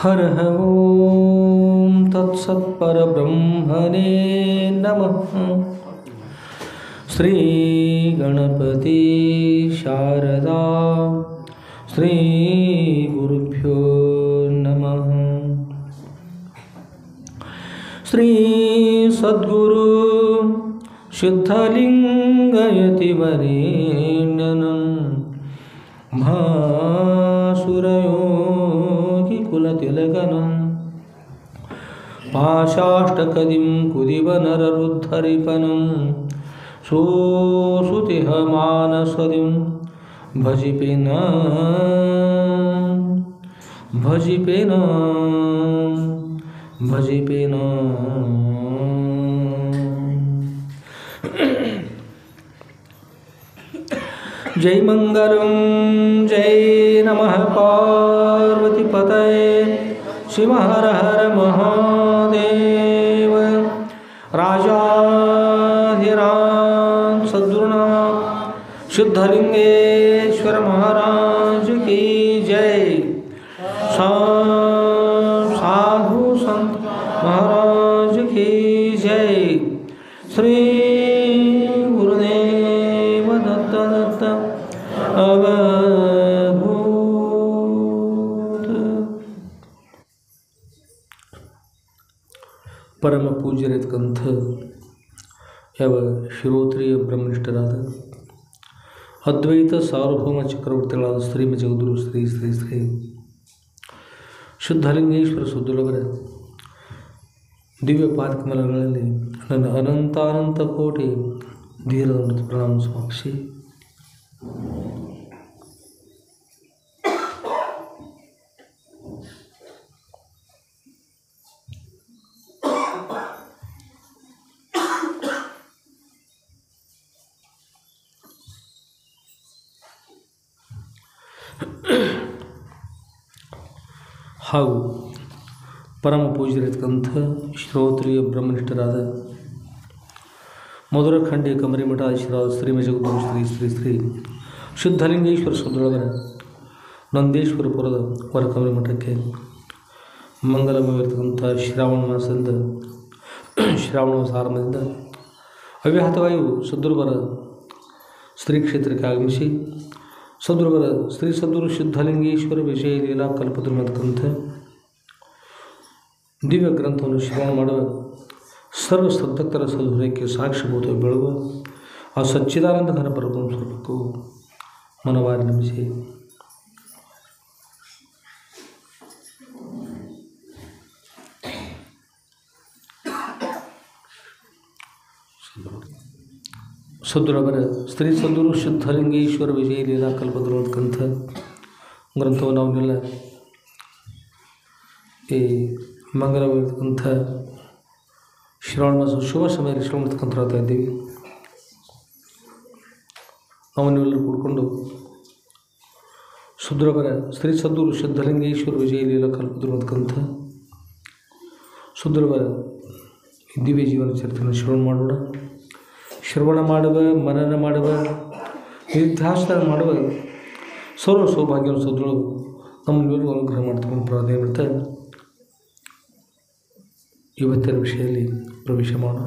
हरः ॐ तत्सत्परब्रह्मणे नमः। श्रीगणपति शारदा श्रीगुरुभ्यो नमः। श्री सद्गुरु सिद्धलिङ्गयतिवरेण्यनं भासुरयोगिकुलतिलकनं पाशाष्टकदिं कुदिवनररुद्धरिपनं सोऽसुतिहमानसदिं भजिपेन जय मंगलम जय नमः पार्वतीपतये शिव हर हर महादेव। राजाधिराज सद्गुरुनाथ सिद्धलिंगेश्वर महाराज की जय। साधु संत महाराज की जय। श्री गुरुदेव दत्त दत्त अवधूत। ಪರಮ ಪೂಜ್ಯರಿರ್ತಕ್ಕಂಥ ಯಾವ ಶ್ರೋತ್ರಿಯ ಬ್ರಹ್ಮನಿಷ್ಠರಾದ ಅದ್ವೈತ ಸಾರ್ವಭೌಮ ಚಕ್ರವರ್ತಿಗಳಾದ ಶ್ರೀಮ ಜಗದ್ಗುರು ಶ್ರೀ ಶ್ರೀ ಶ್ರೀ ಶುದ್ಧಲಿಂಗೇಶ್ವರ ಸುದ್ದುಲವರ ದಿವ್ಯ ಪಾದಕಮಲಗಳಲ್ಲಿ ನನ್ನ ಅನಂತಾನಂತ ಕೋಟಿ ಧೀರದ ಪ್ರಣಾಮ ಸಮರ್ಪಿಸಿ ಹಾಗೂ ಪರಮ ಪೂಜ್ಯರಿರ್ತಕ್ಕಂಥ ಶ್ರೋತ್ರಿಯ ಬ್ರಹ್ಮನಿಷ್ಠರಾದ ಮಧುರ ಖಂಡಿ ಕಮರಿಮಠ ಆಶೀರ್ವಾದ ಶ್ರೀಮ ಜಗದ್ಗುರು ಶ್ರೀ ಶ್ರೀ ಶ್ರೀ ಶುದ್ಧಲಿಂಗೇಶ್ವರ ಸುದ್ರೊಳಗರ ನಂದೇಶ್ವರಪುರದ ಹೊರ ಕಮರಿಮಠಕ್ಕೆ ಮಂಗಲಮಯವಿರ್ತಕ್ಕಂಥ ಶ್ರಾವಣ ಮಾಸದಿಂದ ಶ್ರಾವಣ ಮಾಸ ಆರಂಭದಿಂದ ಅವ್ಯಾಹತವಾಗಿ ಸದ್ಗುರುವರ ಶ್ರೀ ಕ್ಷೇತ್ರಕ್ಕೆ ಆಗಮಿಸಿ ಸದ್ಗುರುವರ ಶ್ರೀ ಸದ್ಗುರು ಶುದ್ಧಲಿಂಗೇಶ್ವರ ವಿಷಯ ಲೀಲಾ ಕಲ್ಪತರು ಅಂತಕ್ಕಂಥ ದಿವ್ಯ ಗ್ರಂಥವನ್ನು ಶ್ರವಣ ಮಾಡುವ ಸರ್ವ ಸದ್ಭಕ್ತರ ಸದ್ಹೃದಯಕ್ಕೆ ಸಾಕ್ಷಿಭೂತ ಬೆಳಗುವ ಆ ಸಚ್ಚಿದಾನಂದ ಘನ ಪರಬ್ರಹ್ಮ ಸ್ವರೂಪಕ್ಕೂ ಮನವಾರಿ ನಮಿಸಿ ಸದ್ಗುರುವರ ಶ್ರೀ ಸದ್ಗುರು ಶುದ್ಧಲಿಂಗೇಶ್ವರ ವಿಜಯ ಲೀಲಾ ಕಲ್ಪತರು ಅಂತಕ್ಕಂಥ ಗ್ರಂಥವನ್ನು ನಾವನ್ನೆಲ್ಲ ಈ ಮಂಗಲವಾಗಿರ್ತಕ್ಕಂಥ ಶ್ರಾವಣ ಮಾಸ ಶುಭ ಸಮಯದಲ್ಲಿ ಶ್ರವಣ ಮಾಡ್ತಕ್ಕಂಥ ಹೇಳ್ತಾ ಇದ್ದೀವಿ. ಅವನ್ನೆಲ್ಲರೂ ಕೂಡಿಕೊಂಡು ಸುದ್ರವರ ಶ್ರೀ ಸದ್ಗುರು ಶುದ್ಧಲಿಂಗೇಶ್ವರ ವಿಜಯ ಲೀಲಾ ಕಲ್ಪತರು ಅಂತಕ್ಕಂಥ ಸುದ್ರವರ ದಿವ್ಯ ಜೀವನ ಚರಿತ್ರೆಯನ್ನು ಶ್ರವಣ ಮಾಡೋಣ. ಶ್ರವಣ ಮಾಡುವ, ಮನನ ಮಾಡುವ, ನಿಧ್ಯಾಸನ ಮಾಡುವ ಸರ್ವ ಸೌಭಾಗ್ಯವನ್ನು ಸದ್ಗಳು ನಮ್ಮನ್ನೆಲ್ಲರೂ ಅನುಗ್ರಹ ಮಾಡ್ತಕ್ಕಂಥ ಪ್ರಾರ್ಥನೆ ಮಾಡ್ತಾ ಇವತ್ತಿನ ವಿಷಯದಲ್ಲಿ ಪ್ರವೇಶ ಮಾಡೋಣ.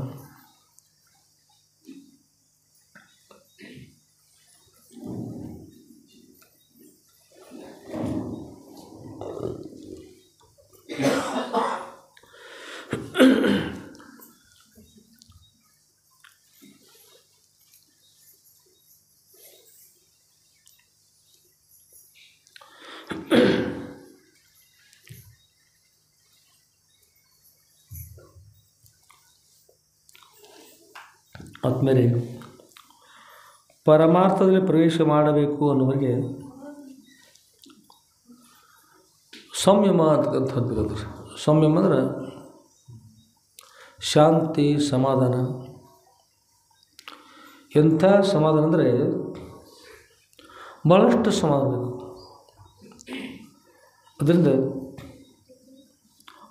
ಆದಮೇಲೆ ಪರಮಾರ್ಥದಲ್ಲಿ ಪ್ರವೇಶ ಮಾಡಬೇಕು ಅನ್ನೋರಿಗೆ ಸಂಯಮ ಅಂತಕ್ಕಂಥದ್ದು ಬೇಕಾದ್ರೆ. ಸಂಯಮ ಅಂದ್ರೆ ಶಾಂತಿ, ಸಮಾಧಾನ. ಎಂಥ ಸಮಾಧಾನ ಅಂದರೆ ಭಾಳಷ್ಟು ಸಮಾಧಾನ ಬೇಕು. ಅದರಿಂದ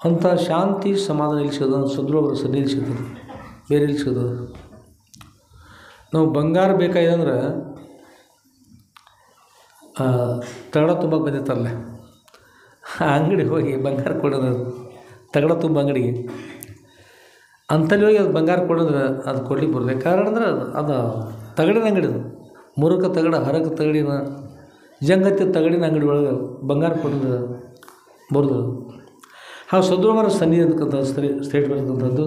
ಅಂಥ ಶಾಂತಿ ಸಮಾಧಾನ ಇಲ್ಲಿ ಸಿಗೋದು ಸದ್ಗುರುವರ ಸನ್ನಿಧಿ ಸಿಗ್ತದೆ, ಬೇರೆ ಇಲ್ಲಿ ಸಿಗೋದು. ನಾವು ಬಂಗಾರ ಬೇಕಾಗಿದೆ ಅಂದ್ರೆ ತಗಡ ತುಂಬ ಬಂದಿರ್ತಾರಲ್ಲ, ಆ ಅಂಗಡಿಗೆ ಹೋಗಿ ಬಂಗಾರ ಕೊಡೋದು ತಗಡ ತುಂಬ ಅಂಗಡಿಗೆ ಅಂತಲ್ಲಿ ಹೋಗಿ ಅದು ಬಂಗಾರ ಕೊಡಿದ್ರೆ ಅದು ಕೊಡ್ಲಿಕ್ಕೆ ಬರ್ತದೆ. ಕಾರಣ ಅಂದ್ರೆ ಅದು ತಗಡಿನ ಅಂಗಡಿ, ಅದು ಮುರುಕ ತಗಡ ಹರಕ ತಗಡಿನ ಜಂಗತ್ತಿ ತಗಡಿನ ಅಂಗಡಿ ಒಳಗೆ ಬಂಗಾರ ಕೊಡಿದ್ರೆ ಬರೋದು. ಹಾಗೆ ಸದ್ಗುರುಮರ ಸನ್ನಿಧಿ ಅಂತಕ್ಕಂಥ ಸ್ಟೇಟ್ ಬರ್ತಕ್ಕಂಥದ್ದು.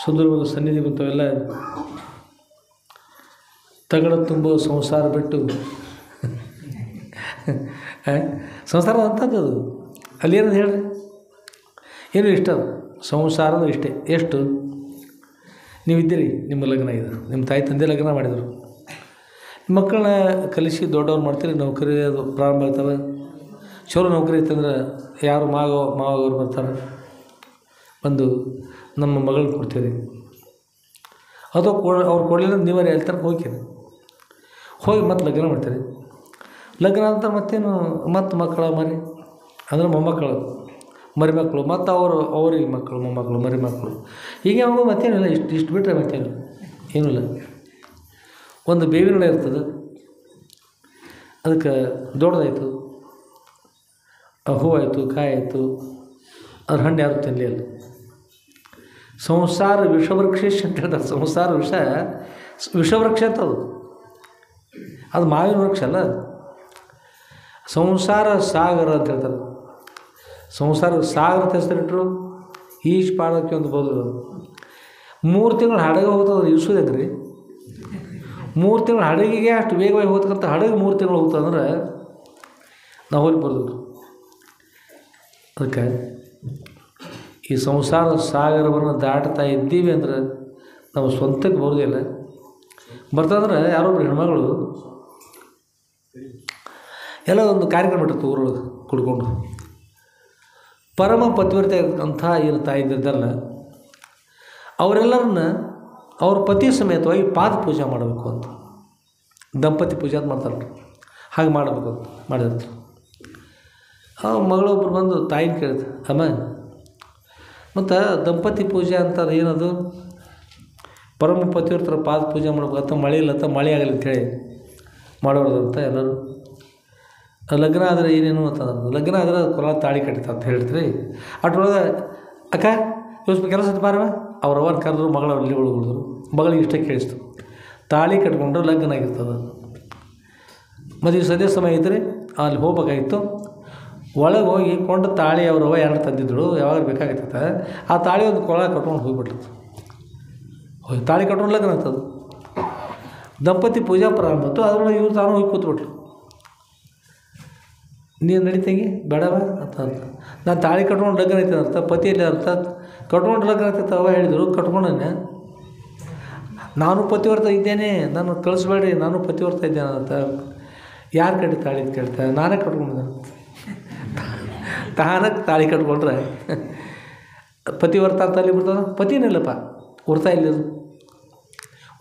ಸದ್ಗುರುಮರ ಸನ್ನಿಧಿ ಬಂತವೆಲ್ಲ ತಗಡ ತುಂಬ ಸಂಸಾರ ಬಿಟ್ಟು ಸಂಸಾರ ಅಂಥದ್ದು ಅದು. ಅಲ್ಲಿ ಏನದು ಹೇಳ್ರಿ, ಏನು ಇಷ್ಟ ಅದು ಸಂಸಾರ ಅಂದ್ರೆ ಇಷ್ಟೇ. ಎಷ್ಟು ನೀವಿದ್ದೀರಿ, ನಿಮ್ಮ ಲಗ್ನ ಇದೆ, ನಿಮ್ಮ ತಾಯಿ ತಂದೆ ಲಗ್ನ ಮಾಡಿದರು, ಮಕ್ಕಳನ್ನ ಕಲಿಸಿ ದೊಡ್ಡವ್ರು ಮಾಡ್ತೀರಿ, ನೌಕರಿ ಅದು ಪ್ರಾರಂಭ ಆಗ್ತವೆ. ಚಲೋ ನೌಕರಿ ಇತ್ತಂದ್ರೆ ಯಾರು ಮಾವವರು ಬರ್ತಾರೆ, ಬಂದು ನಮ್ಮ ಮಗಳನ್ನ ಕೊಡ್ತೀರಿ. ಅದು ಅವ್ರು ಕೊಡಲಿಲ್ಲ ನೀವೇ ಹೇಳ್ತಾರೆ, ಹೋಗಿ ಮತ್ತೆ ಲಗ್ನ ಮಾಡ್ತೀರಿ. ಲಗ್ನ ಅಂತ ಮತ್ತೇನು ಮತ್ತು ಮಕ್ಕಳ ಮರಿ ಅಂದರೆ ಮೊಮ್ಮಕ್ಕಳು ಮರಿಮಕ್ಕಳು, ಮತ್ತು ಅವ್ರಿಗೆ ಮಕ್ಕಳು ಮೊಮ್ಮಕ್ಕಳು ಮರಿಮಕ್ಕಳು, ಹೀಗೆ ಅವಾಗ ಮತ್ತೇನಿಲ್ಲ. ಇಷ್ಟು ಬಿಟ್ಟರೆ ಮತ್ತೇನು ಏನಿಲ್ಲ. ಒಂದು ಬೇವಿನ ಗಿಡ ಇರ್ತದೆ, ಅದಕ್ಕೆ ದೊಡ್ಡದಾಯಿತು, ಹೂವಾಯಿತು, ಕಾಯಿ ಆಯಿತು, ಅದ್ರ ಹಣ್ಣು ಯಾರು ತಿನ್ನಲಿ ಅಲ್ಲ. ಸಂಸಾರ ವಿಷವೃಕ್ಷ ಅಂತ ಹೇಳ್ತಾರೆ. ಸಂಸಾರ ವಿಷವೃಕ್ಷ ಅಂತ ಅದು ಮಾವಿನ ವೃಕ್ಷ ಅಲ್ಲ, ಸಂಸಾರ ಸಾಗರ ಅಂತ ಹೇಳ್ತಾರೆ. ಸಂಸಾರ ಸಾಗರ ಅಂತ ಹೆಸರಿಟ್ರು. ಈಜು ಪಾಡೋಕ್ಕೆ ಒಂದು ಬೋದು 3 ತಿಂಗಳು ಹಡಗೆ ಹೋಗ್ತದೆ, ಇಳಿಸೋದೇನ್ರಿ 3 ತಿಂಗಳು ಹಡಗಿಗೆ ಅಷ್ಟು ವೇಗವಾಗಿ ಹೋಗ್ತಕ್ಕಂಥ ಹಡಗೆ 3 ತಿಂಗಳು ಹೋಗ್ತದಂದ್ರೆ ನಾವು ಹೋಗಿ ಬರ್ಬೋದು. ಅದಕ್ಕೆ ಈ ಸಂಸಾರ ಸಾಗರವನ್ನು ದಾಟ್ತಾ ಇದ್ದೀವಿ ಅಂದ್ರೆ ನಾವು ಸ್ವಂತಕ್ಕೆ ಬರೋದಿಲ್ಲ. ಬರ್ತಂದ್ರೆ ಯಾರೊಬ್ರು ಹೆಣ್ಮಗಳು ಎಲ್ಲ ಒಂದು ಕಾರ್ಯಕ್ರಮ ಬಿಟ್ಟಿರ್ತು ಊರೊಳಗೆ ಕುಡ್ಕೊಂಡು. ಪರಮ ಪತಿವ್ರತೆ ಅಂತ ಏನು ತಾಯಿದ್ದಲ್ಲ, ಅವರೆಲ್ಲರನ್ನ ಅವ್ರ ಪತಿ ಸಮೇತವಾಗಿ ಪಾದ ಪೂಜೆ ಮಾಡಬೇಕು ಅಂತ, ದಂಪತಿ ಪೂಜೆ ಅಂತ ಮಾಡ್ತಾರೆ, ಹಾಗೆ ಮಾಡಬೇಕು ಅಂತ ಮಾಡಿರ್ತಾರೆ. ಆ ಮಗಳೊಬ್ಬರು ಬಂದು ತಾಯಿನ ಕೇಳಿದೆ, ಅಮ್ಮ ಮತ್ತು ದಂಪತಿ ಪೂಜೆ ಅಂತಾರೆ ಏನದು, ಪರಮ ಪತಿವ್ರತರ ಪಾದ ಪೂಜೆ ಮಾಡ್ಬೇಕಂತ, ಮಳೆ ಇಲ್ಲತ್ತ ಮಳೆ ಆಗಲಿ ಅಂತೇಳಿ ಮಾಡೋದಂತ ಎಲ್ಲರೂ. ಲಗ್ನ ಆದರೆ ಏನೇನು ಅಂತಂದ್ರೆ, ಲಗ್ನ ಆದರೆ ಕೊಲ ತಾಳಿ ಕಟ್ಟಿತ ಅಂತ ಹೇಳ್ತೀರಿ. ಅಟ್ರೊಳಗೆ ಅಕ್ಕ ಇವತ್ತು ಕೆಲಸ ಬಾರವ ಅವ್ರವ್ವನ ಕರೆದ್ರು, ಮಗಳ ಅಲ್ಲಿ ಉಳಿದ್ರು, ಮಗಳಿಗೆ ಇಷ್ಟ ಕೇಳಿಸ್ತು, ತಾಳಿ ಕಟ್ಕೊಂಡ್ರೆ ಲಗ್ನ ಆಗಿರ್ತದೆ. ಮದುವೆ ಸದ್ಯ ಸಮಯ ಇದ್ದರೆ ಅಲ್ಲಿ ಹೋಗ್ಬೇಕಾಗಿತ್ತು. ಒಳಗೆ ಹೋಗಿ ಕೊಂಡು ತಾಳಿ ಅವ್ರವ್ವ 2 ತಂದಿದ್ದಳು, ಯಾವಾಗ ಬೇಕಾಗಿತ್ತ ಆ ತಾಳಿ ಒಂದು ಕೊಳ ಕಟ್ಕೊಂಡು ಹೋಗಿಬಿಟ್ಟಿತ್ತು. ಹೋಗಿ ತಾಳಿ ಕಟ್ಕೊಂಡು ಲಗ್ನ ಆಗ್ತದೆ. ದಂಪತಿ ಪೂಜಾ ಪ್ರಾರಂಭ ಆಯ್ತು. ಅದರೊಳಗೆ ಇವ್ರು ತಾನು ಹೋಗಿ ಕೂತ್ಬಿಟ್ರು. ನೀನು ನಡೀತಂಗಿ ಬೇಡವ ಅಂತ ನಾನು ತಾಳಿ ಕಟ್ಕೊಂಡು ಲಗ್ನ ಐತೆ ಅರ್ಥ, ಪತಿಯಲ್ಲಿ ಅರ್ಥ ಕಟ್ಕೊಂಡು ಲಗ್ನ ಆಗ್ತೈತೆ ಅವ ಹೇಳಿದರು. ಕಟ್ಕೊಂಡೇ ನಾನು ಪತಿವರ್ತ ಇದ್ದೇನೆ, ನಾನು ಕಳಿಸ್ಬೇಡಿ, ನಾನು ಪತಿವರ್ತ ಇದ್ದೇನೆ ಅಂತ. ಯಾರು ಕಟ್ಟಿ ತಾಳಿ ಅಂತ ಕೇಳ್ತಾರೆ, ನಾನೇ ಕಟ್ಕೊಂಡಿದ್ದೆ. ತಾನಕ್ಕೆ ತಾಳಿ ಕಟ್ಕೊಂಡ್ರೆ ಪತಿವರ್ತ ಅಂತ ಅಲ್ಲಿ ಬಿಡ್ತದ, ಪತಿನಿಲ್ಲಪ್ಪ, ವ್ರತ ಇಲ್ಲದು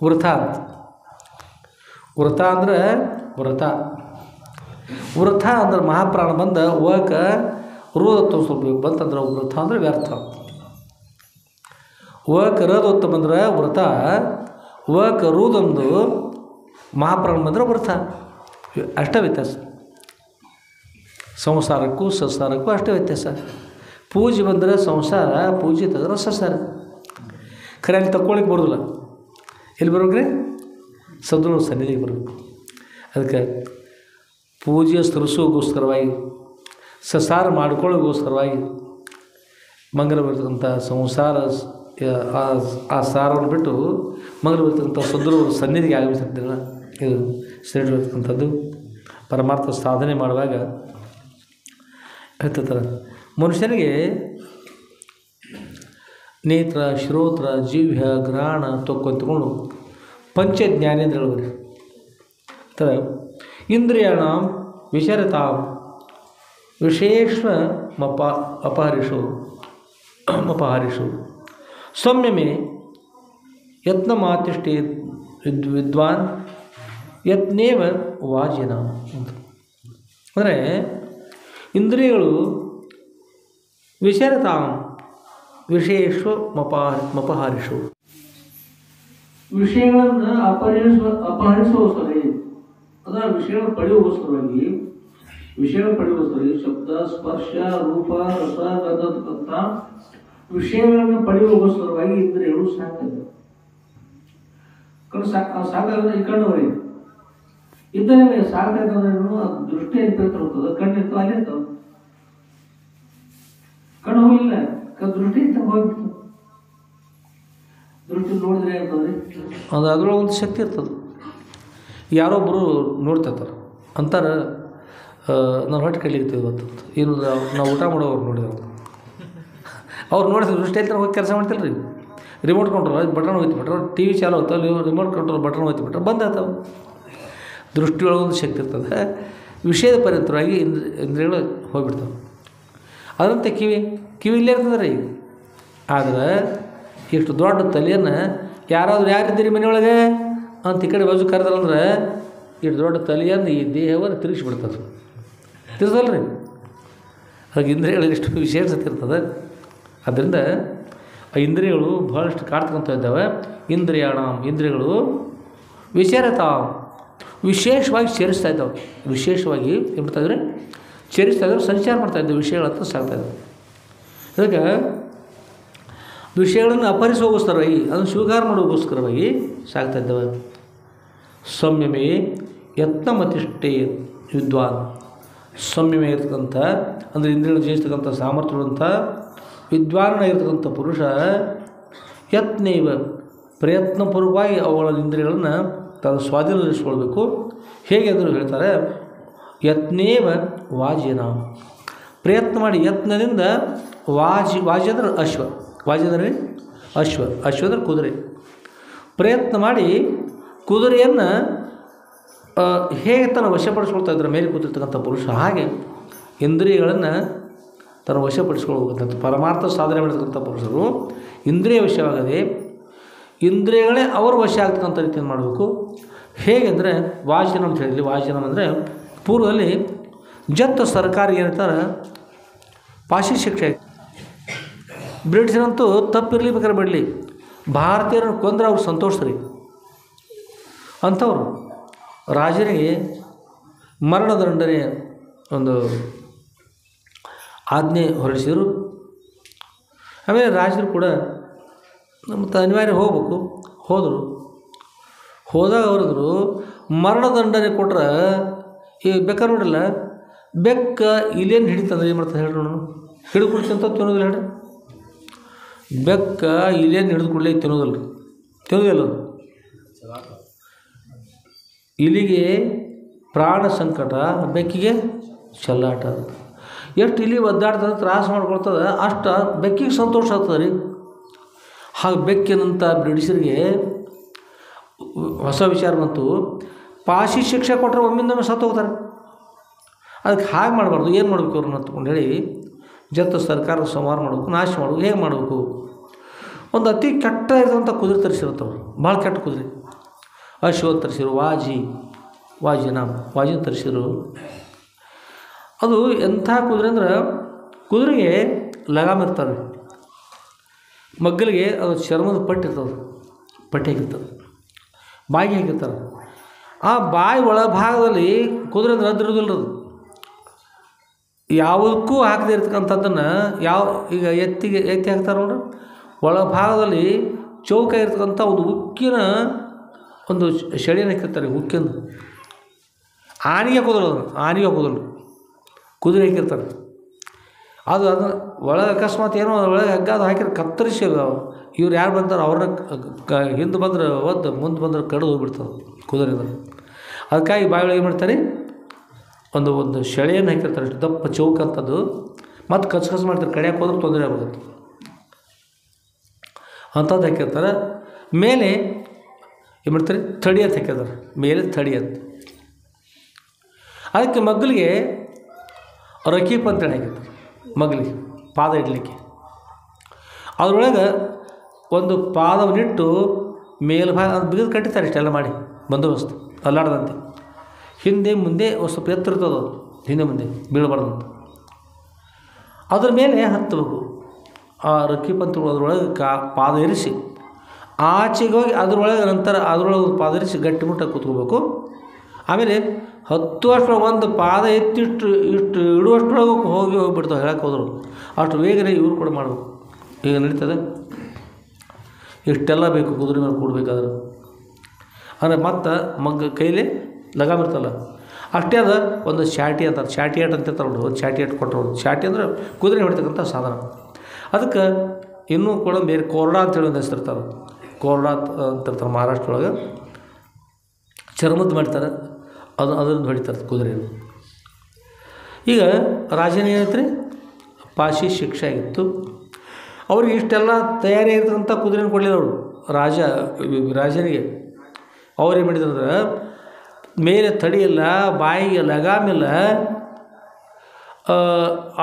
ವ್ರತ ಅಂತ. ವ್ರತ ಅಂದ್ರೆ ವ್ರತ ಅಂದ್ರೆ ಮಹಾಪ್ರಾಣ ಬಂದ ಹೋಗಕ್ಕೆ ರೋದತ್ವ ಸ್ವಲ್ಪ ಬಂತಂದ್ರೆ ವ್ರತ ಅಂದ್ರೆ ವ್ಯರ್ಥ. ಹೋಗಕ್ಕೆ ರದೊತ್ತ ಬಂದ್ರೆ ವ್ರತ, ಹೋಗಕ್ಕೆ ರೂದೊಂದು ಮಹಾಪ್ರಾಣ ಬಂದ್ರೆ ವ್ರತ. ಅಷ್ಟೇ ವ್ಯತ್ಯಾಸ. ಸಂಸಾರಕ್ಕೂ ಸಸಾರಕ್ಕೂ ಅಷ್ಟೇ ವ್ಯತ್ಯಾಸ. ಪೂಜೆ ಬಂದರೆ ಸಂಸಾರ, ಪೂಜೆ ತೆಗೆದ್ರೆ ಸಸಾರ. ಖರೆ ಅಲ್ಲಿ ತಗೊಳ್ಳಿಕ್ಕೆ ಬರೋದಿಲ್ಲ. ಎಲ್ಲಿ ಬರ್ಬೇಕ್ರಿ? ಸದ್ಗುರು ಸನ್ನಿಧಿಗೆ ಬರಬೇಕು. ಅದಕ್ಕೆ ಪೂಜೆ ಸಲ್ಲಿಸೋಗೋಸ್ಕರವಾಗಿ, ಸಸಾರ ಮಾಡ್ಕೊಳ್ಳೋಗೋಸ್ಕರವಾಗಿ ಮಂಗಲ ಬರ್ತಕ್ಕಂಥ ಸಂಸಾರ ಆ ಸಾರವನ್ನು ಬಿಟ್ಟು ಮಂಗಲ ಬರ್ತಕ್ಕಂಥ ಸದ್ಗುರು ಸನ್ನಿಧಿಗೆ ಆಗಮಿಸಿರ್ತೀರ. ಇದು ಸೇರಿರ್ತಕ್ಕಂಥದ್ದು ಪರಮಾರ್ಥ ಸಾಧನೆ ಮಾಡುವಾಗ ಹೇಳ್ತಾರೆ. ಮನುಷ್ಯನಿಗೆ ನೇತ್ರ, ಶ್ರೋತ್ರ, ಜಿಹ್ವ, ಗ್ರಹಣ ತೊಗೊಂಡು ಪಂಚ ಜ್ಞಾನೇಂದ್ರಗಳು ಥರ ಇಂದ್ರಿಯಾಣ ವಿಶರತಾಂ ವಿಶೇಷ ಅಪಹರಿಷು ಸೌಮ್ಯಮೇ ಯತ್ನ ಮಾತಿಷ್ಠೆ ವಿದ್ವಾನ್ ಯತ್ನೇವ ವಾಜಿನ ಅಂತ. ಅಂದರೆ ಇಂದ್ರಿಯಗಳು ವಿಶರತಾಂ ವಿಶೇಷ ಮಪಹರಿಷು, ವಿಷಯಗಳನ್ನು ಅಪಹರಿಸುವ ಸಲಹೆ, ಅದರ ವಿಷಯಗಳನ್ನು ಪಡೆಯುವ ಸಲುವಾಗಿ ವಿಷಯಗಳು ಪಡೆಯುವುದು ಶಬ್ದ ಸ್ಪರ್ಶ ರೂಪ ರಸ ಗಂಧಕ್ಕಂಥ ವಿಷಯಗಳನ್ನು ಪಡೆಯುವಗೋಸ್ಕರವಾಗಿ ಇಂದ್ರಿಯಗಳು ಸಾಕ್ತದೆ. ಕಣ್ಣು ಸಾಕಾದ್ರೆ ಈ ಕಣ್ಣು ಹೊರಗೆ ಇದ್ದರೆ ಸಾಕಾಗಂದ್ರೂ ಅದು ದೃಷ್ಟಿ ಇರ್ತದೆ. ಕಣ್ಣು ಇರ್ತವೆ ಅಲ್ಲಿ ಇರ್ತವೆ. ಕಣ್ಣು ಹೋಗಿಲ್ಲ, ದೃಷ್ಟಿ ಇರ್ತ ಹೋಗ್ಬಿಡ್ತದೆ. ದೃಷ್ಟಿ ನೋಡಿದ್ರೆ ಅಂತಂದ್ರೆ ಅದು ಅದರೊಳಗೆ ಒಂದು ಶಕ್ತಿ ಇರ್ತದೆ. ಯಾರೊಬ್ಬರು ನೋಡ್ತಿರ್ತಾರೆ ಅಂತಾರೆ, ನಾವು ಹೊಟ್ಟೆ ಕಲಿಗ್ತೀವಿ ಇವತ್ತು. ಏನು ನಾವು ಊಟ ಮಾಡೋರು ನೋಡಿದೆವು, ಅವ್ರು ನೋಡಿದ್ರೆ ದೃಷ್ಟಿ ಐತೆ ಹೋಗಿ ಕೆಲಸ ಮಾಡ್ತಿಲ್ಲ ರೀ. ರಿಮೋಟ್ ಕಂಟ್ರೋಲ್ ಬಟನ್ ಹೋಯ್ತು ಬಿಟ್ರೆ ಟಿ ವಿ ಚಾಲು ಹೋಗ್ತಾವೆ, ರಿಮೋಟ್ ಕಂಟ್ರೋಲ್ ಬಟನ್ ಹೋಯ್ತು ಬಿಟ್ರೆ ಬಂದ್ ಆಗ್ತಾವೆ. ದೃಷ್ಟಿಯೊಳಗೊಂದು ಶಕ್ತಿ ಇರ್ತದೆ. ವಿಷಯದ ಪರಿತರವಾಗಿ ಇಂದ್ರಿಯಗಳು ಹೋಗ್ಬಿಡ್ತಾವೆ. ಅದರಂತೆ ಕಿವಿ ಇಲ್ಲೇ ಇರ್ತದೆ ರೀ. ಆದರೆ ಇಷ್ಟು ದೊಡ್ಡ ತಲೆಯನ್ನು ಯಾರಿದ್ದೀರಿ ಮನೆಯೊಳಗೆ ಅಂತ ಈ ಕಡೆ ಬಾಜು ಕರೆದ್ರಂದ್ರೆ ಇಷ್ಟು ದೊಡ್ಡ ತಲೆಯನ್ನು ಈ ದೇಹವನ್ನು ತಿರುಗಿಸ್ಬಿಡ್ತದೆ. ತಿರ್ಸಲ್ಲ ರೀ. ಹಾಗೆ ಇಂದ್ರಿಯಗಳಿಗೆ ಇಷ್ಟು ವಿಶೇಷತೆ ಇರ್ತದೆ. ಆದ್ದರಿಂದ ಆ ಇಂದ್ರಿಯಗಳು ಭಾಳಷ್ಟು ಕಾಡ್ತಕ್ಕಂಥ ಇದ್ದಾವೆ. ಇಂದ್ರಿಯಗಳು ವಿಚಾರತಾ ವಿಶೇಷವಾಗಿ ಸೇರಿಸ್ತಾ ಇದ್ದಾವೆ. ವಿಶೇಷವಾಗಿ ಏನು ಮಾಡ್ತಾಯಿದ್ರೆ ಸೇರಿಸ್ತಾ ಇದ್ದಾರೆ, ಸಂಚಾರ ಮಾಡ್ತಾಯಿದ್ದಾವೆ, ವಿಷಯಗಳ ಹತ್ರ ಸಾಗ್ತಾಯಿದ್ದಾವೆ. ಅದಕ್ಕೆ ವಿಷಯಗಳನ್ನು ಅಪಹರಿಸೋಗೋಸ್ಕರವಾಗಿ ಅದನ್ನು ಸ್ವೀಕಾರ ಮಾಡೋಗೋಸ್ಕರವಾಗಿ ಸಾಗ್ತಾ ಇದ್ದಾವೆ. ಸಂಯಮೇ ಯತ್ನಮತಿಷ್ಠೇ ವಿದ್ವಾನ್. ಸಂಯಮ ಇರ್ತಕ್ಕಂಥ ಅಂದರೆ ಇಂದ್ರಿಯಗಳನ್ನು ಜಯಿಸ್ತಕ್ಕಂಥ ಸಾಮರ್ಥ್ಯಗಳಂಥ ವಿದ್ವಾನಾಗಿರ್ತಕ್ಕಂಥ ಪುರುಷ ಯತ್ನೇವ ಪ್ರಯತ್ನಪೂರ್ವಕವಾಗಿ ಅವುಗಳ ಇಂದ್ರಿಯಗಳನ್ನು ತನ್ನ ಸ್ವಾಧೀನದಲ್ಲಿರಿಸ್ಕೊಳ್ಬೇಕು. ಹೇಗೆ ಅಂದರೂ ಹೇಳ್ತಾರೆ, ಯತ್ನೇವ ವಾಜಿನ. ಪ್ರಯತ್ನ ಮಾಡಿ ಯತ್ನದಿಂದ ವಾಜಿ ಅಂದ್ರೆ ಅಶ್ವ, ವಾಜಿ ಅಂದರೆ ಅಶ್ವ ಅಂದ್ರೆ ಕುದುರೆ. ಪ್ರಯತ್ನ ಮಾಡಿ ಕುದುರೆಯನ್ನು ಹೇಗೆ ತನ್ನ ವಶಪಡಿಸ್ಕೊಳ್ತಾ ಇದ್ದಾರೆ ಮೇಲೆ ಕೂತಿರ್ತಕ್ಕಂಥ ಪುರುಷ, ಹಾಗೆ ಇಂದ್ರಿಯಗಳನ್ನು ತನ್ನ ವಶಪಡಿಸ್ಕೊಳ್ಬೇಕಂತ ಪರಮಾರ್ಥ ಸಾಧನೆ ಮಾಡಿರ್ತಕ್ಕಂಥ ಪುರುಷರು ಇಂದ್ರಿಯ ವಶವಾಗದೆ ಇಂದ್ರಿಯಗಳೇ ಅವ್ರ ವಶ ಆಗ್ತಕ್ಕಂಥ ರೀತಿಯನ್ನು ಮಾಡಬೇಕು. ಹೇಗೆಂದರೆ ವಾಜನಂ ಅಂತ ಹೇಳಿದ್ವಿ. ವಾಜನಂ ಅಂದರೆ ಪೂರ್ವದಲ್ಲಿ ಜತ್ ಸರ್ಕಾರ ಏನಂತಾರೆ ಪಾಶಿ ಶಿಕ್ಷೆ. ಬ್ರಿಟಿಷರಂತೂ ತಪ್ಪಿರಲಿ ಬೇಕಾದ್ರೆ ಬಿಡಲಿ, ಭಾರತೀಯರನ್ನು ಕೊಂದರೆ ಅವ್ರು ಸಂತೋಷ ರೀ. ಅಂಥವ್ರು ರಾಜರಿಗೆ ಮರಣದಂಡನೆ ಒಂದು ಆಜ್ಞೆ ಹೊರಡಿಸಿದರು. ಆಮೇಲೆ ರಾಜರು ಕೂಡ ಮತ್ತು ಅನಿವಾರ್ಯ ಹೋಗ್ಬೇಕು, ಹೋದಾಗ ಅವರಿದ್ರು ಮರಣದಂಡನೆ ಕೊಟ್ರೆ ಈ ಬೆಕ್ಕ ನೋಡಿಲ್ಲ, ಬೆಕ್ಕ ಇಲ್ಲೇನು ಹಿಡಿತಂದ್ರೆ ಏನು ಮಾಡ್ತಾರೆ ಹೇಳ್ರಿ, ನಾನು ಹಿಡಿದ್ಬಿಡ್ತೀನಿ ಅಂತ ತಿನ್ನೋದಿಲ್ಲ ಹೇಳ್ರಿ. ಬೆಕ್ಕ ಇಲ್ಲೇನು ಹಿಡಿದು ಕೂಡಲೇ ತಿನ್ನೋದಿಲ್ಲ. ಇಲಿಗೆ ಪ್ರಾಣ ಸಂಕಟ, ಬೆಕ್ಕಿಗೆ ಚೆಲ್ಲಾಟ. ಎಷ್ಟು ಇಲಿ ಒದ್ದಾಡ್ತದೆ, ತ್ರಾಸ ಮಾಡ್ಕೊಳ್ತದೆ, ಅಷ್ಟು ಬೆಕ್ಕಿಗೆ ಸಂತೋಷ ಆಗ್ತದೆ ರೀ. ಹಾಗೆ ಬೆಕ್ಕಿನಂಥ ಬ್ರಿಟಿಷರಿಗೆ ಹೊಸ ವಿಚಾರ ಬಂತು, ಪಾಶಿ ಶಿಕ್ಷೆ ಕೊಟ್ಟರೆ ಒಮ್ಮಿಂದೊಮ್ಮೆ ಸತ್ತು ಹೋಗ್ತಾರೆ. ಅದಕ್ಕೆ ಹಾಗೆ ಮಾಡಬಾರ್ದು, ಏನು ಮಾಡಬೇಕು ಅವ್ರನ್ನ ಅಂತ್ಕೊಂಡು ಹೇಳಿ ಜೊತೆ ಸರ್ಕಾರ ಸಂಹಾರ ಮಾಡಬೇಕು, ನಾಶ ಮಾಡಬೇಕು. ಹೇಗೆ ಮಾಡಬೇಕು? ಒಂದು ಅತಿ ಕೆಟ್ಟ ಇರುವಂಥ ಕುದುರೆ ತರಿಸಿರುತ್ತವ್ರು, ಭಾಳ ಕೆಟ್ಟ ಕುದುರೆ. ಅಶ್ವ ತರಿಸಿರು, ವಾಜಿನ ತರಿಸಿರು. ಅದು ಎಂಥ ಕುದುರೆ ಅಂದ್ರೆ ಕುದುರೆಗೆ ಲಗಾಮ್ ಇರ್ತಾರೆ, ಮಗ್ಗಲಿಗೆ ಅದು ಚರ್ಮದ ಪಟ್ಟಿ ಹಾಕಿರ್ತದೆ, ಬಾಯಿಗೆ ಹಾಕಿರ್ತಾರೆ. ಆ ಬಾಯಿ ಒಳಭಾಗದಲ್ಲಿ ಕುದುರೆ ಅಂದ್ರೆ ಅದಿರೋದಿಲ್ಲ. ಅದು ಯಾವುದಕ್ಕೂ ಹಾಕದೇ ಇರ್ತಕ್ಕಂಥದ್ದನ್ನು ಈಗ ಎತ್ತಿ ಹಾಕ್ತಾರೆ ನೋಡ್ರಿ, ಒಳಭಾಗದಲ್ಲಿ ಚೌಕ ಇರ್ತಕ್ಕಂಥ ಒಂದು ಉಕ್ಕಿನ ಒಂದು ಶೆಳೆಯನ್ನು ಹಾಕಿರ್ತಾರೆ. ಉಕ್ಕಿಂದ ಆನೆಗೆ ಹಾಕೋದಿಲ್ಲ, ಕುದುರೆ ಹಾಕಿರ್ತಾರೆ. ಅದನ್ನು ಒಳಗೆ ಅಕಸ್ಮಾತ್ ಏನೋ ಒಳಗೆ ಹಗ್ಗ ಅದು ಹಾಕಿದ್ರೆ ಕತ್ತರಿಸಿ ಇವ್ರು ಯಾರು ಬಂತಾರೆ ಅವ್ರನ್ನ ಹಿಂದೆ ಬಂದ್ರೆ ಮುಂದೆ ಬಂದ್ರೆ ಕಡಿದು ಹೋಗ್ಬಿಡ್ತಾರೆ ಕುದುರೆದ. ಅದಕ್ಕಾಗಿ ಬಾಯಿಯೊಳಗೆ ಏನು ಮಾಡ್ತಾರೆ, ಒಂದು ಶೆಳೆಯನ್ನು ಹಾಕಿರ್ತಾರೆ, ಅಷ್ಟು ದಪ್ಪ ಚೌಕ ಅಂತದ್ದು. ಮತ್ತು ಕಚ್ಕಸ್ ಮಾಡ್ತಾರೆ, ಕಡಿಯಕ್ಕೆ ಹೋದ್ರೆ ತೊಂದರೆ ಆಗುತ್ತೆ ಅಂಥದ್ದು ಹಾಕಿರ್ತಾರೆ. ಮೇಲೆ ಏನು ಮಾಡ್ತಾರೆ, ಥಡಿ ಅಂತ ಹಾಕಿರ್ತಾರೆ, ಮೇಲೆ ಥಡಿ ಅಂತ. ಅದಕ್ಕೆ ಮಗ್ಗಲಿಗೆ ರಕೀಪ್ ಅಂತೇಳಿ ಹಾಕಿರ್ತಾರೆ, ಮಗ್ಲಿಗೆ ಪಾದ ಇಡಲಿಕ್ಕೆ. ಅದರೊಳಗೆ ಒಂದು ಪಾದವನ್ನಿಟ್ಟು ಮೇಲ್ಭಾಗ ಅದು ಬಿಗಿದು ಕಟ್ಟಿರ್ತಾರೆ. ಇಷ್ಟೆಲ್ಲ ಮಾಡಿ ಬಂದೋಬಸ್ತು ಅಲ್ಲಾಡದಂತೆ. ಹಿಂದೆ ಮುಂದೆ ಸ್ವಲ್ಪ ಎತ್ತರ ಇರ್ತದೆ, ಅದು ಹಿಂದೆ ಮುಂದೆ ಬೀಳಬಾರ್ದಂತ. ಅದ್ರ ಮೇಲೆ ಹತ್ತಬೇಕು. ಆ ರಕೀಪ್ ಅಂತ ಅದರೊಳಗೆ ಪಾದ ಇರಿಸಿ ಆಚೆಗೆ ಹೋಗಿ ಅದರೊಳಗೆ ನಂತರ ಅದರೊಳಗೆ ಪಾದ ಇರಿಸಿ ಗಟ್ಟಿಮುಟ್ಟಾಗಿ ಕೂತ್ಕೋಬೇಕು. ಆಮೇಲೆ ಹತ್ತುವಷ್ಟರೊಳಗೆ ಒಂದು ಪಾದ ಎತ್ತಿಟ್ಟು ಇಡುವಷ್ಟರೊಳಗೆ ಹೋಗಿಬಿಡ್ತಾವೆ ಹೇಳಕ್ಕೆ ಹೋದ್ರು. ಅಷ್ಟು ವೇಗನೆ ಇವ್ರು ಕೂಡ ಮಾಡಬೇಕು. ಈಗ ನಡೀತದೆ. ಇಷ್ಟೆಲ್ಲ ಬೇಕು ಕುದುರೆ ಮೇಲೆ ಕೂಡಬೇಕಾದ್ರೆ. ಅಂದರೆ ಮತ್ತು ಕೈಲಿ ಲಗಾಮ್ ಇರ್ತಲ್ಲ, ಅಷ್ಟೇ ಅದ. ಒಂದು ಶಾಟಿ ಅಂತಾರೆ, ಶಾಟಿ ಆಟ ಅಂತ ಇರ್ತಾರೆ ನೋಡಿ, ಒಂದು ಶಾಟಿ ಆಟ ಕೊಟ್ಟರು. ಶಾಟಿ ಅಂದರೆ ಕುದುರೆ ಹೊಡಿತಕ್ಕಂಥ ಸಾಧನ. ಅದಕ್ಕೆ ಇನ್ನೂ ಕೂಡ ಬೇರೆ ಕೋರ್ಡಾ ಅಂತೇಳಿ ಒಂದು ಹೆಸರಿರ್ತಾರೆ. ಕೋರ್ಡಾ ಅಂತಿರ್ತಾರೆ ಮಹಾರಾಷ್ಟ್ರೊಳಗೆ, ಚರ್ಮದ್ದು ಮಾಡ್ತಾರೆ, ಅದನ್ನು ಹೊಡಿತಾರೆ ಕುದುರೆಯನ್ನು. ಈಗ ರಾಜನ ಏನೈತ್ರಿ, ಪಾಶಿ ಶಿಕ್ಷೆ ಆಗಿತ್ತು. ಅವ್ರಿಗೆ ಇಷ್ಟೆಲ್ಲ ತಯಾರಿ ಆಗಿರ್ತಕ್ಕಂಥ ಕುದುರೆನ ಕೊಡಲಿಲ್ಲ ಅವರು ರಾಜನಿಗೆ. ಅವ್ರೇನು ಮಾಡಿದ್ರಂದ್ರೆ, ಮೇಲೆ ತಡಿಯಿಲ್ಲ, ಬಾಯಿಗೆ ಲಗಾಮಿಲ್ಲ,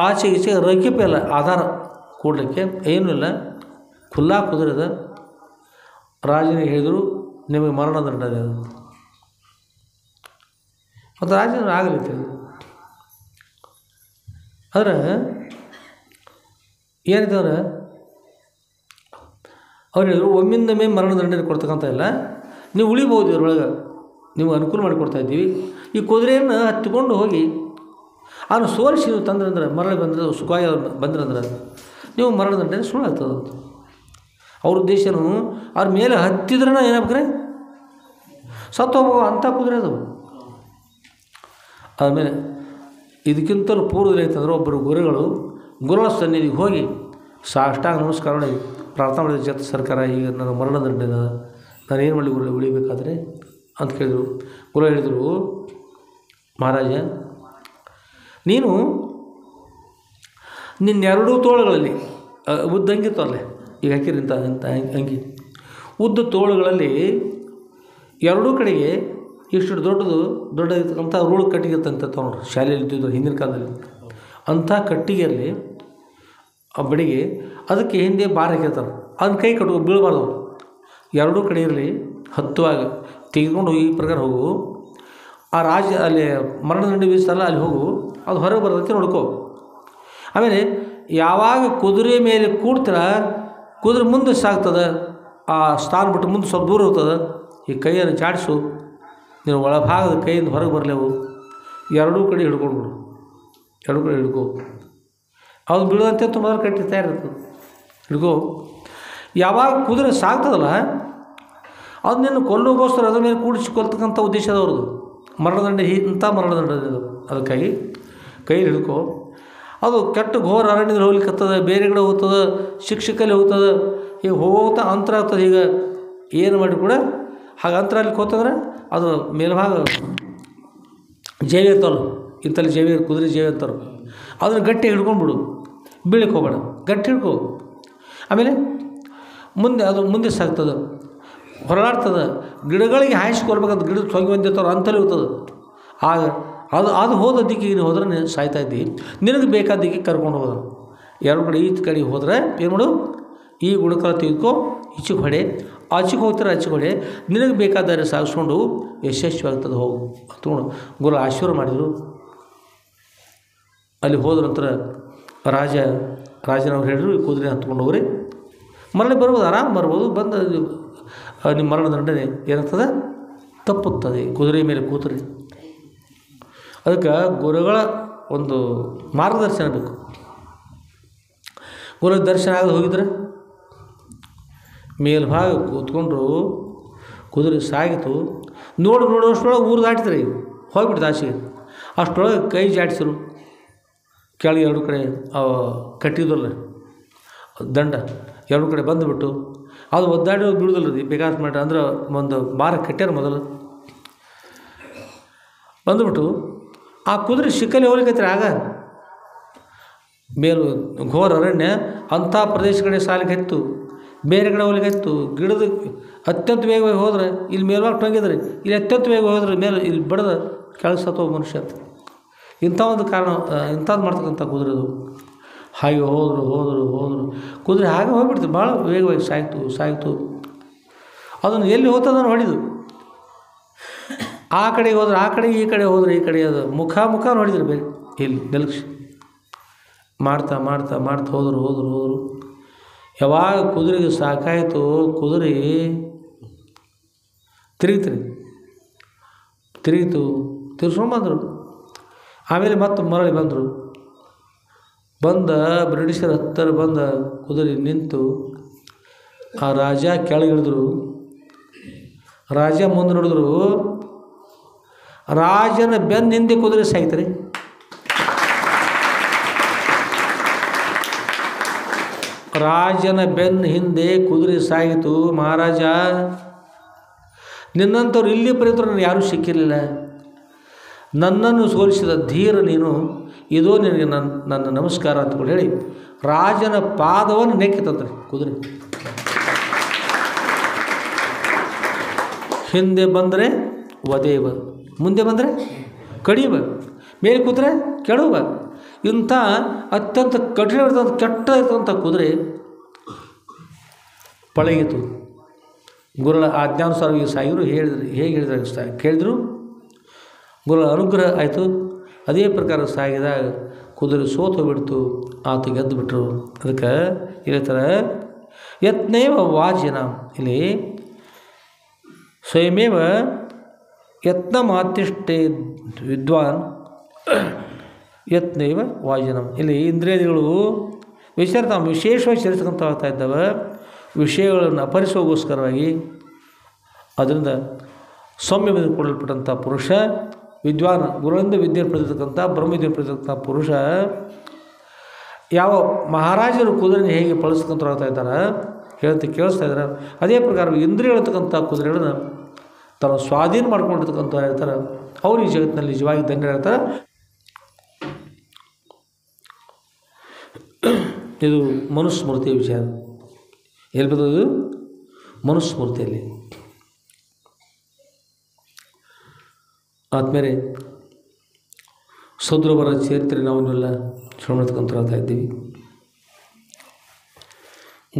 ಆಚೆ ಈಚೆ ರಕಿಪಿಲ್ಲ, ಆಧಾರ ಕೂಡಲಿಕ್ಕೆ ಏನೂ ಇಲ್ಲ, ಖುಲ್ಲಾ ಕುದುರೆ ಅದ. ರಾಜನಿಗೆ ಹೇಳಿದರು, ನಿಮಗೆ ಮರಣದಂಡ ಇದೆ ಅದು. ಮತ್ತು ರಾಜನ ಆಗಲಿತ್ತು. ಆದರೆ ಏನಿದ್ದಾರೆ, ಅವ್ರು ಹೇಳಿದ್ರು, ಒಮ್ಮಿಂದೊಮ್ಮೆ ಮರಣದಂಡನೆ ಕೊಡ್ತಕ್ಕಂಥ ಇಲ್ಲ, ನೀವು ಉಳಿಬೋದು, ಇದ್ರೊಳಗೆ ನೀವು ಅನುಕೂಲ ಮಾಡಿಕೊಡ್ತಾಯಿದ್ದೀವಿ. ಈ ಕುದುರೆಯನ್ನು ಹತ್ತಿಕೊಂಡು ಹೋಗಿ ಅವನು ಸೋಲಿಸಿ ನೀವು ತಂದ್ರಂದ್ರೆ, ಮರಳಿ ಬಂದರೆ, ಸುಖವಾಗಿ ಬಂದ್ರಂದ್ರೆ ನೀವು ಮರಣದಂಡನೆ ಸುಳ್ಳು ಆಗ್ತದಂತ. ಅವ್ರ ಉದ್ದೇಶನೂ ಅವ್ರ ಮೇಲೆ ಹತ್ತಿದ್ರನ ಏನಾಗ್ಬೇಕ್ರೆ ಸತ್ತು ಹೋಗೋ ಅಂಥ ಕುದುರೆ ಅದು. ಆದಮೇಲೆ ಇದಕ್ಕಿಂತಲೂ ಪೂರ್ವದಲ್ಲಿ ಅಂತಂದ್ರೆ, ಒಬ್ಬರು ಗುರುಗಳ ಸನ್ನಿಧಿಗೆ ಹೋಗಿ ಸಾಷ್ಟಾಂಗ ನಮಸ್ಕಾರ ಮಾಡಿ ಪ್ರಾರ್ಥನೆ ಮಾಡಿದ, ಜಗತ್ತು ಸರ್ಕಾರ ಈಗ ನನ್ನ ಮರಣದಂಡನೆ, ನಾನು ಏನು ಮಾಡಲಿ ಗುರು ಉಳಿಬೇಕಾದ್ರೆ ಅಂತ ಕೇಳಿದರು. ಗುರು ಹೇಳಿದರು, ಮಹಾರಾಜ, ನೀನು ನಿನ್ನೆರಡೂ ತೋಳುಗಳಲ್ಲಿ ಉದ್ದ ಅಂಗಿತ್ತಲ್ಲೇ, ಈಗ ಹಾಕಿರಿಂತ ಅಂಗಿ, ಉದ್ದ ತೋಳುಗಳಲ್ಲಿ ಎರಡೂ ಕಡೆಗೆ ಇಷ್ಟು ದೊಡ್ಡ ಇರ್ತಕ್ಕಂಥ ರೂಳು ಕಟ್ಟಿಗೆ ಇರ್ತಂತ ತೊಗೊಂಡ್ರು. ಶಾಲೆಯಲ್ಲಿ ಇದ್ದಿದ್ದು ಹಿಂದಿನ ಕಾಲದಲ್ಲಿ ಅಂಥ ಕಟ್ಟಿಗೆಯಲ್ಲಿ ಆ ಬಡಿಗೆ ಅದಕ್ಕೆ ಹಿಂದೆ ಬಾರ್ ಹಾಕಿರ್ತಾರೆ, ಅದನ್ನ ಕೈ ಕಟ್ಕೊ ಬೀಳಬಾರ್ದು. ಎರಡೂ ಕಡೆ ಇರಲಿ, ಹತ್ತುವಾಗ ತೆಗೆದುಕೊಂಡು ಈ ಪ್ರಕಾರ ಹೋಗು. ಆ ಅಲ್ಲಿ ಮರಣದಂಡ ಬೀಸ್ತಲ್ಲ, ಅಲ್ಲಿ ಹೋಗು, ಅದು ಹೊರಗೆ ಬರೋದಕ್ಕೆ ನೋಡ್ಕೋ. ಆಮೇಲೆ ಯಾವಾಗ ಕುದುರೆ ಮೇಲೆ ಕೂಡ್ತೀರ, ಕುದುರೆ ಮುಂದೆ ಸಾಗ್ತದೆ, ಆ ಸ್ಥಾನ ಬಿಟ್ಟು ಮುಂದೆ ಸ್ವಲ್ಪ ದೂರ ಹೋಗ್ತದೆ, ಈ ಕೈಯನ್ನು ಚಾಡಿಸು, ನೀನು ಒಳಭಾಗದ ಕೈಯಿಂದ ಹೊರಗೆ ಬರಲೇವು, ಎರಡೂ ಕಡೆ ಹಿಡ್ಕೊಂಡ್ಬಿಡು, ಎರಡೂ ಕಡೆ ಹಿಡ್ಕೋ. ಅದು ಬೀಳೋದಂತೆ ತುಂಬ ಕಟ್ಟಿ ತಯಾರಿರ್ತದೆ, ಹಿಡ್ಕೋ. ಯಾವಾಗ ಕುದುರೆ ಸಾಗ್ತದಲ್ಲ, ಅದು ನಿನ್ನ ಕೊಲ್ಲೋಗೋಸ್ಕರ ಅದ್ರ ಮೇಲೆ ಕೂಡಿಸಿಕೊಳ್ತಕ್ಕಂಥ ಉದ್ದೇಶ ಅವ್ರದ್ದು. ಮರಣದಂಡ ಇಂಥ ಮರಣದಂಡ ಇದು. ಅದಕ್ಕಾಗಿ ಕೈ ಹಿಡ್ಕೋ. ಅದು ಕೆಟ್ಟ ಘೋರ ಅರಣ್ಯದಲ್ಲಿ ಹೋಗ್ಲಿಕ್ಕತ್ತದ, ಬೇರೆ ಕಡೆ ಹೋಗ್ತದೆ, ಶಿಕ್ಷಕಲ್ಲಿ ಹೋಗ್ತದೆ, ಈಗ ಹೋಗ್ತಾ ಅಂತರ ಆಗ್ತದೆ. ಈಗ ಏನು ಮಾಡಿ ಕೂಡ ಹಾಗೆ ಅಂತರ ಅಲ್ಲಿಗೆ ಹೋಗ್ತಂದ್ರೆ ಅದು ಮೇಲ್ಭಾಗ ಜೇವಿ ಇರ್ತಲ್ಲ, ಇಂಥಲ್ಲಿ ಜೇವಿ, ಕುದುರೆ ಜೇವಿ ಅಂತಾರೆ, ಅದನ್ನು ಗಟ್ಟಿ ಹಿಡ್ಕೊಂಡ್ಬಿಡು, ಬೀಳಕ್ಕೆ ಹೋಗಬೇಡ, ಗಟ್ಟಿ ಹಿಡ್ಕೋ. ಆಮೇಲೆ ಮುಂದೆ ಸಾಗ್ತದೆ, ಹೊರಲಾಡ್ತದೆ, ಗಿಡಗಳಿಗೆ ಹಾಯಿಸ್ಕೊಳ್ಬೇಕಂತ ಗಿಡದ ತೊಗಿ ಬಂದಿರ್ತಾರೋ ಅಂಥಲ್ಲಿ ಹೋಗ್ತದೆ. ಆಗ ಅದು ಹೋದ ದಿಕ್ಕಿಗೆ ನೀನು ಹೋದ್ರೆ ನೀನು ಸಾಯ್ತಾ ಇದ್ದಿ. ನಿನಗೆ ಬೇಕಾದ ದಿಕ್ಕಿಗೆ ಕರ್ಕೊಂಡು ಹೋಗೋದು. ಎರಡು ಕಡೆ ಈಚೆ ಕಡೆ ಹೋದರೆ ಏನು ಮಾಡು, ಈ ಗುಣಕಾಲ ತೆಗೆದುಕೋ, ಈಚೆಗೆ ಹೊಡೆ, ಆಚೆಗೆ ಹೋಗ್ತಾರೆ ಆಚೆಗೆ ಹೊಡೆ, ನಿನಗೆ ಬೇಕಾದರೆ ಸಾಗಿಸ್ಕೊಂಡು ಯಶಸ್ವಿಯಾಗ್ತದೆ, ಹೋಗು ಅಂತಕೊಂಡು ಗುರು ಆಶೀರ್ವಾದ ಮಾಡಿದರು. ಅಲ್ಲಿ ಹೋದ ನಂತರ ರಾಜನವ್ರು ಹೇಳಿದ್ರು, ಈ ಕುದುರೆ ಹತ್ಕೊಂಡು ಹೋಗ್ರಿ, ಮರಳಿ ಬರ್ಬೋದು, ಆರಾಮ್ ಬರ್ಬೋದು, ಬಂದು ನಿಮ್ಮ ಮರಣದಂಡನೆ ಏನಾಗ್ತದೆ, ತಪ್ಪುತ್ತದೆ, ಕುದುರೆ ಮೇಲೆ ಕೂತ್ರಿ. ಅದಕ್ಕೆ ಗುರುಗಳ ಒಂದು ಮಾರ್ಗದರ್ಶನ ಬೇಕು. ಗುರು ದರ್ಶನ ಆಗದೆ ಹೋಗಿದ್ರೆ ಮೇಲ್ಭಾಗ ಕೂತ್ಕೊಂಡ್ರು, ಕುದುರೆ ಸಾಗಿತು, ನೋಡೋಷ್ಟರೊಳಗೆ ಊರು ದಾಟಿದ್ರೆ ಹೋಗ್ಬಿಡ್ತು ಆಚೆಗೆ. ಅಷ್ಟರೊಳಗೆ ಕೈ ಜಾಡಿಸಿರು, ಕೆಳಗೆ ಎರಡು ಕಡೆ ಕಟ್ಟಿದ್ರಲ್ಲ ದಂಡ, ಎರಡು ಕಡೆ ಬಂದುಬಿಟ್ಟು ಅದು ಒದ್ದಾಡಿ ಬೀಳುದಿಲ್ಲ ರೀ, ಬೇಕಾದ ಮಾಡ್ರಿ ಅಂದ್ರೆ ಒಂದು ಬಾರ ಕಟ್ಟ್ಯಾರ ಮೊದಲು ಬಂದುಬಿಟ್ಟು ಆ ಕುದುರೆ ಶಿಕ್ಕಲ್ಲಿ ಹೋಗ್ಲಿಕ್ಕೈತ್ರಿ. ಆಗ ಮೇಲು ಘೋರ ಅರಣ್ಯ, ಅಂಥ ಪ್ರದೇಶಗಳೇ ಸಾಲಿಗೆ ಹತ್ತು, ಬೇರೆ ಕಡೆ ಹೋಗ್ಲಿಕ್ಕೆ ಹತ್ತು, ಗಿಡದ ಅತ್ಯಂತ ವೇಗವಾಗಿ ಹೋದ್ರೆ ಇಲ್ಲಿ ಮೇಲ್ವಾಗಿ ಟೊಂಗಿದ್ರಿ, ಇಲ್ಲಿ ಅತ್ಯಂತ ವೇಗವಾಗಿ ಹೋದ್ರೆ ಮೇಲೆ ಇಲ್ಲಿ ಬಡ್ದ ಕೆಳಗೆ ಸತ್ತೋ ಮನುಷ್ಯ. ಇಂಥ ಒಂದು ಕಾರಣ, ಇಂಥದ್ದು ಮಾಡ್ತಕ್ಕಂಥ ಕುದುರೆದು. ಹಾಗೆ ಹೋದರು ಕುದುರೆ ಹಾಗೆ ಹೋಗ್ಬಿಡ್ತು, ಭಾಳ ವೇಗವಾಗಿ ಸಾಯ್ತು. ಅದನ್ನು ಎಲ್ಲಿ ಹೋಗ್ತದನ್ನು ಹೊಡಿದು, ಆ ಕಡೆಗೆ ಹೋದ್ರೆ ಆ ಕಡೆ, ಈ ಕಡೆ ಹೋದ್ರೆ ಈ ಕಡೆ, ಅದು ಮುಖ ನೋಡಿದ್ರು ಬೇರೆ, ಇಲ್ಲಿ ನಿಲ್ಸಿ ಮಾಡ್ತಾ ಹೋದರು. ಯಾವಾಗ ಕುದುರೆಗೆ ಸಾಕಾಯಿತು, ಕುದುರೆ ತಿರುಗಿತು, ತೀರ್ಸ್ಕೊಂಡು ಬಂದರು. ಆಮೇಲೆ ಮತ್ತೆ ಮರಳಿ ಬಂದರು. ಬಂದ ಬ್ರಿಟಿಷರ ಹತ್ತಿರ ಬಂದ ಕುದುರೆ ನಿಂತು ಆ ರಾಜ ಕೆಳಗಿಳಿದ್ರು. ರಾಜ ಮುಂದೆ ನೋಡಿದ್ರು. ರಾಜನ ಬೆನ್ನ ಹಿಂದೆ ಕುದುರೆ ಸಾಯ್ತಾರೆ. ರಾಜನ ಬೆನ್ನ ಹಿಂದೆ ಕುದುರೆ ಸಾಗಿತು. ಮಹಾರಾಜ, ನಿನ್ನಂಥವ್ರು ಇಲ್ಲಿ ಪರ್ಯಂತ ನನಗೆ ಯಾರೂ ಸಿಕ್ಕಿರಲಿಲ್ಲ. ನನ್ನನ್ನು ಸೋಲಿಸಿದ ಧೀರ ನೀನು, ಇದೋ ನಿನಗೆ ನನ್ನ ನಮಸ್ಕಾರ ಅಂತಕೊಂಡು ಹೇಳಿ ರಾಜನ ಪಾದವನ್ನು ನೆಕ್ಕಿತಂತ್ರಿ ಕುದುರೆ. ಹಿಂದೆ ಬಂದರೆ ವದೇವ, ಮುಂದೆ ಬಂದರೆ ಕಡಿಯುವ, ಮೇಲೆ ಕೂತ್ರೆ ಕೆಡುವ. ಇಂಥ ಅತ್ಯಂತ ಕಠಿಣ ಇರ್ತಂಥ ಕೆಟ್ಟ ಇರ್ತಂಥ ಕುದುರೆ ಪಳಗಿತು. ಗುರುಗಳ ಆಜ್ಞಾನುಸಾರವಾಗಿ ಸಾಗಿರು ಹೇಳಿದ್ರು. ಹೇಗೆ ಹೇಳಿದ್ರೆ ಕೇಳಿದ್ರು. ಗುರುಗಳ ಅನುಗ್ರಹ ಆಯಿತು. ಅದೇ ಪ್ರಕಾರ ಸಾಗಿದಾಗ ಕುದುರೆ ಸೋತು ಬಿಡ್ತು. ಆತ ಗೆದ್ದು ಬಿಟ್ಟರು. ಅದಕ್ಕೆ ಇದೇ ಥರ ಯತ್ನೇವ ವಾಜಿನ, ಇಲ್ಲಿ ಸ್ವಯಮೇವ ಯತ್ನ ಮಾತಿಷ್ಟೇ ವಿದ್ವಾನ್ ಯತ್ನೇವ ವಾಜಿನಂ. ಇಲ್ಲಿ ಇಂದ್ರಿಯಗಳು ವಿಶೇಷವಾಗಿ ಸೇರಿಸ್ಕೊಂತ ಹೋಗ್ತಾ ಇದ್ದಾವೆ. ವಿಷಯಗಳನ್ನು ಅಪರಿಸೋಗೋಸ್ಕರವಾಗಿ ಅದರಿಂದ ಸೌಮ್ಯವನ್ನು ಕೊಡಲ್ಪಟ್ಟಂಥ ಪುರುಷ ವಿದ್ವಾನ್, ಗುರುಗಳಿಂದ ವಿದ್ಯೆಯನ್ನು ಪಡೆದಿರ್ತಕ್ಕಂಥ ಬ್ರಹ್ಮವಿದ್ಯೆಯನ್ನು ಪಡೆದಿರ್ತಕ್ಕಂಥ ಪುರುಷ ಯಾವ ಮಹಾರಾಜರು ಕುದುರೆನ ಹೇಗೆ ಬಳಸ್ಕೊಂತ ಹೋಗ್ತಾ ಇದ್ದಾರೆ ಹೇಳ್ತಾ ಕೇಳಿಸ್ತಾ ಇದ್ದಾರೆ, ಅದೇ ಪ್ರಕಾರ ಇಂದ್ರಿಯ ಹೇಳ್ತಕ್ಕಂಥ ಕುದುರೆಗಳನ್ನು ತಾನು ಸ್ವಾಧೀನ ಮಾಡ್ಕೊಂಡಿರ್ತಕ್ಕಂಥ ಹೇಳ್ತಾರೆ ಅವ್ರು ಈ ಜಗತ್ತಿನಲ್ಲಿ ನಿಜವಾಗಿ ಧನ್ಯರಾಗ್ತಾರೆ. ಇದು ಮನುಸ್ಮೃತಿಯ ವಿಷಯ. ಎಲ್ಲಿ ಬರ್ತದೆ? ಮನುಸ್ಮೃತಿಯಲ್ಲಿ. ಆದಮೇಲೆ ಸದ್ರವರ ಚರಿತ್ರೆ ನಾವನ್ನೆಲ್ಲ ಶ್ರವಣತಕ್ಕಂತ ಹೇಳ್ತಾ ಇದ್ದೀವಿ.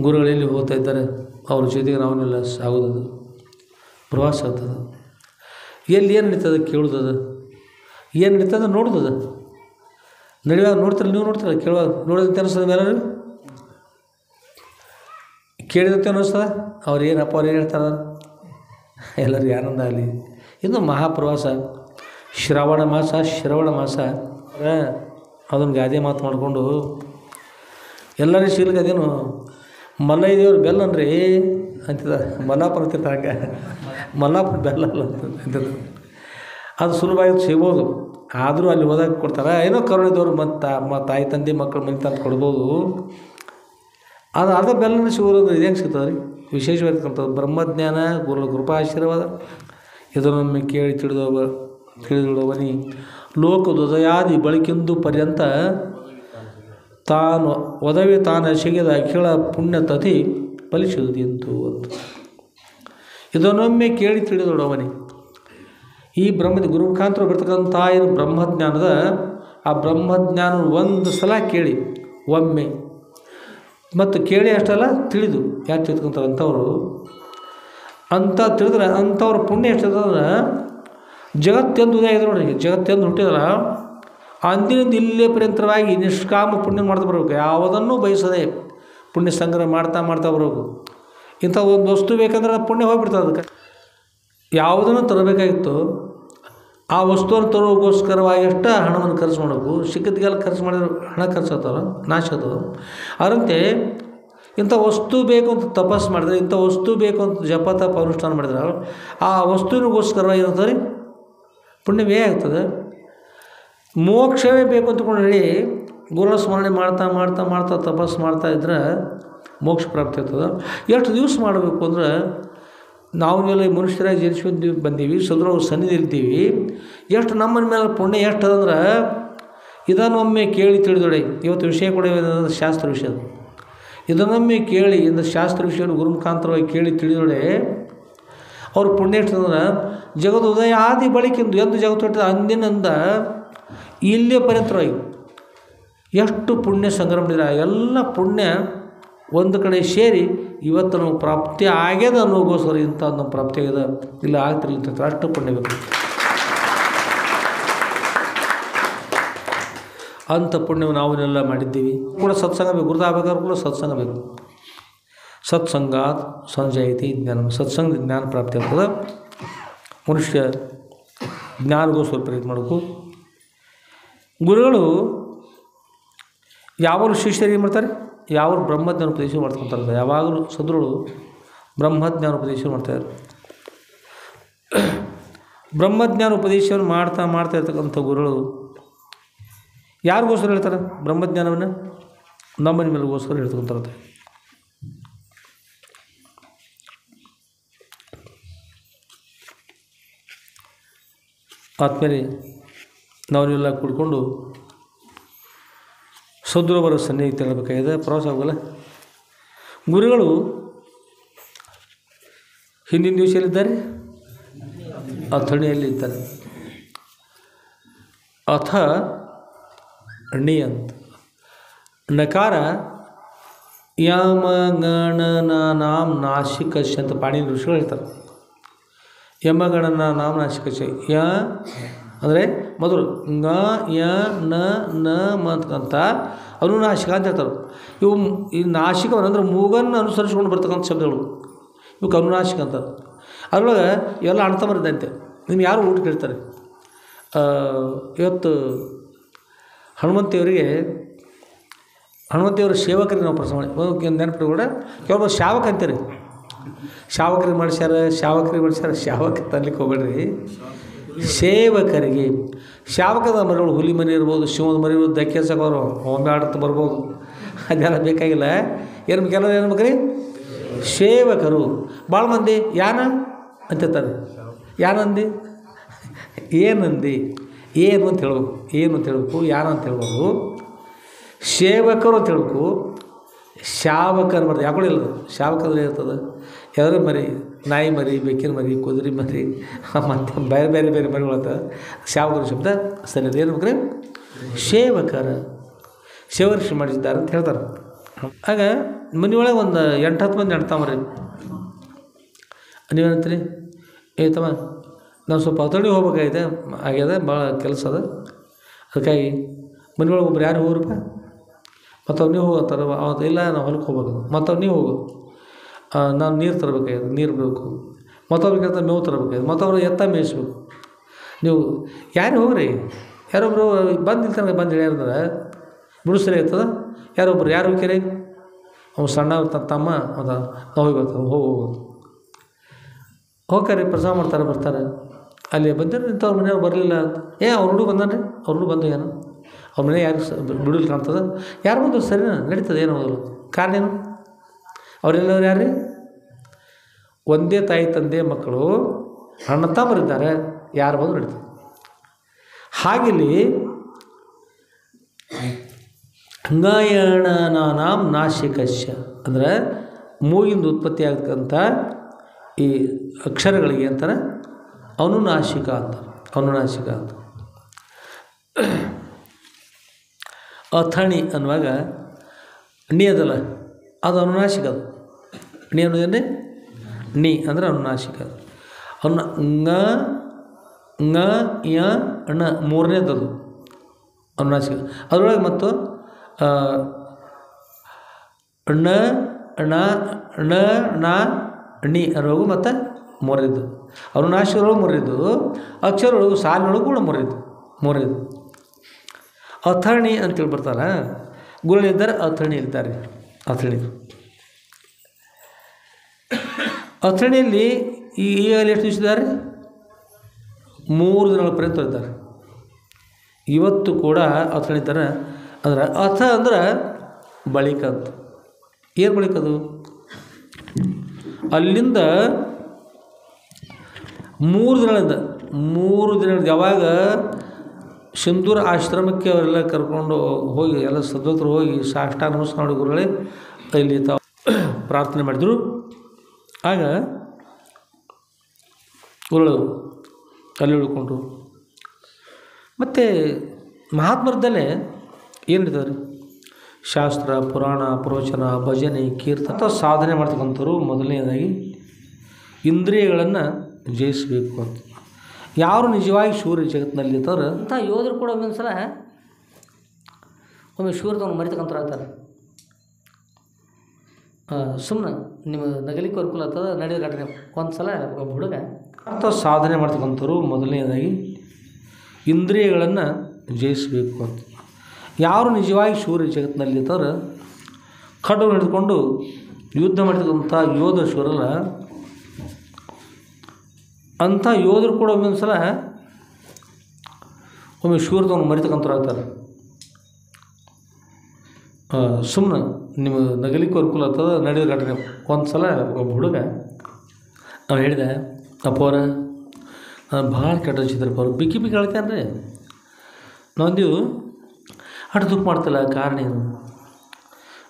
ಗುರುಗಳಲ್ಲಿ ಹೋಗ್ತಾ ಇದ್ದಾರೆ, ಅವ್ರ ಜೊತೆಗೆ ನಾವನ್ನೆಲ್ಲ ಸಾಗೋದದು, ಪ್ರವಾಸ ಆಗ್ತದೆ. ಎಲ್ಲಿ ಏನು ನಡೀತದೆ ಕೇಳೋದದು, ಏನು ನಡೀತದೆ ನೋಡೋದದು. ನಡೆಯುವಾಗ ನೋಡ್ತಾರೆ, ನೀವು ನೋಡ್ತಾರೆ, ಕೇಳುವಾಗ ನೋಡೋದಂತೆ ಅನ್ನಿಸ್ತದೆ. ಮೇಲೆ ಕೇಳಿದಂತೆ ಅನ್ನಿಸ್ತದೆ. ಅವ್ರು ಏನಪ್ಪ ಅವ್ರು ಏನು ಹೇಳ್ತಾರೆ, ಎಲ್ಲರಿಗೂ ಆನಂದ ಆಗಲಿ. ಇದು ಮಹಾಪ್ರವಾಸ. ಶ್ರವಣ ಮಾಸ ಅದನ್ನು ಗಾದೆ ಮಾತು ಮಾಡಿಕೊಂಡು ಎಲ್ಲರೂ ಶೀಲಿಗೆ ಅದೇನು ಮಲ್ಲಯ್ಯ ದೇವ್ರು ಬೆಲ್ಲ ಅನ್ರಿ ಅಂತಿದ. ಮಲ್ಲಾಪುರ ಅಂತಿರ್ತ ಹಂಗೆ, ಮಲ್ಲಾಪುರ ಬೆಲ್ಲ ಅಲ್ಲ ಅಂತಿದ್ರು. ಅದು ಸುಲಭವಾಗಿ ಸಿಗ್ಬೋದು. ಆದರೂ ಅಲ್ಲಿ ಹೋದಾಗ ಕೊಡ್ತಾರೆ. ಏನೋ ಕರುಣಿದವರು ಮತ್ತು ತಾಯಿ ತಂದೆ ಮಕ್ಕಳು ಮನೆ ತಂದು ಕೊಡ್ಬೋದು. ಅದು ಅರ್ಧ ಬೆಲ್ಲನ ಸಿಗೋದು ಇದು ಹೆಂಗೆ ಸಿಗ್ತದೆ ರೀ? ವಿಶೇಷವಾಗಿರ್ತಕ್ಕಂಥದ್ದು ಬ್ರಹ್ಮಜ್ಞಾನ, ಗುರುಗಳ ಕೃಪಾಶೀರ್ವಾದ. ಇದನ್ನೊಮ್ಮೆ ಕೇಳಿ ತಿಳಿದುವನಿ ಲೋಕದುದಯಾದಿ ಬಳಕೆಂದು ಪರ್ಯಂತ ತಾನು ಒದವಿ ತಾನು ಎಸಗಿದ ಅಖಿಳ ಪುಣ್ಯತತಿ ಫಲಿಸುವುದೆಂತು ಅಂತ. ಇದನ್ನೊಮ್ಮೆ ಕೇಳಿ ತಿಳಿದೊಡವನಿ. ಈ ಗುರು ಮುಖಾಂತರ ಬರ್ತಕ್ಕಂಥ ಏನು ಬ್ರಹ್ಮಜ್ಞಾನದ ಆ ಬ್ರಹ್ಮಜ್ಞಾನ ಒಂದು ಸಲ ಕೇಳಿ ಒಮ್ಮೆ ಮತ್ತು ಕೇಳಿ ಅಷ್ಟೆಲ್ಲ ತಿಳಿದು ಯಾಕೆ ತಿಳ್ಕೊಂತಾರೆ ಅಂಥವ್ರು ಅಂತ ತಿಳಿದ್ರೆ ಅಂಥವ್ರ ಪುಣ್ಯ ಎಷ್ಟಿರ್ತಂದ್ರೆ ಜಗತ್ತೆಂದು ಉದಯ ಇದೆ ನೋಡ್ರಿ. ಜಗತ್ತೆಂದು ಹುಟ್ಟಿದ್ರೆ ಅಂದಿನಿಂದ ಇಲ್ಲೇ ಪರ್ಯಂತರವಾಗಿ ನಿಷ್ಕಾಮ ಪುಣ್ಯ ಮಾಡ್ತಾ ಬರಬೇಕು. ಯಾವುದನ್ನೂ ಬಯಸದೆ ಪುಣ್ಯ ಸಂಗ್ರಹ ಮಾಡ್ತಾ ಬರಬೇಕು. ಇಂಥ ಒಂದು ವಸ್ತು ಬೇಕಂದ್ರೆ ಪುಣ್ಯ ಹೋಗ್ಬಿಡ್ತದೆ. ಅದಕ್ಕೆ ಯಾವುದನ್ನು ತರಬೇಕಾಗಿತ್ತು ಆ ವಸ್ತುವನ್ನು ತರೋಗೋಸ್ಕರವಾಗಿ ಅಷ್ಟು ಹಣವನ್ನು ಖರ್ಚು ಮಾಡಬೇಕು. ಸಿಕ್ಕಿದ್ಗೆಲ್ಲ ಖರ್ಚು ಮಾಡಿದ್ರೆ ಹಣ ಖರ್ಚು ಆಗ್ತಾವೆ, ನಾಶ ಆಗ್ತವೆ. ಅದರಂತೆ ಇಂಥ ವಸ್ತು ಬೇಕು ಅಂತ ತಪಸ್ಸು ಮಾಡಿದ್ರೆ, ಇಂಥ ವಸ್ತು ಬೇಕು ಅಂತ ಜಪ ತಪ ಅನುಷ್ಠಾನ ಮಾಡಿದ್ರೆ ಆ ವಸ್ತುವಿಗೋಸ್ಕರವಾಗಿ ಏನಂತಾರೆ ಪುಣ್ಯವೇ ಆಗ್ತದೆ. ಮೋಕ್ಷವೇ ಬೇಕು ಅಂತಕೊಂಡು ಹೇಳಿ ಗುರುಗಳ ಸ್ಮರಣೆ ಮಾಡ್ತಾ ತಪಸ್ಸು ಮಾಡ್ತಾ ಇದ್ರೆ ಮೋಕ್ಷ ಪ್ರಾಪ್ತಿ ಆಗ್ತದೆ. ಎಷ್ಟು ದಿವಸ ಮಾಡಬೇಕು ಅಂದ್ರೆ ನಾವೆಲ್ಲ ಮನುಷ್ಯರಾಗಿ ಜನಿಸಿ ಬಂದೀವಿ, ಸದ್ರ ಸನ್ನಿಧಿ ಇರ್ತೀವಿ. ಎಷ್ಟು ನಮ್ಮನ ಮೇಲೆ ಪುಣ್ಯ ಎಷ್ಟು ಅದಂದ್ರೆ ಇದನ್ನೊಮ್ಮೆ ಕೇಳಿ ತಿಳಿದೊಡೆ. ಇವತ್ತು ವಿಷಯ ಕೂಡ ಶಾಸ್ತ್ರ ವಿಷಯ. ಇದನ್ನೊಮ್ಮೆ ಕೇಳಿ ಇಂದ ಶಾಸ್ತ್ರ ವಿಷಯ ಗುರು ಮುಖಾಂತರವಾಗಿ ಕೇಳಿ ತಿಳಿದೊಡೆ ಅವ್ರ ಪುಣ್ಯ ಎಷ್ಟು ಅಂದ್ರೆ ಜಗತ್ತು ಉದಯ ಆದಿ ಬಳಿಕೆಂದು ಎಂದು ಜಗತ್ತು ಹೊಟ್ಟಿದ ಅಂದಿನಿಂದ ಇಲ್ಲೇ ಪರ್ಯಂತರವಾಗಿ ಎಷ್ಟು ಪುಣ್ಯ ಸಂಗ್ರಹ ಮಾಡಿದ್ರೆ ಎಲ್ಲ ಪುಣ್ಯ ಒಂದು ಕಡೆ ಸೇರಿ ಇವತ್ತು ನಾವು ಪ್ರಾಪ್ತಿ ಆಗ್ಯದ ಅನ್ನೋಗೋಸ್ಕರ ಇಂಥ ನಮ್ಮ ಪ್ರಾಪ್ತಿ ಆಗ್ಯದ ಇಲ್ಲ ಆಗ್ತಿರ್ಲಿಲ್ಲ ಅಷ್ಟು ಪುಣ್ಯ ಬೇಕು. ಅಂಥ ಪುಣ್ಯವು ನಾವನ್ನೆಲ್ಲ ಮಾಡಿದ್ದೀವಿ. ಕೂಡ ಸತ್ಸಂಗ ಬೇಕು. ಗುರುತಾಗಬೇಕಾದ್ರೂ ಕೂಡ ಸತ್ಸಂಗ ಬೇಕು. ಸತ್ಸಂಗಾತ್ ಸಂಜಯತಿ ಜ್ಞಾನ. ಸತ್ಸಂಗ ಜ್ಞಾನ ಪ್ರಾಪ್ತಿ ಆಗ್ತದೆ. ಮನುಷ್ಯ ಜ್ಞಾನಗೋಸ್ಕರ ಪ್ರಯತ್ನ ಮಾಡಬೇಕು. ಗುರುಗಳು ಯಾವಾಗಲೂ ಶಿಷ್ಯರಿಗೆ ಏನು ಮಾಡ್ತಾರೆ, ಯಾವಾಗಲೂ ಬ್ರಹ್ಮಜ್ಞಾನ ಉಪದೇಶ ಮಾಡ್ಕೊತಾರೆ. ಯಾವಾಗಲೂ ಸದ್ರುಗಳು ಬ್ರಹ್ಮಜ್ಞಾನ ಉಪದೇಶ ಮಾಡ್ತಾರೆ. ಬ್ರಹ್ಮಜ್ಞಾನ ಉಪದೇಶವನ್ನು ಮಾಡ್ತಾ ಇರ್ತಕ್ಕಂಥ ಗುರುಗಳು ಯಾರಿಗೋಸ್ಕರ ಹೇಳ್ತಾರೆ ಬ್ರಹ್ಮಜ್ಞಾನವನ್ನು? ನಮ್ಮ ನಿಮ್ಮೆಲ್ಲರಿಗೋಸ್ಕರ ಹೇಳ್ತಕ್ಕಂಥದ್ದು. ಆದ್ಮೇಲೆ ನಾವೆಲ್ಲ ಕೂಡ್ಕೊಂಡು ಸದ್ಗುರುವರ ಸನ್ನಿಧಿಗೆ ತೆರಳಬೇಕಾಗಿದೆ. ಪ್ರವಾಸ ಹೋಗಲ್ಲ. ಗುರುಗಳು ಹಿಂದಿನ ದಿವಸದಲ್ಲಿದ್ದಾರೆ, ಅಥಣಿಯಲ್ಲಿದ್ದಾರೆ. ಅಥ ಣಿ ಅಂತ ನಕಾರ ಯಮಗಣನಾಂ ನಾಶಿಕಶ ಅಂತ ಪಾಣಿನಿ ಋಷಿಗಳು ಹೇಳ್ತಾರೆ. ಯಮಗಣನಾಂ ನಾಶಿಕಶ ಯ ಅಂದರೆ ಮೊದಲು ಗ ಯ ನ ನ ಅಂತ ಅನುನಾಶಿಕ ಅಂತ ಹೇಳ್ತಾರೆ. ಇವು ಈ ನಾಶಿಕವನ್ನಂದ್ರೆ ಮೂಗನ್ನು ಅನುಸರಿಸ್ಕೊಂಡು ಬರ್ತಕ್ಕಂಥ ಶಬ್ದಗಳು ಇವಕ್ಕೆ ಅನುನಾಶಿಕ ಅಂತ. ಅದರೊಳಗೆ ಎಲ್ಲ ಅಣ್ತಂಬರಿದ್ದಂತೆ. ನಿಮ್ಗೆ ಯಾರು ಊಟ ಕೇಳ್ತಾರೆ. ಇವತ್ತು ಹನುಮಂತಿಯವರ ಸೇವಕರಿಗೆ ನಾವು ಪ್ರಶ್ನೆ ಮಾಡಿ ನೆನಪು ಕೂಡ ಕೆಲವೊಬ್ಬರು ಶಾವಕ ಅಂತೀರಿ. ಶಾವಕರಿಗೆ ಮಾಡಿಸ್ಯಾರ ಶಾವಕ ತರಲಿಕ್ಕೆ ಹೋಗ್ಬೇಡ್ರಿ. ಸೇವಕರಿಗೆ ಶಾವಕದ ಮರಿಗಳು ಹುಲಿ ಮರಿ ಇರ್ಬೋದು, ಶಿವದ ಮರಿ ಇರ್ಬೋದು, ಧಕ್ಕೆ ಸಾಕೋರು ಒಮ್ಮೆ ಆಡುತ್ತ ಬರ್ಬೋದು. ಅದೆಲ್ಲ ಬೇಕಾಗಿಲ್ಲ. ಏನು ಕೆಲವರು ಏನು ಬೇಕ್ರಿ, ಸೇವಕರು. ಭಾಳ ಮಂದಿ ಯಾನ ಅಂತಿರ್ತಾರೆ. ಯಾನಂದಿ ಏನಂದಿ ಏನು ಅಂತ ಹೇಳ್ಬೇಕು, ಏನು ಅಂತ ಹೇಳ್ಬೇಕು, ಯಾನ ಅಂತ ಹೇಳ್ಬೋದು. ಸೇವಕರು ಅಂತ ಹೇಳ್ಬೇಕು. ಶಾವಕ ಅನ್ಬಾರ್ದು. ಯಾಕೊಳಿಲ್ಲ ಶಾವಕದ್ರೆ ಇರ್ತದೆ. ಯಾವ್ದ್ರ ಮರಿ, ನಾಯಿ ಮರಿ, ಬೆಕ್ಕಿನ ಮರಿ, ಕುದುರೆ ಮರಿ, ಮತ್ತು ಬೇರೆ ಬೇರೆ ಬೇರೆ ಮರಿಗಳತ್ತ ಶಾವಕರ ಶಬ್ದ ಸರಿ. ಏನು ಬೇಕ್ರಿ, ಸೇವಕರ ಸೇವಕರು ಮಾಡಿದ್ದಾರೆ ಅಂತ ಹೇಳ್ತಾರೆ. ಆಗ ಮನೆಯೊಳಗೆ ಒಂದು 8-10 ಮಂದಿ ಅಣ್ತಾವ್ರಿ. ನೀವೇನಂತೀರಿ, ತಮ್ಮ ನಾವು ಸ್ವಲ್ಪ ಅಥಣಿ ಹೋಗ್ಬೇಕಾಗಿದೆ ಆಗ್ಯದ, ಭಾಳ ಕೆಲಸ ಅದ, ಅದಕ್ಕಾಗಿ ಮನೆಯೊಳಗೆ ಒಬ್ರು ಯಾರು ಹೋಗ್ರಪ್ಪ, ಮತ್ತು ಅವ್ರು ನೀವು ಹೋಗ್ತಾರೆ. ಅವತ್ತು ಇಲ್ಲ ನಾವು ಹೊಲಕ್ಕೆ ಹೋಗ್ಬೇಕು, ಮತ್ತು ಅವ್ರು ನೀವು ಹೋಗು, ನಾನು ನೀರು ತರಬೇಕಾಗಿದೆ, ನೀರು ಬೇಕು, ಮತ್ತೊಬ್ರಿಗೆ ಹೇಳ್ತಾರೆ ಮೇವು ತರಬೇಕಾಗಿದೆ, ಮತ್ತೊಬ್ರು ಎತ್ತ ಮೇಯಿಸ್ಬೇಕು. ನೀವು ಯಾರು ಹೋಗ್ರಿ, ಯಾರೊಬ್ಬರು ಬಂದು ನಿಲ್ತಾನೆ, ಬಂದು ಹೇಳ್ಯಾರಂದ್ರೆ ಬಿಡಿಸ್ರಿ ಇರ್ತದೆ. ಯಾರೊಬ್ರು ಯಾರು ಹೋಗ್ಯಾರಿ, ಅವ್ನು ಸಣ್ಣ ಇರ್ತಾನೆ ತಮ್ಮ, ಅದ ನಾವು ಹೋಗಿ ಬರ್ತಾರೆ, ಹೋಗ್ತಾರೆ ಪ್ರಸಾದ ಮಾಡ್ತಾರೆ, ಬರ್ತಾರೆ. ಅಲ್ಲಿ ಬಂದರೆ ನಿಂತವ್ರ ಮನೆಯವ್ರು ಬರಲಿಲ್ಲ ಅಂತ, ಅವ್ರ ಹುಡುಗ ಬಂದಾನೆ, ಅವ್ರ ಹುಡುಗ ಬಂದು ಏನು ಅವ್ರ ಮನೆ ಯಾರು ಬಿಡಲಿ ಕಾಣ್ತದೆ, ಯಾರು ಬಂದರು ಸರಿನಾ ನಡೀತದೆ, ಏನು ಹೋಗಲ್ಲ. ಕಾರಣ ಏನು, ಅವರೆಲ್ಲರೂ ಯಾರು ರೀ, ಒಂದೇ ತಾಯಿ ತಂದೆ ಮಕ್ಕಳು ಅಣ್ಣ ತಮ್ಮರಿದ್ದಾರೆ, ಯಾರು ಬಂದು ನಡೀತದೆ. ಹಾಗಿಲ್ಲಿ ಗಾಯಣನಾಂ ನಾಶಿಕಶ್ಯ ಅಂದರೆ ಮೂಗಿಂದ ಉತ್ಪತ್ತಿ ಆಗ್ತಕ್ಕಂಥ ಈ ಅಕ್ಷರಗಳಿಗೆ ಅಂತಾರೆ ಅನುನಾಶಿಕ ಅಂತ. ಅನುನಾಶಿಕ ಅಂತ ಅಥಣಿ ಅನ್ನುವಾಗ ಣಿ ಅದಲ್ಲ, ಅದು ಅನುನಾಶಿಕ. ಅದು ಣಿ ಅನ್ನೋದೇನೆ, ಣಿ ಅಂದರೆ ಅನುನಾಶಿಕ. ಂಗ ಂಗ ಯ ಣ ಮೂರನೇದದು ಅನುನಾಶಿಕ. ಅದರೊಳಗೆ ಮತ್ತು ಣ ಣ ಣ ಣ ಣಿ ಅನ್ನೋವು ಮತ್ತು ಮೂರನೇದು ಅನುನಾಶಿಕರೊಳಗೆ ಮೂರನೇದು, ಅಕ್ಷರೊಳಗೂ ಸಾಲಿನೊಳಗೂ ಕೂಡ ಮೂರನೇದು ಅಥಣಿ ಅಂತೇಳಿ ಬರ್ತಾರ. ಗುರುಗಳಿದ್ದಾರೆ, ಅಥಣಿ ಇರ್ತಾರೆ. ಅಥಣಿಯಲ್ಲಿ ಈಗಲ್ಲಿ ಎಷ್ಟು ದಿವಸ ಇದ್ದಾರೆ, 3 ದಿನಗಳ ಪರ್ಯಂತ ಇದ್ದಾರೆ. ಇವತ್ತು ಕೂಡ ಅಥಣಿ ಇದ್ದಾರೆ. ಅಂದ್ರೆ ಅಥ ಅಂದ್ರೆ ಬಳಿಕ ಅಂತ. ಏನು ಬಳಿಕದು, ಅಲ್ಲಿಂದ 3 ದಿನಗಳಿಂದ ಯಾವಾಗ ಸಿಂಧೂರ ಆಶ್ರಮಕ್ಕೆ ಅವರೆಲ್ಲ ಕರ್ಕೊಂಡು ಹೋಗಿ ಎಲ್ಲ ಸದ್ವತರು ಹೋಗಿ ಸಾಷ್ಟಾಂಗ ನಮಸ್ಕಾರ ಮಾಡಿ ಗುರುಗಳೇ ಇಲ್ಲಿ ತಾವು ಪ್ರಾರ್ಥನೆ ಮಾಡಿದರು. ಆಗ ಗುರುಗಳು ಅಲ್ಲಿ ಉಳ್ಕೊಂಡ್ರು. ಮತ್ತು ಮಹಾತ್ಮರದಲ್ಲೇ ಏನು ನಡೀತದೆ, ಶಾಸ್ತ್ರ, ಪುರಾಣ, ಪ್ರವಚನ, ಭಜನೆ, ಕೀರ್ತನ ಅಥವಾ ಸಾಧನೆ ಮಾಡ್ತಕ್ಕಂಥವ್ರು ಮೊದಲನೇದಾಗಿ ಇಂದ್ರಿಯಗಳನ್ನು ಜಯಿಸಬೇಕು ಅಂತ. ಯಾರು ನಿಜವಾಗಿ ಶೂರ ಜಗತ್ತಿನಲ್ಲಿ ಇರ್ತಾರೆ ಅಂತ ಯೋಧರು ಕೂಡ ಒಮ್ಮೆ ಶೂರದವನು ಮರಿತಕ್ಕಂಥವ್ರು ಆಗ್ತಾರೆ. ಸುಮ್ಮನೆ ನಿಮ್ಮ ನಗಲಿಕ್ಕೆ ಅನುಕೂಲ ಆಗ್ತದೆ, ನಡೆಯೋದು ಘಟನೆ. ಒಂದು ಸಲ ಒಬ್ಬ ಹುಡುಗ ಅಂತ ಸಾಧನೆ ಮಾಡ್ತಕ್ಕಂಥವ್ರು ಮೊದಲನೇದಾಗಿ ಇಂದ್ರಿಯಗಳನ್ನು ಜಯಿಸಬೇಕು ಅಂತ. ಯಾರು ನಿಜವಾಗಿ ಶೂರ ಜಗತ್ತಿನಲ್ಲಿ ಇರ್ತಾರೆ, ಖಡ್ಗವನ್ನು ಹಿಡಿದುಕೊಂಡು ಯುದ್ಧ ಮಾಡಿರ್ತಕ್ಕಂಥ ಯೋಧ ಶೂರಲ್ಲ, ಅಂಥ ಯೋಧರು ಕೂಡ ಒಮ್ಮೊಂದು ಸಲ ಒಮ್ಮೆ ಶೂರದವನು ಮರಿತಕ್ಕಂಥವ್ರಾಗ್ತಾರೆ. ಸುಮ್ಮನೆ ನಿಮಗೆ ನಗಲಿಕ್ಕೂ ಅನುಕೂಲ ಆಗ್ತದೆ. ನಡೆಯೋ ಘಟನೆ ಒಂದು ಸಲ ಒಬ್ಬ ಹುಡುಗ ಅವ್ನು ಹೇಳಿದೆ, ಅಪ್ಪವ್ರ ಭಾಳ ಕೆಟ್ಟ ಅನ್ಸಿದ್ರಪ್ಪ ಅವ್ರು, ಬಿಕ್ಕಿ ಬಿಕ್ಕಿ ಹೇಳ್ತಾನೆ ರೀ. ನಾವೊಂದೀವು ಅಷ್ಟು ದುಃಖ ಮಾಡ್ತಿಲ್ಲ, ಕಾರಣ ಏನು?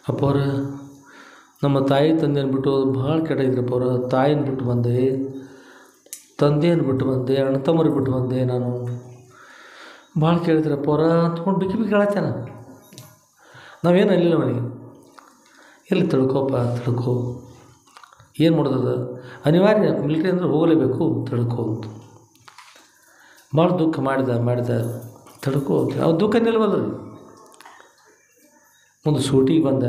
ಅಪ್ಪವ್ರ ನಮ್ಮ ತಾಯಿ ತಂದೆಯನ್ನು ಬಿಟ್ಟು ಭಾಳ ಕೆಟ್ಟ ಇದ್ರಪ್ಪ ಅವ್ರ, ತಾಯಿನ ಬಿಟ್ಟು ಬಂದೆ, ತಂದೆಯನ್ನು ಬಿಟ್ಟು ಬಂದೆ, ಅಣ್ಣ ತಮ್ಮರು ಬಿಟ್ಟು ಬಂದೆ, ನಾನು ಭಾಳ ಕೇಳಿದ್ರಪ್ಪ ಅವ್ರ ಅಂದ್ಕೊಂಡು ಬಿಕ್ಕಿ ಬಿಕ್ಕಿ ಹೇಳತ್ತಾನ. ನಾವೇನು ಅಲ್ಲಿಲ್ಲ ಅವನಿಗೆ, ಎಲ್ಲಿ ತಿಳ್ಕೊಪ್ಪ ತಿಳ್ಕೊ, ಏನು ಮಾಡೋದದ, ಅನಿವಾರ್ಯ ಮಿಲಿಟರಿ ಅಂದರೆ ಹೋಗಲೇಬೇಕು, ತಿಳ್ಕೊ ಅಂತ ಭಾಳ ದುಃಖ ಮಾಡಿದ ತಿಳ್ಕೊ. ಅವ್ರು ದುಃಖ ನಿಲ್ಬಲ್ರಿ. ಒಂದು ಸೂಟಿಗೆ ಬಂದ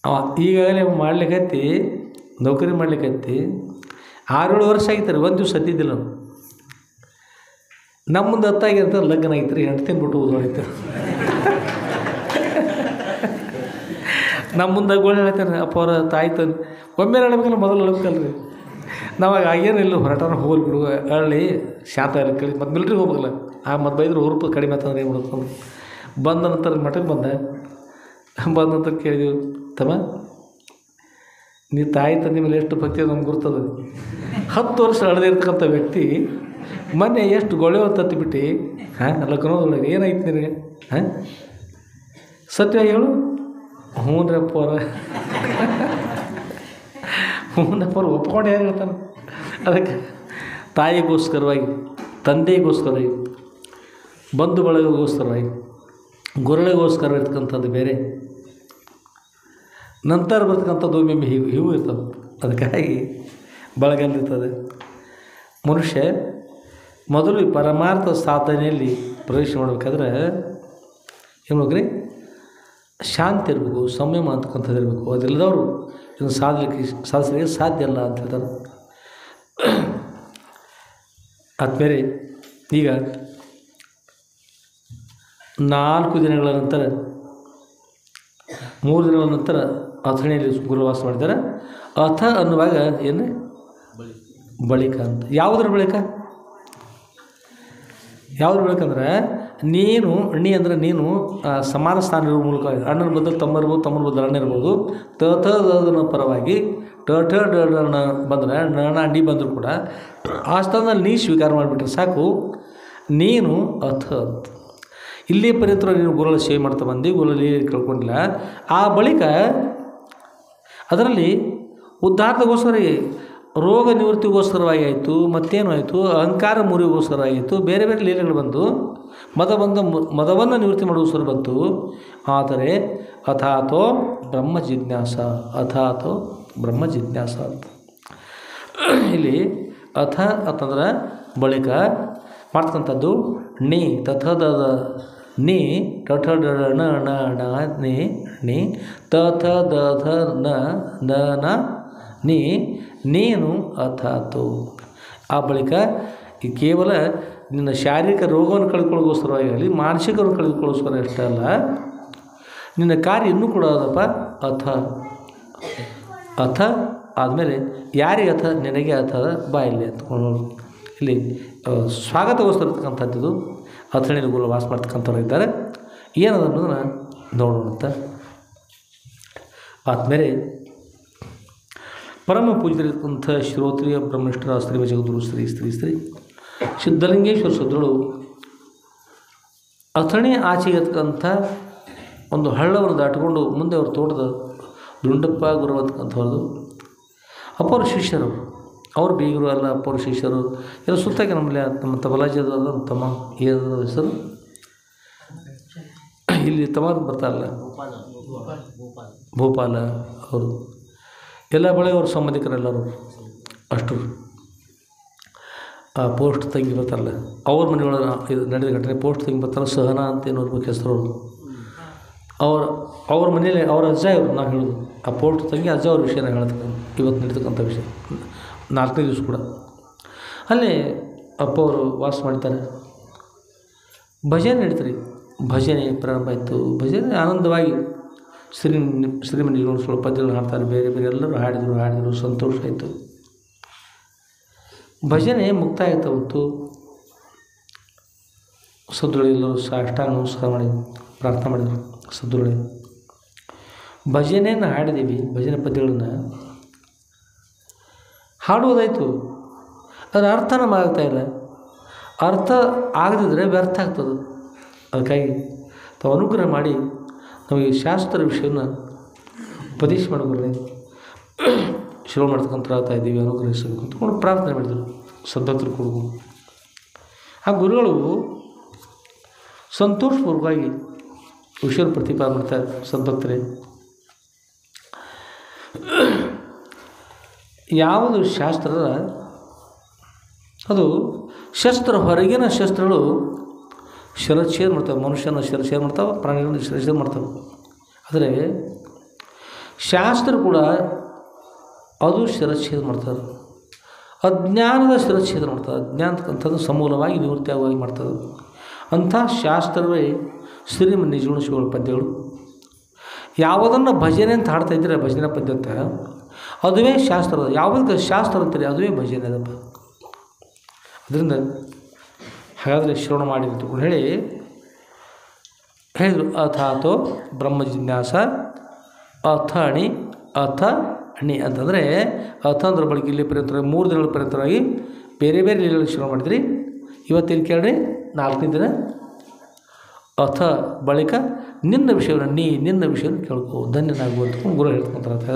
ಅವ, ಈಗಾಗಲೇ ಮಾಡ್ಲಿಕ್ಕತ್ತಿ, ನೌಕರಿ ಮಾಡ್ಲಿಕ್ಕತ್ತಿ 6-7 ವರ್ಷ ಆಗಿತ್ತಾರೆ, ಒಂದು ದಿವಸ ಹತ್ತಿದ್ದಿಲ್ಲ ನಾವು. ನಮ್ಮ ಮುಂದೆ ಹತ್ತಾಗಿರ್ತ ಲಗ್ನ ಆಗಿತ್ತು ರೀ, ಹೆಂಡ್ತಿನ ಬಿಟ್ಟು ಹೋಗೋಯ್ತು. ನಮ್ಮ ಮುಂದೆ ಗೋಳಿ ಹೇಳ್ತಾರೆ, ಅಪ್ಪ ಅವರ ತಾಯಿ ತಂದು ಒಮ್ಮೆ ಹೇಳ್ಬೇಕಲ್ಲ, ಮೊದಲು ಹೇಳ್ಬೇಕಲ್ರಿ. ನಾವಾಗ ಏನಿಲ್ಲ, ಹೊರಟಾರ ಹೋಗಲ್ ಬಿಡುವ ಹಳ್ಳಿ ಶಾಂತ ಎಲ್ಲ ಕೇಳಿ ಮತ್ತು ಮಿಲ್ಟ್ರಿಗೆ ಹೋಗ್ಬೇಕಲ್ಲ, ಮತ್ತು ಬೈದ್ರೆ ರೂಪಾಯಿ ಕಡಿಮೆ ಆಗ್ತಂದ್ರೆ ಏನು ಮಾಡ್ಕೊಂಡು ಬಂದ ನಂತರ ಮಠಕ್ಕೆ ಬಂದ ನಂತರ ಕೇಳಿದೆವು, ತಮ್ಮ ನೀ ತಾಯಿ ತಂದೆ ಮೇಲೆ ಎಷ್ಟು ಭಕ್ತಿ ನಮ್ಗೆ ಗುರ್ತದ. 10 ವರ್ಷ ಹಳೆದಿರ್ತಕ್ಕಂಥ ವ್ಯಕ್ತಿ ಮೊನ್ನೆ ಎಷ್ಟು ಗೊಳೆವ ತತ್ತಿಬಿಟ್ಟು ಲಗ್ನದೊಳಗೆ ಏನಾಯ್ತು ನಿನಗೆ? ಸತ್ಯವಾಗಿ ಹೇಳು. ಹ್ಞೂನಪ್ಪ ಅವ್ರ, ಹ್ಞೂನಪ್ಪ ಅವ್ರು ಒಪ್ಕೊಂಡು ಏನು ಹೇಳ್ತಾನೆ. ಅದಕ್ಕೆ ತಾಯಿಗೋಸ್ಕರವಾಗಿ, ತಂದೆಗೋಸ್ಕರವಾಗಿ, ಬಂಧು ಬಳಗಗೋಸ್ಕರವಾಗಿ, ಗುರುಳಿಗೋಸ್ಕರ ಇರ್ತಕ್ಕಂಥದ್ದು ಬೇರೆ, ನಂತರ ಬರ್ತಕ್ಕಂಥದ್ದು ಒಮ್ಮೆ ಹೀಗೂ ಇರ್ತದೆ. ಅದಕ್ಕಾಗಿ ಬಳಗಲ್ಲಿರ್ತದೆ. ಮನುಷ್ಯ ಮೊದಲು ಪರಮಾರ್ಥ ಸಾಧನೆಯಲ್ಲಿ ಪ್ರವೇಶ ಮಾಡಬೇಕಾದ್ರೆ ಏನು ಮಾಡ್ರಿ, ಶಾಂತಿ ಇರಬೇಕು, ಸಂಯಮ ಅಂತಕ್ಕಂಥದ್ದು ಇರಬೇಕು. ಅದೆಲ್ಲದವರು ಇದನ್ನು ಸಾಧಿಸಲಿಕ್ಕೆ ಸಾಧ್ಯ ಅಲ್ಲ ಅಂತ ಹೇಳ್ತಾರೆ. ಆದಮೇಲೆ ಈಗ 4 ದಿನಗಳ ನಂತರ, 3 ದಿನಗಳ ನಂತರ ಅಥಣಿಯಲ್ಲಿ ಗುರುವಾಸ ಮಾಡಿದ್ದಾರೆ. ಅಥ ಅನ್ನುವಾಗ ಏನು ಬಳಿಕ ಅಂತ. ಯಾವುದ್ರ ಬಳಿಕ? ಯಾವುದ್ರ ಬಳಿಕಂದ್ರೆ ನೀನು ಅಂದರೆ ನೀನು ಸಮಾನ ಸ್ಥಾನ ಇರೋ ಮೂಲಕ, ಅಣ್ಣನ ಬದಲು ತಮ್ಮ ಇರ್ಬೋದು, ತಮ್ಮನ ಬದಲು ಅಣ್ಣ ಇರ್ಬೋದು, ತನ ಪರವಾಗಿ ನ ಬಂದರೆ ನಣ ಡಿ ಬಂದರೂ ಕೂಡ ಆ ಸ್ಥಾನದಲ್ಲಿ ನೀ ಸ್ವೀಕಾರ ಮಾಡಿಬಿಟ್ರೆ ಸಾಕು, ನೀನು ಅಥ ಅಂತ. ಇಲ್ಲಿ ಪರ್ಯಂತರ ನೀನು ಗುರುಗಳ ಸೇವೆ ಮಾಡ್ತಾ ಬಂದು ಗುರುಗಳಲ್ಲಿ ಕೇಳ್ಕೊಂಡಿಲ್ಲ. ಆ ಬಳಿಕ ಅದರಲ್ಲಿ ಉದ್ಧಾರದಗೋಸ್ಕರ, ರೋಗ ನಿವೃತ್ತಿಗೋಸ್ಕರವಾಗಿ ಆಯಿತು, ಮತ್ತೇನು ಆಯಿತು, ಅಹಂಕಾರ ಮುರಿಗೋಸ್ಕರವಾಗಿತ್ತು, ಬೇರೆ ಬೇರೆ ಲೀಲೆಗಳು ಬಂದು ಮದವನ್ನು ನಿವೃತ್ತಿ ಮಾಡೋಸ್ಕರ ಬಂತು. ಆದರೆ ಅಥಾತೋ ಬ್ರಹ್ಮ ಜಿಜ್ಞಾಸ, ಅಥಾತೋ ಬ್ರಹ್ಮ ಜಿಜ್ಞಾಸ ಅಂತ. ಇಲ್ಲಿ ಅಥ ಅಂತಂದ್ರೆ ಬಳಿಕ ಮಾಡ್ತಕ್ಕಂಥದ್ದು ನೀ ತಥದ ನೀ ಟಠ ನ ಣ ಣ ನೀ ತಥ ದಧ ನ ನೀ ನೀನು ಅಥಾತು. ಆ ಬಳಿಕ ಈ ಕೇವಲ ನಿನ್ನ ಶಾರೀರಿಕ ರೋಗವನ್ನು ಕಳ್ಕೊಳ್ಳೋಗೋಸ್ಕರವಾಗಿ ಆಗಲಿ, ಮಾನಸಿಕವನ್ನು ಕಳೆದುಕೊಳ್ಳೋಸ್ಕರ ಅಷ್ಟೇ ಅಲ್ಲ, ನಿನ್ನ ಕಾರ್ಯ ಇನ್ನೂ ಕೂಡ ಅದಪ್ಪ ಅಥ ಆದಮೇಲೆ ಯಾರಿಗೆ ಅಥ? ನಿನಗೆ ಅಥದ ಬಾ ಇಲ್ಲಿ ಅಂದ್ಕೊಂಡು ಇಲ್ಲಿ ಸ್ವಾಗತಗೋಸ್ಕರ ಇರ್ತಕ್ಕಂಥದ್ದು ಅಥಣಿಯಲ್ಲಿ ಗುರು ವಾಸ ಮಾಡ್ತಕ್ಕಂಥವ್ರು ಇದ್ದಾರೆ. ಏನದ ಅನ್ನೋದನ್ನು ನೋಡೋಣ ಅಂತ. ಆದಮೇಲೆ ಪರಮ ಪೂಜ್ಯರಿರ್ತಕ್ಕಂಥ ಶ್ರೋತ್ರಿಯ ಬ್ರಹ್ಮನಿಷ್ಠರ ಸ್ತ್ರೀ ಜಗದ್ಗುರು ಶ್ರೀ ಸಿದ್ಧಲಿಂಗೇಶ್ವರ ಸದ್ರುಗಳು ಅಥಣಿ ಆಚೆಗೆ ಇರ್ತಕ್ಕಂಥ ಒಂದು ಹಳ್ಳವನ್ನು ದಾಟಿಕೊಂಡು ಮುಂದೆ ಅವ್ರ ತೋಟದ ದುಂಡಪ್ಪ ಗುರು ಅಂತಕ್ಕಂಥವ್ರದ್ದು ಅಪ್ಪವ್ರ ಶಿಷ್ಯರು, ಅವ್ರು ಬೀಗರು ಅಲ್ಲ, ಅಪ್ಪವ್ರ ಶಿಷ್ಯರು ಎಲ್ಲ ಸುತ್ತಾಗಿ ನಮ್ಮಲ್ಲಿ ನಮ್ಮ ತಬಲಾಜಿದ ನಮ್ಮ ತಮ್ಮ ಏನದ ಹೆಸರು ಇಲ್ಲಿ ತಮ್ಮ ಬರ್ತಾರಲ್ಲ, ಭೂಪಾಲ ಅವರು ಎಲ್ಲ ಬಳೆ ಅವ್ರ ಸಂಬಂಧಿಕರೆಲ್ಲರು ಅಷ್ಟು. ಆ ಪೋಸ್ಟ್ ತಂಗಿ ಬರ್ತಾರಲ್ಲ, ಅವ್ರ ಮನೆಯೊಳಗೆ ಇದು ನಡೆದ ಘಟನೆ. ಪೋಸ್ಟ್ ತಂಗಿ ಬರ್ತಾರೆ, ಸಹನಾ ಅಂತ ಏನೋ ಇರ್ಬೇಕು ಹೆಸರು. ಅವ್ರ ಮನೇಲಿ ಅವ್ರ ಅಜ್ಜ ಇವರು ನಾವು ಹೇಳೋದು. ಆ ಪೋಸ್ಟ್ ತಂಗಿ ಅಜ್ಜ ಅವ್ರ ವಿಷಯನ ಹೇಳ್ತಕ್ಕಂಥ ಇವತ್ತು ನಡೀತಕ್ಕಂಥ ವಿಷಯ. 4ನೇ ದಿವಸ ಕೂಡ ಅಲ್ಲಿ ಅಪ್ಪ ಅವರು ವಾಸ ಮಾಡ್ತಾರೆ. ಭಜನೆ ನಡೀತಾರೆ. ಭಜನೆ ಪ್ರಾರಂಭ ಆಯಿತು. ಭಜನೆ ಆನಂದವಾಗಿ ಶ್ರೀಮಂತ ಸ್ವಲ್ಪ ಪದ್ಯಗಳು ಹಾಡ್ತಾರೆ. ಬೇರೆ ಬೇರೆ ಎಲ್ಲರೂ ಹಾಡಿದರು ಸಂತೋಷ ಆಯಿತು. ಭಜನೆ ಮುಕ್ತಾಯ ಆಯಿತು. ಅವತ್ತು ಸದ್ಗುಳೆಲ್ಲರೂ ಸಾಷ್ಟಾಂಗ ನಮಸ್ಕಾರ ಮಾಡಿ ಪ್ರಾರ್ಥನೆ ಮಾಡಿದರು. ಸದ್ಗುಳೆ ಭಜನೆಯನ್ನು ಹಾಡಿದ್ದೀವಿ. ಭಜನೆ ಪದ್ಯಗಳನ್ನು ಹಾಡುವುದಾಯಿತು. ಅದರ ಅರ್ಥ ನಮಗೆ ಆಗ್ತಾಯಿಲ್ಲ. ಅರ್ಥ ಆಗದಿದ್ದರೆ ವ್ಯರ್ಥ ಆಗ್ತದೆ. ಅದಕ್ಕಾಗಿ ತಾವು ಅನುಗ್ರಹ ಮಾಡಿ ನಮಗೆ ಶಾಸ್ತ್ರ ವಿಷಯವನ್ನು ಉಪದೇಶ ಮಾಡೋದ್ರೆ ಶ್ರವಣ ಮಾಡ್ತಕ್ಕಂಥ ಆಗ್ತಾ ಇದ್ದೀವಿ, ಅನುಗ್ರಹಿಸಬೇಕು ಅಂತಕೊಂಡು ಪ್ರಾರ್ಥನೆ ಮಾಡಿದರು. ಸದ್ಭಕ್ತರು ಕೊಡ್ಬೋದು. ಆ ಗುರುಗಳು ಸಂತೋಷಪೂರ್ವಕವಾಗಿ ವಿಷಯ ಪ್ರತಿಪಾದನೆ ಮಾಡ್ತಾರೆ. ಸದ್ಭಕ್ತರೇ, ಯಾವುದು ಶಾಸ್ತ್ರ ಅದು ಶಸ್ತ್ರ, ಹೊರಗಿನ ಶಸ್ತ್ರಗಳು ಶಿರಚ್ಛೇದ ಮಾಡ್ತಾವೆ. ಮನುಷ್ಯನ ಶಿರಚ್ಛೇದ ಮಾಡ್ತಾವೆ, ಪ್ರಾಣಿಗಳನ್ನು ಶಿರಚ್ಛೇದ ಮಾಡ್ತಾವೆ. ಆದರೆ ಶಾಸ್ತ್ರ ಕೂಡ ಅದು ಶಿರಚ್ಛೇದ ಮಾಡ್ತಾರೆ. ಅಜ್ಞಾನದ ಶಿರಚ್ಛೇದ ಮಾಡ್ತಾರೆ. ಅಜ್ಞಾನ ಅಂತಕ್ಕಂಥದ್ದು ಸಮೂಲವಾಗಿ ನಿವೃತ್ತಿಯಾಗಿ ಮಾಡ್ತದೆ. ಅಂಥ ಶಾಸ್ತ್ರವೇ ಶ್ರೀಮನ್ ನಿಜಗುಣ ಶಿವಗಳ ಪದ್ಯಗಳು. ಯಾವುದನ್ನು ಭಜನೆ ಅಂತ ಹಾಡ್ತಾಯಿದ್ರೆ ಭಜನೆ ಪದ್ಯ ಅಂತ, ಅದುವೇ ಶಾಸ್ತ್ರ. ಯಾವುದಕ್ಕೆ ಶಾಸ್ತ್ರ ಅಂತಾರೆ ಅದುವೇ ಭಜನೆ ಅದಪ್ಪ. ಅದರಿಂದ ಹಾಗಾದರೆ ಶ್ರವಣ ಮಾಡಿ ಅಂತಕೊಂಡು ಹೇಳಿದರು. ಅಥಾತೋ ಬ್ರಹ್ಮ ಜಿಜ್ಞಾಸ ಅಥ ಅಣಿ ಅಂತಂದರೆ ಅಥ ಅಂದ್ರೆ ಬಳಿಕ ಇಲ್ಲಿ ಪರ್ಯಂತರ 3 ದಿನಗಳ ಪರ್ಯಂತರವಾಗಿ ಬೇರೆ ಬೇರೆ ಲೀಲೆಗಳು ಶ್ರವಣ ಮಾಡಿದ್ರಿ. ಇವತ್ತೇನು ಕೇಳ್ರಿ, 4ನೇ ದಿನ ಅಥ ಬಳಿಕ ನಿನ್ನ ವಿಷಯವನ್ನು ನಿನ್ನ ವಿಷಯವನ್ನು ಕೇಳ್ಕೋ, ಧನ್ಯನಾಗುವಂತ ಗುರು ಹೇಳ್ತಕ್ಕಂಥ.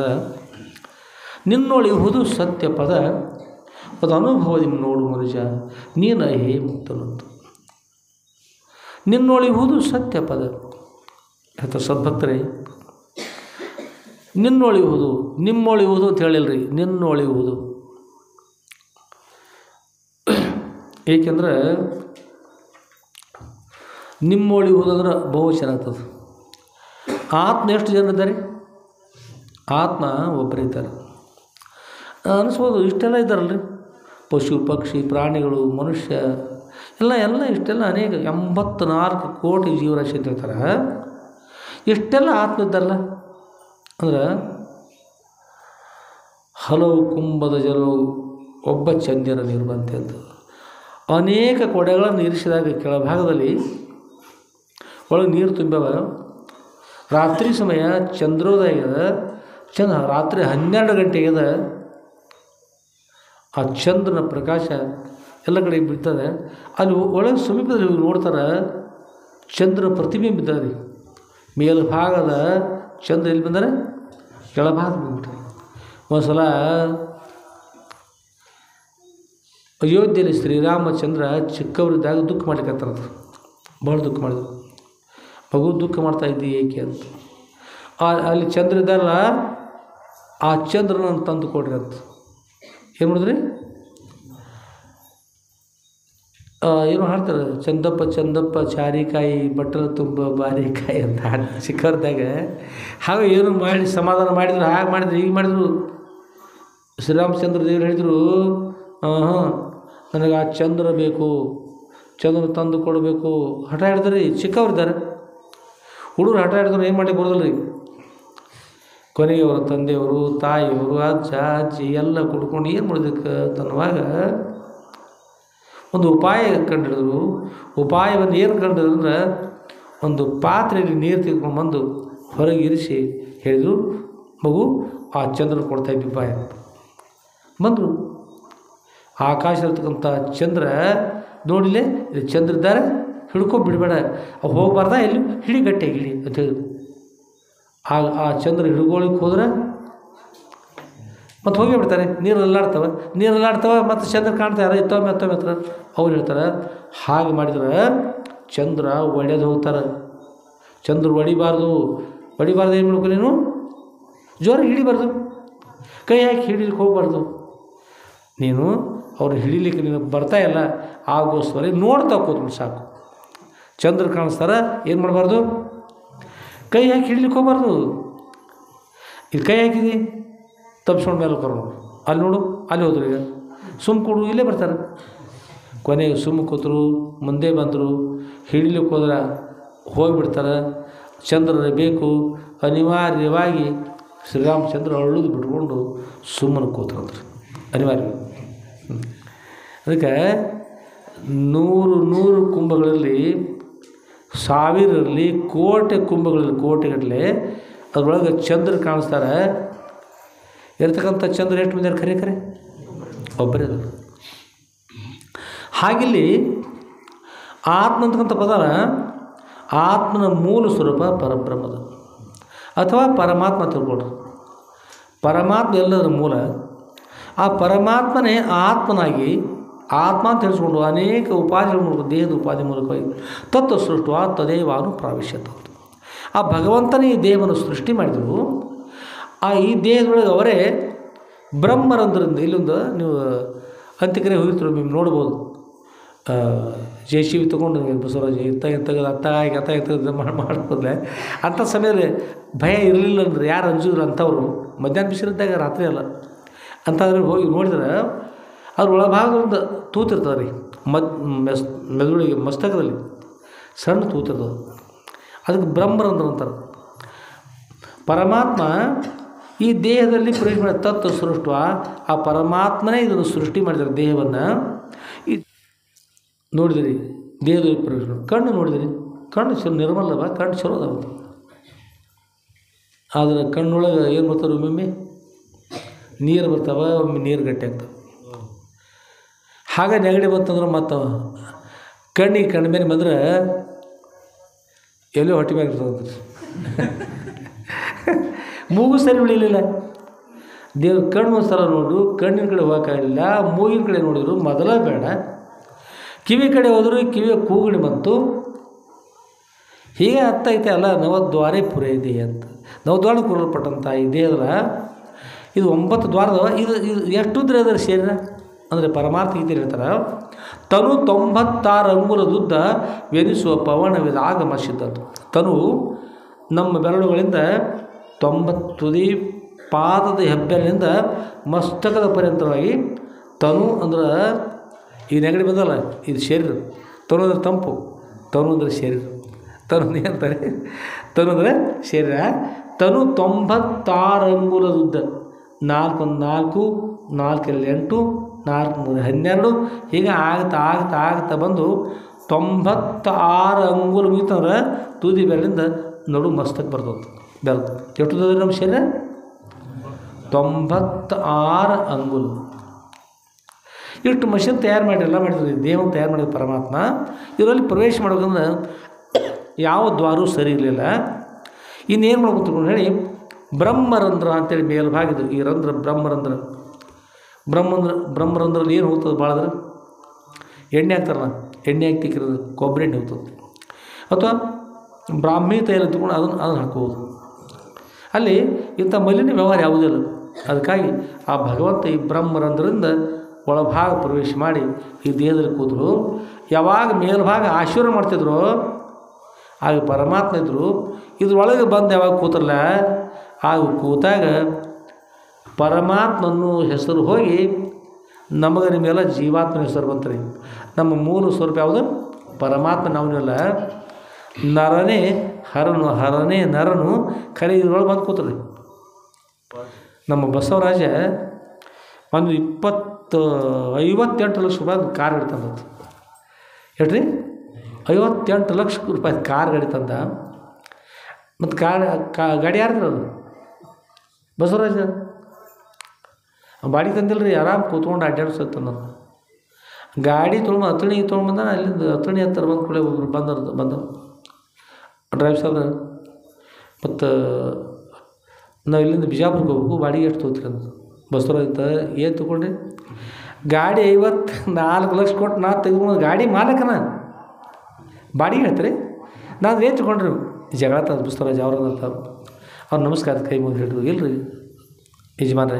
ನಿನ್ನೊಳಿಹುದು ಸತ್ಯ ಪದ ಅದು ಅನುಭವದಿ ನೋಡು ಮನುಷ್ಯ ನೀನು ಹೇ ಮುಕ್ತನಂತ. ನಿನ್ನೊಳಿಹುದು ಸತ್ಯ ಪದ ಅಥವಾ ಸದ್ಭಕ್ತರೇ, ನಿನ್ನೊಳಿಹುದು, ನಿಮ್ಮೊಳಿಹುದು ಅಂತ ಹೇಳಿಲ್ರಿ, ನಿನ್ನೊಳಿಹುದು. ಏಕೆಂದ್ರೆ ನಿಮ್ಮೊಳಿಹುದು ಅಂದ್ರೆ ಬಹುವಚನ ಆಗ್ತದೆ. ಆತ್ಮ ಎಷ್ಟು ಜನ ಇದ್ದಾರೆ? ಆತ್ಮ ಒಬ್ಬರೇ ಇದ್ದಾರೆ ಅನಿಸ್ಬೋದು. ಇಷ್ಟೆಲ್ಲ ಇದ್ದಾರಲ್ರಿ, ಪಶು ಪಕ್ಷಿ ಪ್ರಾಣಿಗಳು ಮನುಷ್ಯ ಎಲ್ಲ ಇಷ್ಟೆಲ್ಲ ಅನೇಕ 84 ಕೋಟಿ ಜೀವರಾಶಿ ಅಂತ ಹೇಳ್ತಾರೆ. ಇಷ್ಟೆಲ್ಲ ಆತ್ಮ ಇದ್ದಾರಲ್ಲ ಅಂದ್ರೆ ಹಲವು ಕುಂಭದ ಜಲವು ಒಬ್ಬ ಚಂದ್ರನ ನೀರುವಂತೆ ಅಂತ. ಅನೇಕ ಕೊಡೆಗಳನ್ನು ಇರಿಸಿದಾಗ ಕೆಳಭಾಗದಲ್ಲಿ ಒಳಗೆ ನೀರು ತುಂಬ್ಯವ. ರಾತ್ರಿ ಸಮಯ ಚಂದ್ರೋದಯದ ರಾತ್ರಿ 12 ಗಂಟೆಗೆದ ಆ ಚಂದ್ರನ ಪ್ರಕಾಶ ಎಲ್ಲ ಕಡೆ ಬಿಡ್ತದೆ. ಅಲ್ಲಿ ಒಳಗೆ ಸಮೀಪದಲ್ಲಿ ನೋಡ್ತಾರೆ ಚಂದ್ರನ ಪ್ರತಿಬಿಂಬ ಇದ್ದಾರೆ. ಮೇಲ್ಭಾಗದ ಚಂದ್ರ ಎಲ್ಲಿ ಬಂದರೆ ಕೆಳಭಾಗ ಬಂದ್ಬಿಟ್ರೆ. ಒಂದು ಸಲ ಅಯೋಧ್ಯೆಯಲ್ಲಿ ಶ್ರೀರಾಮಚಂದ್ರ ಚಿಕ್ಕವರಿದ್ದಾಗ ದುಃಖ ಮಾಡ್ಲಿಕ್ಕಂತಾರಂತ. ಭಾಳ ದುಃಖ ಮಾಡಿದ್ರು. ಮಗು ದುಃಖ ಮಾಡ್ತಾ ಇದ್ದಿ ಏಕೆ ಅಂತ. ಅಲ್ಲಿ ಚಂದ್ರ ಇದ್ದಾರಲ್ಲ, ಆ ಚಂದ್ರನನ್ನು ತಂದು ಕೊಡ್ರಿ ಅಂತ. ಏನು ಮಾಡಿದ್ರಿ? ಏನು ಹಾಡ್ತಾರೆ, ಚಂದಪ್ಪ ಚಂದಪ್ಪ ಚಾರಿಕಾಯಿ ಬಟ್ಟಲ ತುಂಬ ಬಾರಿಕಾಯಿ ಅಂತ ಹಾಡು ಚಿಕ್ಕವ್ರದಾಗ. ಹಾಗೆ ಏನು ಮಾಡಿ ಸಮಾಧಾನ ಮಾಡಿದ್ರು. ಹಾಗೆ ಮಾಡಿದ್ರು, ಹೀಗೆ ಮಾಡಿದ್ರು. ಶ್ರೀರಾಮಚಂದ್ರ ದೇವರು ಹೇಳಿದರು, ನನಗೆ ಆ ಚಂದ್ರ ಬೇಕು, ಚಂದ್ರ ತಂದು ಕೊಡಬೇಕು. ಹಠ ಹಿಡಿದ್ರಿ. ಚಿಕ್ಕವ್ರಿದ್ದಾರೆ ಹುಡುಗರು ಹಠ ಹಿಡಿದ್ರು. ಏನು ಮಾಡಿ ಬರೋದಿಲ್ಲ ರೀ. ಕೊನೆಗೆ ಅವರ ತಂದೆಯವರು ತಾಯಿಯವರು ಅಜ್ಜ ಅಜ್ಜಿ ಎಲ್ಲ ಕುಡ್ಕೊಂಡು ಏನು ಮಾಡೋದಕ್ಕೆ ತನ್ನುವಾಗ ಒಂದು ಉಪಾಯ ಕಂಡಿಡಿದ್ರು. ಉಪಾಯವನ್ನು ಏನು ಕಂಡಿದ್ರು ಅಂದ್ರೆ, ಒಂದು ಪಾತ್ರೆಯಲ್ಲಿ ನೀರು ತೆಗೆದುಕೊಂಡು ಬಂದು ಹೊರಗೆ ಇರಿಸಿ ಹೇಳಿದರು, ಮಗು ಆ ಚಂದ್ರ ಕೊಡ್ತಾ ಇದ್ವಿ ಉಪಾಯ. ಬಂದರು. ಆಕಾಶದಲ್ಲಿರ್ತಕ್ಕಂಥ ಚಂದ್ರ ನೋಡಿಲೆ, ಇಲ್ಲಿ ಚಂದ್ರ ಇದ್ದಾರೆ, ಹಿಡ್ಕೊ ಬಿಡಬೇಡ, ಅವು ಹೋಗ್ಬಾರ್ದ, ಎಲ್ಲಿ ಹಿಡಿ ಗಟ್ಟಿಯಾಗಿ ಹಿಡಿ ಅಂತ ಹೇಳಿದ್ರು. ಆ ಚಂದ್ರ ಹಿಡ್ಕೊಳ್ಳಿಕ್ಕೆ ಹೋದ್ರೆ ಮತ್ತು ಹೋಗೇ ಬಿಡ್ತಾರೆ. ನೀರು ಅಲ್ಲಾಡ್ತವೆ ಮತ್ತು ಚಂದ್ರ ಕಾಣ್ತಾರೆ ಎತ್ತೊಮ್ಮೆ ಹತ್ರ. ಅವ್ರು ಹೇಳ್ತಾರೆ, ಹಾಗೆ ಮಾಡಿದ್ರೆ ಚಂದ್ರ ಒಡೆದು ಹೋಗ್ತಾರೆ. ಚಂದ್ರ ಹೊಡಿಬಾರ್ದು ಏನು ಮಾಡ್ಬೇಕು, ನೀನು ಜೋರಾಗಿ ಹಿಡಿಬಾರ್ದು, ಕೈ ಹಾಕಿ ಹಿಡಿಲಿಕ್ಕೆ ಹೋಗ್ಬಾರ್ದು. ನೀನು ಅವ್ರು ಹಿಡಿಲಿಕ್ಕೆ ನೀನು ಬರ್ತಾಯಿಲ್ಲ, ಆಗೋಸ್ಕರ ನೋಡ್ತಾ ಕೂತ್ಬಿಟ್ಟು ಸಾಕು. ಚಂದ್ರ ಕಾಣಿಸ್ತಾರ, ಏನು ಮಾಡಬಾರ್ದು, ಕೈ ಹಾಕಿ ಹಿಡ್ಲಿಕ್ಕೆ ಹೋಗ್ಬಾರ್ದು. ಇದು ಕೈ ಹಾಕಿದಿ ತಪ್ಪಿಸ್ಕೊಂಡು ಮೇಲೆ ಕರೋಣ, ಅಲ್ಲಿ ನೋಡು, ಅಲ್ಲಿ ಹೋದ್ರು. ಈಗ ಸುಮ್ಮ ಕೊಡು, ಇಲ್ಲೇ ಬರ್ತಾರೆ. ಕೊನೆಗೆ ಸುಮ್ಮ ಕೂತರು, ಮುಂದೆ ಬಂದರು, ಹಿಡಿಲಿಕ್ಕೆ ಹೋದ್ರೆ ಹೋಗಿಬಿಡ್ತಾರೆ. ಚಂದ್ರನ ಬೇಕು, ಅನಿವಾರ್ಯವಾಗಿ ಶ್ರೀರಾಮಚಂದ್ರ ಅಳುದು ಬಿಟ್ಕೊಂಡು ಸುಮ್ಮನೆ ಕೂತ್ರಂದ್ರೆ ಅನಿವಾರ್ಯ. ಅದಕ್ಕೆ 100 ಕುಂಭಗಳಲ್ಲಿ, 1000 ಇರಲಿ, ಕೋಟೆ ಕುಂಭಗಳಲ್ಲಿ ಕೋಟೆಗಟ್ಟಲೆ ಅದರೊಳಗೆ ಚಂದ್ರ ಕಾಣಿಸ್ತಾರೆ. ಇರ್ತಕ್ಕಂಥ ಚಂದ್ರ ಎಷ್ಟು ಮಂದಿ ಖರೆ ಒಬ್ಬರೇ ಅದು. ಹಾಗಿಲ್ಲಿ ಆತ್ಮ ಅಂತಕ್ಕಂಥ ಪದನ ಆತ್ಮನ ಮೂಲ ಸ್ವರೂಪ ಪರಬ್ರಹ್ಮದ ಅಥವಾ ಪರಮಾತ್ಮ ತಿಳ್ಕೊಳ್ರಿ. ಪರಮಾತ್ಮ ಎಲ್ಲದರ ಮೂಲ. ಆ ಪರಮಾತ್ಮನೇ ಆತ್ಮನಾಗಿ ಆತ್ಮ ಅಂತ ತಿಳಿಸ್ಕೊಂಡು ಅನೇಕ ಉಪಾಧಿಗಳ ಮೂಲಕ, ದೇಹದ ಉಪಾಧಿ ಮೂಲಕವಾಗಿ ತತ್ವ ಸೃಷ್ಟ ತದೇವಾನು ಪ್ರಾವಿಶ್ಯತ. ಆ ಭಗವಂತನೇ ಈ ದೇಹವನ್ನು ಸೃಷ್ಟಿ ಮಾಡಿದರು. ಈ ದೇಹದೊಳಗೆ ಅವರೇ ಬ್ರಹ್ಮರಂದ್ರಿಂದ, ಇಲ್ಲೊಂದು ನೀವು ಅಂತ್ಯಕ್ರಿಯೆ ಹೋಗಿರ್ತೀರ, ನೀವು ನೋಡ್ಬೋದು. JCB ತೊಗೊಂಡು ಬಸವರಾಜ ತೆಗೆದು ಮಾಡ್ಬೋದ್ರೆ ಅಂಥ ಸಮಯದಲ್ಲಿ ಭಯ ಇರಲಿಲ್ಲ ಅಂದ್ರೆ ಯಾರು ಅಂಜಿದ್ರು ಅಂಥವ್ರು ಮಧ್ಯಾಹ್ನ ಬಿಸಿಲಿದ್ದಾಗ ರಾತ್ರಿ ಅಲ್ಲ ಅಂತಾದ್ರೆ ಹೋಗಿ ನೋಡಿದ್ರೆ ಅದ್ರ ಒಳಭಾಗದಿಂದ ತೂತಿರ್ತದೆ ರೀ. ಮೆದುಳಿಗೆ ಮಸ್ತಕದಲ್ಲಿ ಸಣ್ಣ ತೂತಿರ್ತದೆ. ಅದಕ್ಕೆ ಬ್ರಹ್ಮರಂಧ್ರ ಅಂತಾರೆ. ಪರಮಾತ್ಮ ಈ ದೇಹದಲ್ಲಿ ಪ್ರವೇಶ ಮಾಡಿದ ತತ್ವ ಸೃಷ್ಟ. ಆ ಪರಮಾತ್ಮನೇ ಇದನ್ನು ಸೃಷ್ಟಿ ಮಾಡಿದ್ದಾರೆ ದೇಹವನ್ನು. ಈ ನೋಡಿದಿರಿ ದೇಹದಲ್ಲಿ ಪ್ರವೇಶ ಕಣ್ಣು ನೋಡಿದಿರಿ, ಕಣ್ಣು ಚಲೋ ನಿರ್ಮಲವ, ಕಣ್ಣು ಚಲೋ ಅದಾವ. ಆದರೆ ಕಣ್ಣೊಳಗೆ ಏನು ಬರ್ತಾವೆ, ಒಮ್ಮೊಮ್ಮೆ ನೀರು ಬರ್ತಾವೆ, ಒಮ್ಮೆ ನೀರು ಗಟ್ಟಿ ಆಗ್ತವೆ. ಹಾಗೆ ನೆಗಡಿ ಬಂತಂದ್ರೆ ಮತ್ತು ಕಣ್ಣಿಗೆ ಕಣ್ಣು ಮೇಲೆ ಬಂದ್ರೆ ಎಲ್ಲೋ ಹೊಟ್ಟೆ ಮ್ಯಾಗ ಇರ್ತದೆ. ಮೂಗು ಸರಿ ಉಳಿಲಿಲ್ಲ. ದೇವ್ರ ಕಣ್ಣು ಒಂದು ಸಲ ನೋಡು, ಕಣ್ಣಿನ ಕಡೆ ಹೋಗೋಕ್ಕಾಗಲಿಲ್ಲ, ಮೂಗಿನ ಕಡೆ ನೋಡಿದ್ರು ಮೊದಲ ಬೇಡ, ಕಿವಿ ಕಡೆ ಹೋದರೂ ಕಿವಿಯ ಕೂಗಣಿ ಬಂತು. ಹೀಗೆ ಅರ್ಥೈತೆ ಅಲ್ಲ, ನವದ್ವಾರೇ ಪುರೇ ದೇಹ ಅಂತ. ನವದ್ವಾರ ಕೂರಲ್ಪಟ್ಟಂಥ ಈ ದೇಹದ ಇದು 9 ದ್ವಾರದವ. ಇದು ಎಷ್ಟು ಅದರ ಶರೀರ ಅಂದರೆ ಪರಮಾರ್ಥ ಗೀತೆ ಹೇಳ್ತಾರೆ, ತನು 96 ಅಂಗುಲದುದ್ದ ವ್ಯನಿಸುವ ಪವನವಿದಾಗಮ ಸಿದ್ಧದ್ದು. ತನು ನಮ್ಮ ಬೆರಳುಗಳಿಂದ 90 ತುದಿ ಪಾದದ ಹೆಬ್ಬೆರಳಿನಿಂದ ಮಸ್ತಕದ ಪರ್ಯಂತರವಾಗಿ ತನು ಅಂದ್ರೆ ಈ ನೆಗಡಿ ಬಂದಲ್ಲ, ಇದು ಶರೀರ. ತನು ಅಂದರೆ ತಂಪು, ತನು ಅಂದರೆ ಶರೀರ. ತನು ಅಂತಾರೆ, ತನು ಅಂದರೆ ಶರೀರ. ತನು 96 ಅಂಗುಲದುದ್ದ, 4 × 4, 4 × 8, 4 × 12 ಹೀಗೆ ಆಗ್ತಾ ಬಂದು 96 ಅಂಗುಲ ಮುಗಿತಂದ್ರೆ ತುದಿ ಬೆರಳಿಂದ ನಡು ಮಸ್ತಕ ಬರ್ತದೆ. ಬೆರಳು ಎಷ್ಟು ನಮ್ಮ ಶರೀರ? 96 ಅಂಗುಲ. ಇಷ್ಟು ಮಷಿನ್ ತಯಾರು ಮಾಡಿ ಎಲ್ಲ ಮಾಡಿದ್ರು, ದೇಹವನ್ನು ತಯಾರು ಮಾಡಿದ ಪರಮಾತ್ಮ. ಇದರಲ್ಲಿ ಪ್ರವೇಶ ಮಾಡ್ಬೇಕಂದ್ರೆ ಯಾವ ದ್ವಾರೂ ಸರಿ ಇರಲಿಲ್ಲ. ಇನ್ನೇನು ಮಾಡ್ಬೇಕು ಹೇಳಿ ಬ್ರಹ್ಮರಂಧ್ರ ಅಂತೇಳಿ ಮೇಲ್ಭಾಗಿದ್ರು. ಈ ರಂಧ್ರ ಬ್ರಹ್ಮರಂಧ್ರ. ಬ್ರಹ್ಮರಂಧ್ರಲ್ಲಿ ಏನು ಹೋಗ್ತದೆ ಭಾಳದ್ರೆ ಎಣ್ಣೆ ಹಾಕ್ತಾರಲ್ಲ, ಎಣ್ಣೆ ಹಾಕ್ತಿಕ್ಕಿರೋದು ಕೊಬ್ಬರಿ ಎಣ್ಣೆ ಹೋಗ್ತದೆ, ಅಥವಾ ಬ್ರಾಹ್ಮಿ ತೈಲ ತಗೊಂಡು ಅದನ್ನು ಹಾಕ್ಬೋದು. ಅಲ್ಲಿ ಇಂಥ ಮಲಿನ ವ್ಯವಹಾರ ಯಾವುದಿಲ್ಲ. ಅದಕ್ಕಾಗಿ ಆ ಭಗವಂತ ಈ ಬ್ರಹ್ಮರಂಧ್ರದಿಂದ ಒಳಭಾಗ ಪ್ರವೇಶ ಮಾಡಿ ಈ ದೇಹದಲ್ಲಿ ಕೂತರು. ಯಾವಾಗ ಮೇಲ್ಭಾಗ ಆಶೀರ್ವಾದ ಮಾಡ್ತಿದ್ರು ಆಗ ಪರಮಾತ್ಮ ಇದ್ದರು. ಇದ್ರೊಳಗೆ ಬಂದು ಯಾವಾಗ ಕೂತರಲ್ಲ ಆಗ ಕೂತಾಗ ಪರಮಾತ್ಮನ್ನು ಹೆಸರು ಹೋಗಿ ನಮಗೆ ನಿಮಗೆಲ್ಲ ಜೀವಾತ್ಮನ ಹೆಸರು ಬಂತ್ರಿ. ನಮ್ಮ ಮೂಲ ಸ್ವರೂಪ ಯಾವುದು? ಪರಮಾತ್ಮ. ನಾವನ್ನೆಲ್ಲ ನರನೇ ಹರನು, ಹರನೇ ನರನು ಖರೆ ಇದ್ರೊಳಗೆ ಬಂದು ಕೂತ್ರಿ. ನಮ್ಮ ಬಸವರಾಜ ಒಂದು 58 ಲಕ್ಷ ರೂಪಾಯಿ ಕಾರ್ ಗಾಡಿ ತಂದದ್ದು. ಹೇಳ್ರಿ, 58 ಲಕ್ಷ ರೂಪಾಯಿ ಕಾರ್ ಗಾಡಿ ತಂದ. ಮತ್ತು ಗಾಡಿ ಯಾರ್ದು ಅದು? ಬಸವರಾಜ. ಬಾಡಿ ತಂದಿಲ್ಲ ರೀ, ಆರಾಮ್ ಕೂತ್ಕೊಂಡು ಅಡ್ಡಾಡ್ಸತ್ತಂದ. ಗಾಡಿ ತೊಗೊಂಡು ಅಥಣಿಗೆ ತೊಗೊಂಡ್ಬಂದ. ಅಲ್ಲಿಂದ ಅಥಣಿ ಹತ್ತಿರ ಬಂದು ಕೂಡ ಒಬ್ಬರು ಬಂದರು ಡ್ರೈವರ್ ಸಾಹೇಬ್ರ. ಮತ್ತು ನಾವು ಇಲ್ಲಿಂದ ಬಿಜಾಪುರಕ್ಕೆ ಹೋಗ್ಬೇಕು, ಬಾಡಿಗೆ ಎಷ್ಟು ತೊಗೊತೀರಿ ಅಂತ. ಬಸವರಾಜ ಏನು ತೊಗೊಂಡ್ರಿ? ಗಾಡಿ 54 ಲಕ್ಷ ಕೊಟ್ಟು ನಾ ತೆಗೆದುಕೊಂಡು ಗಾಡಿ ಮಾಲಕನ ಬಾಡಿಗೆ ಹೇಳ್ತಾರೆ. ನಾನು ಏನು ತೊಗೊಂಡ್ರಿ? ಜಗಳ ತಂದು ಬಸವರಾಜ ಅವ್ರಂತ ಅವ್ರು ನಮಸ್ಕಾರ ಕೈ ಮುಗಿದು ಹೇಳಿದ್ರು. ಇಲ್ಲರಿ ಯಜಮಾನ್ರೆ,